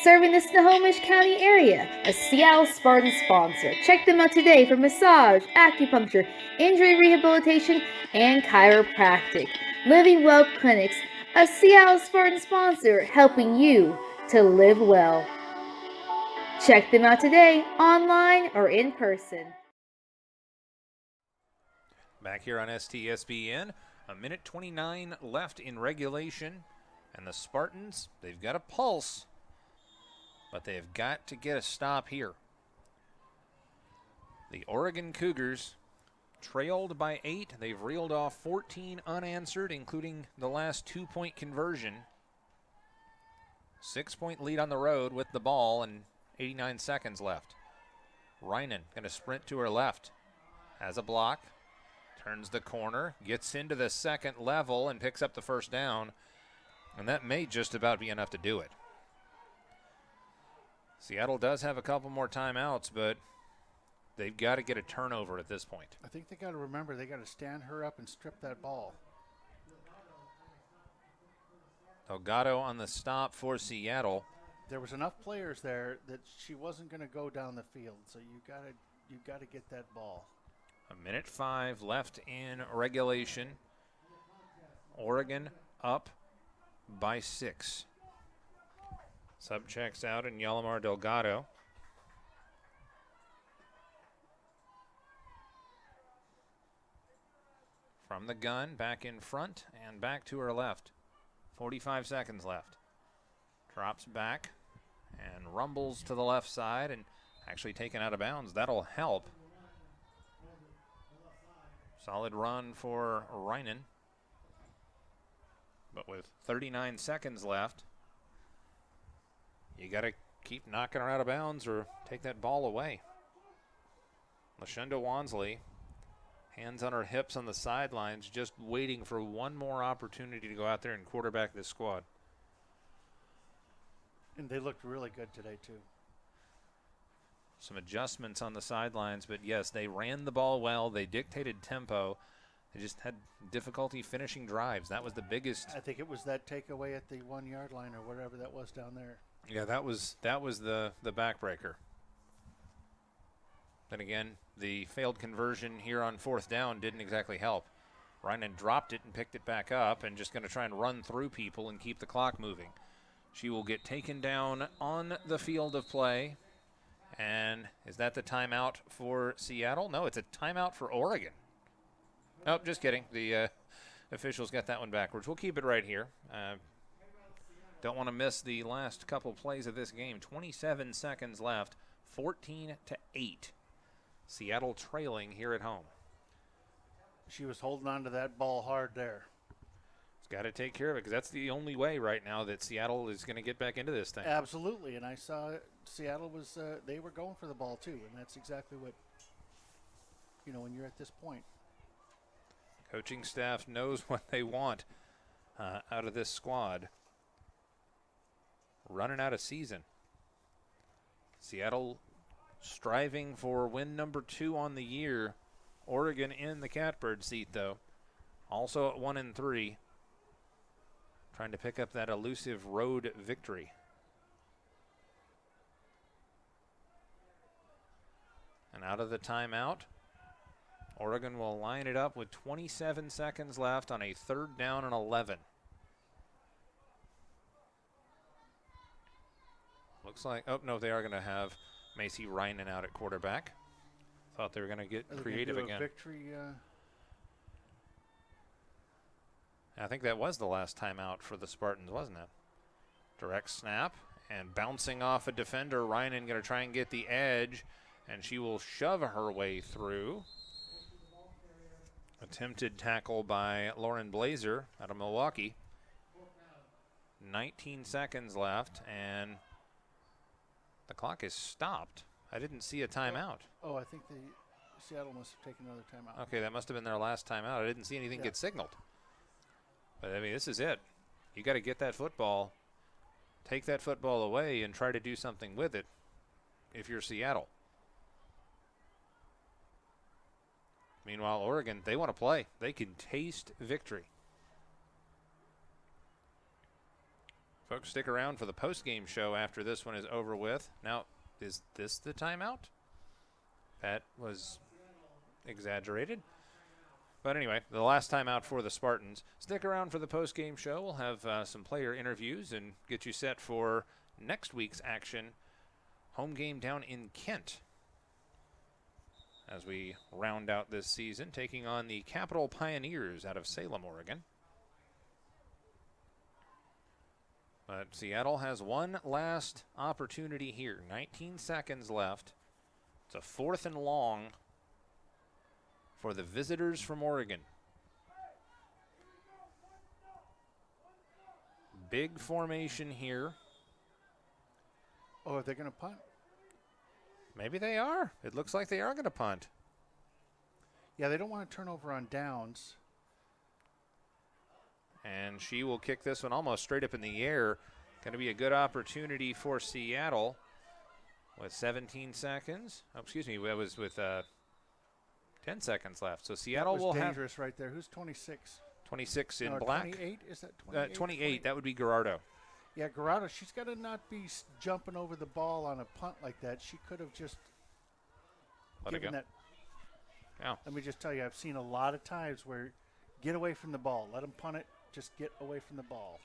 Serving the Snohomish County area, a Seattle Spartans sponsor. Check them out today for massage, acupuncture, injury rehabilitation, and chiropractic. Living Well Clinics, a Seattle Spartans sponsor, helping you to live well. Check them out today, online or in person. Back here on STSPN, a minute 29 left in regulation, and the Spartans, they've got a pulse, but they've got to get a stop here. The Oregon Cougars trailed by 8. They've reeled off 14 unanswered, including the last 2-point conversion. 6-point lead on the road with the ball and 89 seconds left. Reinen going to sprint to her left. Has a block. Turns the corner. Gets into the second level and picks up the first down. And that may just about be enough to do it. Seattle does have a couple more timeouts, but they've got to get a turnover at this point. I think they got to remember they got to stand her up and strip that ball. Delgado on the stop for Seattle. There was enough players there that she wasn't going to go down the field, so you got to get that ball. A minute 5 left in regulation. Oregon up by 6. Sub checks out in Yalimar Delgado. From the gun, back in front and back to her left. 45 seconds left. Drops back and rumbles to the left side and actually taken out of bounds. That'll help. Solid run for Reinen. But with 39 seconds left, you got to keep knocking her out of bounds or take that ball away. LaShonda Wansley, hands on her hips on the sidelines, just waiting for one more opportunity to go out there and quarterback this squad. And they looked really good today, too. Some adjustments on the sidelines, but yes, they ran the ball well. They dictated tempo. They just had difficulty finishing drives. That was the biggest. I think it was that takeaway at the 1-yard line or whatever that was down there. Yeah, that was the backbreaker. Then again, the failed conversion here on 4th down didn't exactly help. Reinen dropped it and picked it back up and just going to try and run through people and keep the clock moving. She will get taken down on the field of play. And is that the timeout for Seattle? No, it's a timeout for Oregon. Nope, just kidding. The officials got that one backwards. We'll keep it right here. Don't want to miss the last couple plays of this game. 27 seconds left, 14-8. Seattle trailing here at home. She was holding on to that ball hard there. It's got to take care of it because that's the only way right now that Seattle is going to get back into this thing. Absolutely, and I saw Seattle was they were going for the ball too, and that's exactly what, when you're at this point. Coaching staff knows what they want out of this squad. Running out of season. Seattle striving for win number 2 on the year. Oregon in the catbird seat, though. Also at 1-3. trying to pick up that elusive road victory. And out of the timeout, Oregon will line it up with 27 seconds left on a 3rd down and 11. Looks like, oh no, they are going to have Macy Reinen out at quarterback. Thought they were going to get creative again. Victory. I think that was the last timeout for the Spartans, wasn't it? Direct snap and bouncing off a defender. Reinen going to try and get the edge, and she will shove her way through. Attempted tackle by Lauren Blazer out of Milwaukee. 19 seconds left, and the clock is stopped. I didn't see a timeout. Oh, I think Seattle must have taken another timeout. Okay, that must have been their last timeout. I didn't see anything get signaled. But, I mean, this is it. You got to get that football, take that football away, and try to do something with it if you're Seattle. Meanwhile, Oregon, they want to play. They can taste victory. Folks, stick around for the post-game show after this one is over with. Now, is this the timeout? That was exaggerated. But anyway, the last timeout for the Spartans. Stick around for the post-game show. We'll have some player interviews and get you set for next week's action. Home game down in Kent as we round out this season, taking on the Capital Pioneers out of Salem, Oregon. But Seattle has one last opportunity here. 19 seconds left. It's a 4th and long for the visitors from Oregon. Big formation here. Oh, are they going to punt? Maybe they are. It looks like they are going to punt. Yeah, they don't want to turn over on downs. And she will kick this one almost straight up in the air. Going to be a good opportunity for Seattle with 17 seconds. Oh, excuse me, that was with 10 seconds left. So Seattle will have dangerous right there. Who's 26? 26 in black. 28? Is that 28? 28, that would be Gerardo. Yeah, Gerardo, she's got to not be jumping over the ball on a punt like that. She could have just Let it given go. that. Yeah. Let me just tell you, I've seen a lot of times where get away from the ball. Let them punt it. Just get away from the ball.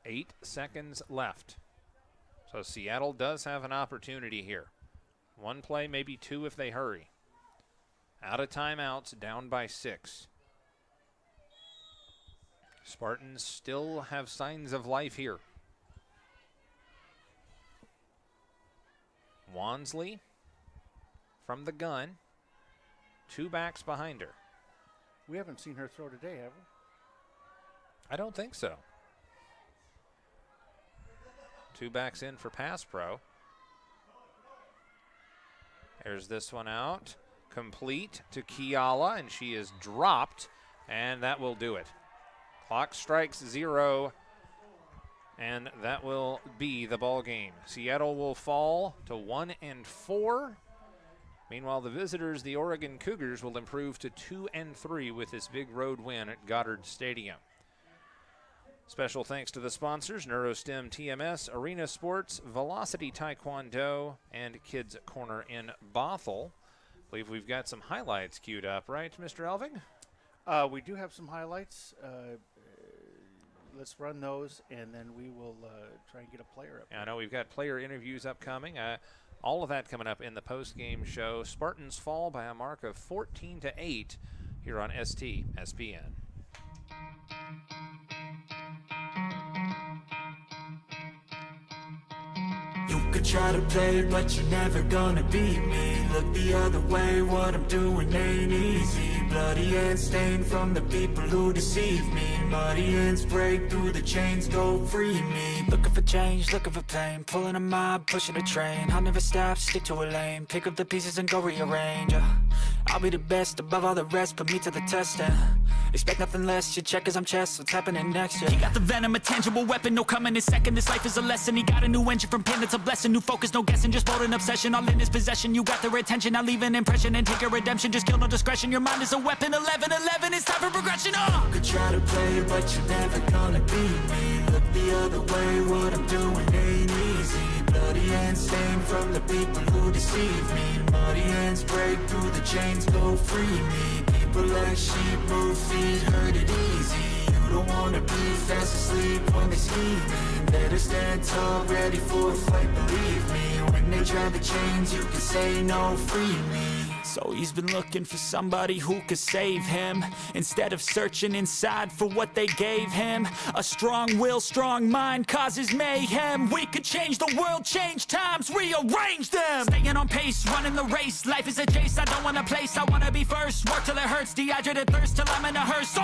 8 seconds left. So Seattle does have an opportunity here. One play, maybe two if they hurry. Out of timeouts, down by 6. Spartans still have signs of life here. Wansley from the gun. 2 backs behind her. We haven't seen her throw today, have we? I don't think so. 2 backs in for pass pro. There's this one out. Complete to Kiala, and she is dropped, and that will do it. Clock strikes 0, and that will be the ball game. Seattle will fall to 1-4. Meanwhile, the visitors, the Oregon Cougars, will improve to 2-3 with this big road win at Goddard Stadium. Special thanks to the sponsors, NeuroStem TMS, Arena Sports, Velocity Taekwondo, and Kids Corner in Bothell. I believe we've got some highlights queued up, right, Mr. Elving? We do have some highlights. Let's run those, and then we will try and get a player up. I know we've got player interviews upcoming. All of that coming up in the post-game show. Spartans fall by a mark of 14-8 here on STSPN. You could try to play, but you're never gonna beat me. Look the other way, what I'm doing ain't easy. Bloody hands stained from the people who deceive me. Muddy hands break through the chains, go free me. Looking for change, looking for pain. Pulling a mob, pushing a train. I'll never stop, stick to a lane. Pick up the pieces and go rearrange. I'll be the best above all the rest, put me to the test and expect nothing less, you check as I'm chess, what's happening next, yeah. He got the venom, a tangible weapon, no coming in second, this life is a lesson. He got a new engine from pain, that's a blessing, new focus, no guessing, just bold and obsession, all in his possession. You got their attention, I'll leave an impression and take a redemption, just kill no discretion, your mind is a weapon. 11-11, it's time for progression, You could try to play, but you're never gonna beat me. Look the other way, what I'm doing ain't easy. Bloody hands stained from the people who deceive me. Muddy hands break through the chains, go free me. People like sheep move feet, hurt it easy. You don't wanna be fast asleep when they scheming. Better stand tall, ready for a fight, believe me. When they try the chains, you can say no, free me. So he's been looking for somebody who could save him, instead of searching inside for what they gave him. A strong will, strong mind causes mayhem. We could change the world, change times, rearrange them. Staying on pace, running the race. Life is a chase, I don't want a place, I wanna be first. Work till it hurts, dehydrated thirst till I'm in a hearse.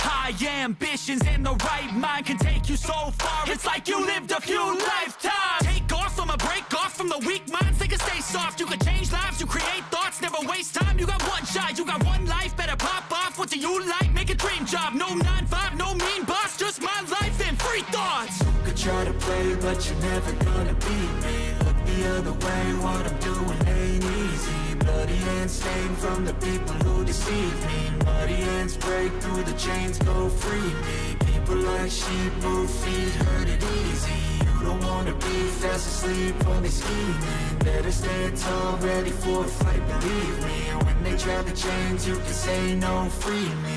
High ambitions and the right mind can take you so far. It's like you lived a few lifetimes. Take off from a break off from the weak minds. They can stay soft. You can change lives. You create thoughts. Never waste time. You got one shot. You got one life. Better pop off. What do you like? Make a dream job. No 9-5. No mean boss. Just my life and free thoughts. You could try to play, but you're never gonna beat me. Look the other way. What I'm doing ain't easy. Bloody hands stained from the people who deceive me. Muddy hands break through the chains, go free me. People like sheep move feet, hurt it easy. You don't wanna be fast asleep when they scheming. Better stand tall, ready for a fight, believe me. When they try the chains, you can say no, free me.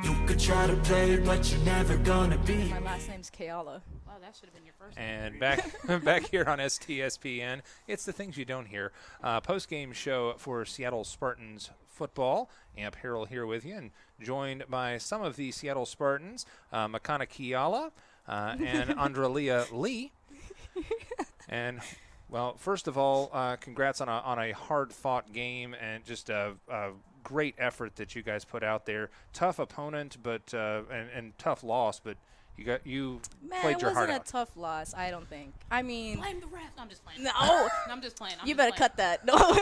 You could try to play, but you're never gonna beat My me. last name's Kayala. Wow, that should have been your first name. And back here on STSPN, it's the things you don't hear. Post-game show for Seattle Spartans football. Amp Harrell here with you, and joined by some of the Seattle Spartans, Makana Kiala and Andralia Lee. And well, first of all, congrats on a hard-fought game and just a great effort that you guys put out there. Tough opponent, but and tough loss, but you Man, played it your heart wasn't a out. tough loss, I don't think. I mean, Blame the ref. No, I'm just playing. no. No, I'm just playing. You better cut that. No,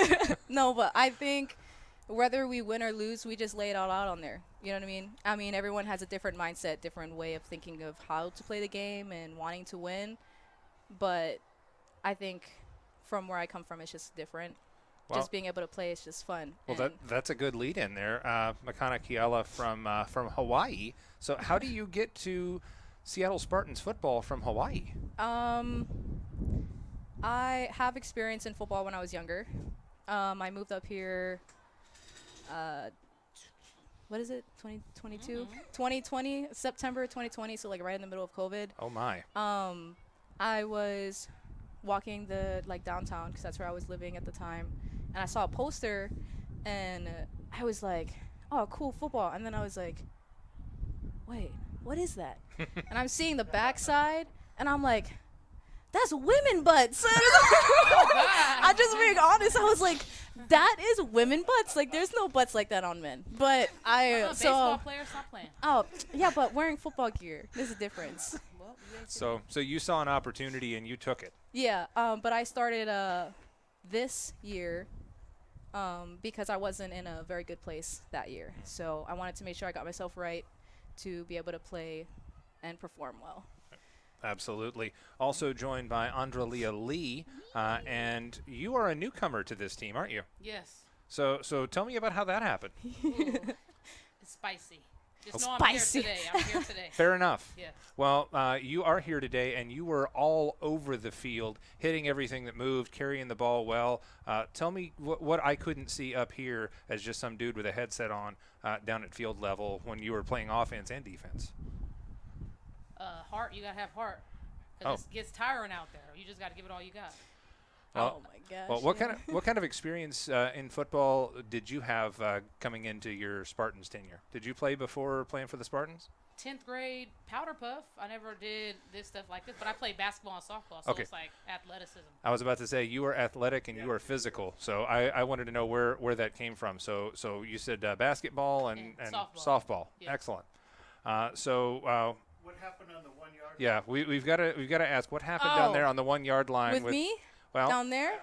no, but I think whether we win or lose, we just lay it all out on there. You know what I mean? I mean, everyone has a different mindset, different way of thinking of how to play the game and wanting to win. But I think from where I come from, it's just different. Well- Just being able to play is just fun. Well, And that's a good lead in there. Makana Kiala from Hawaii. So how do you get to Seattle Spartans football from Hawaii? I have experience in football when I was younger. I moved up here. What is it? 2022, 2020, September 2020. So like right in the middle of COVID. Oh my. I was walking the downtown because that's where I was living at the time, and I saw a poster, and I was like, "Oh, cool football!" And then I was like, "Wait, what is that?" And I'm seeing the backside, and I'm like, "That's women butts." I'm just being honest. I was like, "That is women butts. Like, there's no butts like that on men." But I'm a baseball player. Stop playing. oh yeah, but wearing football gear, there's a difference. Well, you ain't So you saw an opportunity and you took it. Yeah, but I started this year because I wasn't in a very good place that year. So I wanted to make sure I got myself right to be able to play and perform well. Absolutely. Also joined by Andralia Lee, and you are a newcomer to this team, aren't you? Yes. So tell me about how that happened. Ooh, it's spicy. Just know I'm here Spicy. today. I'm here today. Fair enough. Yeah. Well, you are here today, and you were all over the field, hitting everything that moved, carrying the ball well. Tell me what I couldn't see up here as just some dude with a headset on down at field level when you were playing offense and defense. Heart, you gotta have heart. Oh. Cause it gets tiring out there. You just gotta give it all you got. Well, Oh my gosh. Well, what yeah. kind of experience in football did you have coming into your Spartans tenure? Did you play before playing for the Spartans? 10th grade powder puff. I never did this stuff like this, but I played basketball and softball, so Okay. it's like athleticism. I was about to say you were athletic and you were physical, so I wanted to know where that came from. So you said basketball and And softball. Yeah. Excellent. What happened on the 1 yard? Yeah, we've got to ask what happened down Oh. there on the 1 yard line With me Well, down there?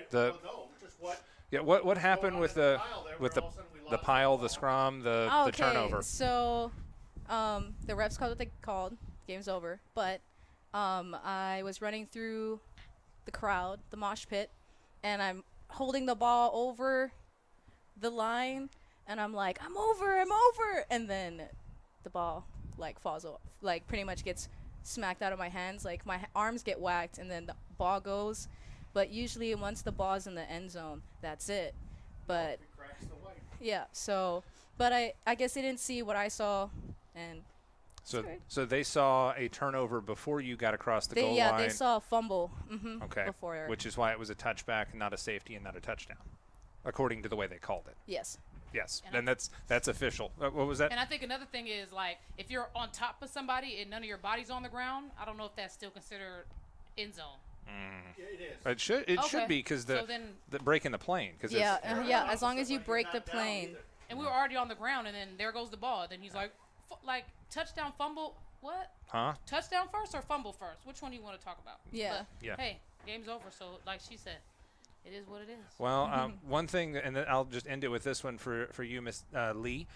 The- well, no, just what? yeah, what happened on with in the pile there with where the all of a sudden we the lost pile, the the ball? scrum, the Okay, turnover? so the refs called what they called. Game's over. But I was running through the crowd, the mosh pit, and I'm holding the ball over the line, and I'm like, I'm over, and then the ball falls off, pretty much gets smacked out of my hands. Like my arms get whacked, and then the ball goes. But usually once the ball's in the end zone, that's it. But It cracks the white. yeah, so but I guess they didn't see what I saw, and So they saw a turnover before you got across the goal line. they saw a fumble Okay, before. which is why it was a touchback, not a safety, and not a touchdown, according to the way they called it. Yes. Yes, And and that's official. What was that? And I think another thing is, if you're on top of somebody and none of your body's on the ground, I don't know if that's still considered end zone. It is. It should Okay. be because So then- the breaking the plane because Yeah, it's yeah. As long as you You're break the not down plane. either. And we were already on the ground, and then there goes the ball. Then he's like, touchdown, fumble, what? huh? Touchdown first or fumble first? Which one do you want to talk about? Yeah. But, Yeah. Hey, game's over. So, like she said, it is what it is. Well, one thing, and then I'll just end it with this one for you, Miss Lee.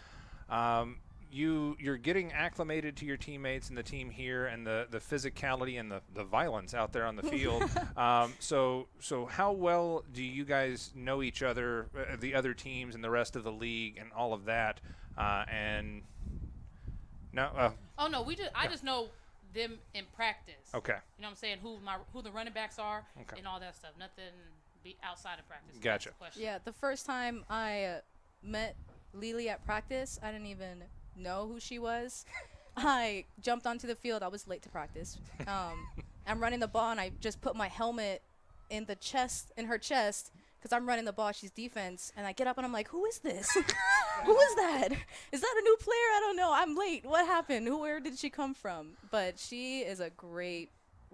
You're getting acclimated to your teammates and the team here, and the physicality and the violence out there on the field. So how well do you guys know each other, the other teams and the rest of the league, and all of that? And no, Oh no, I just know them in practice. okay, You know what I'm saying? Who the running backs are Okay. and all that stuff. Nothing be outside of practice. That's Gotcha. the question. Yeah. The first time I met Lily at practice, I didn't even know who she was. I jumped onto the field. I was late to practice. I'm running the ball, and I just put my helmet in her chest, because I'm running the ball. She's defense, and I get up, and I'm like, who is this? Who is that? Is that a new player? I don't know. I'm late. What happened? Where did she come from? But she is a great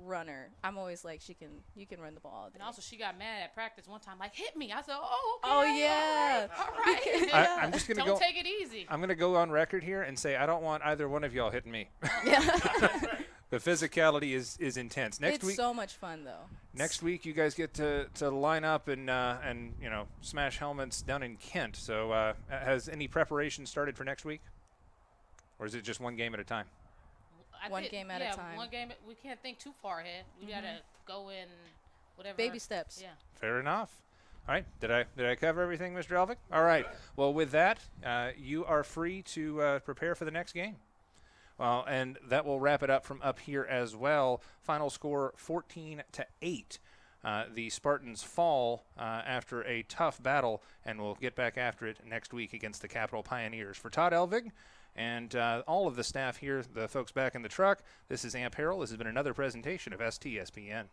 runner. I'm always like, you can run the ball all day. And also, she got mad at practice one time, like, hit me. I said, oh, okay. Oh, yeah. All right. I'm just gonna Don't take it easy. I'm gonna go on record here and say I don't want either one of y'all hitting me. The physicality is intense. Next It's week, so much fun, though. next week you guys get to line up and smash helmets down in Kent. So has any preparation started for next week, or is it just one game at a time? One game at a time. One game. We can't think too far ahead. We gotta go in whatever. Baby steps. Yeah. Fair enough. All right. Did I cover everything, Mr. Elvik? All right. Well, with that, you are free to prepare for the next game. Well, and that will wrap it up from up here as well. Final score 14-8. The Spartans fall after a tough battle, and we'll get back after it next week against the Capital Pioneers. For Todd Elvig and all of the staff here, the folks back in the truck, this is Amp Harrell. This has been another presentation of STSPN.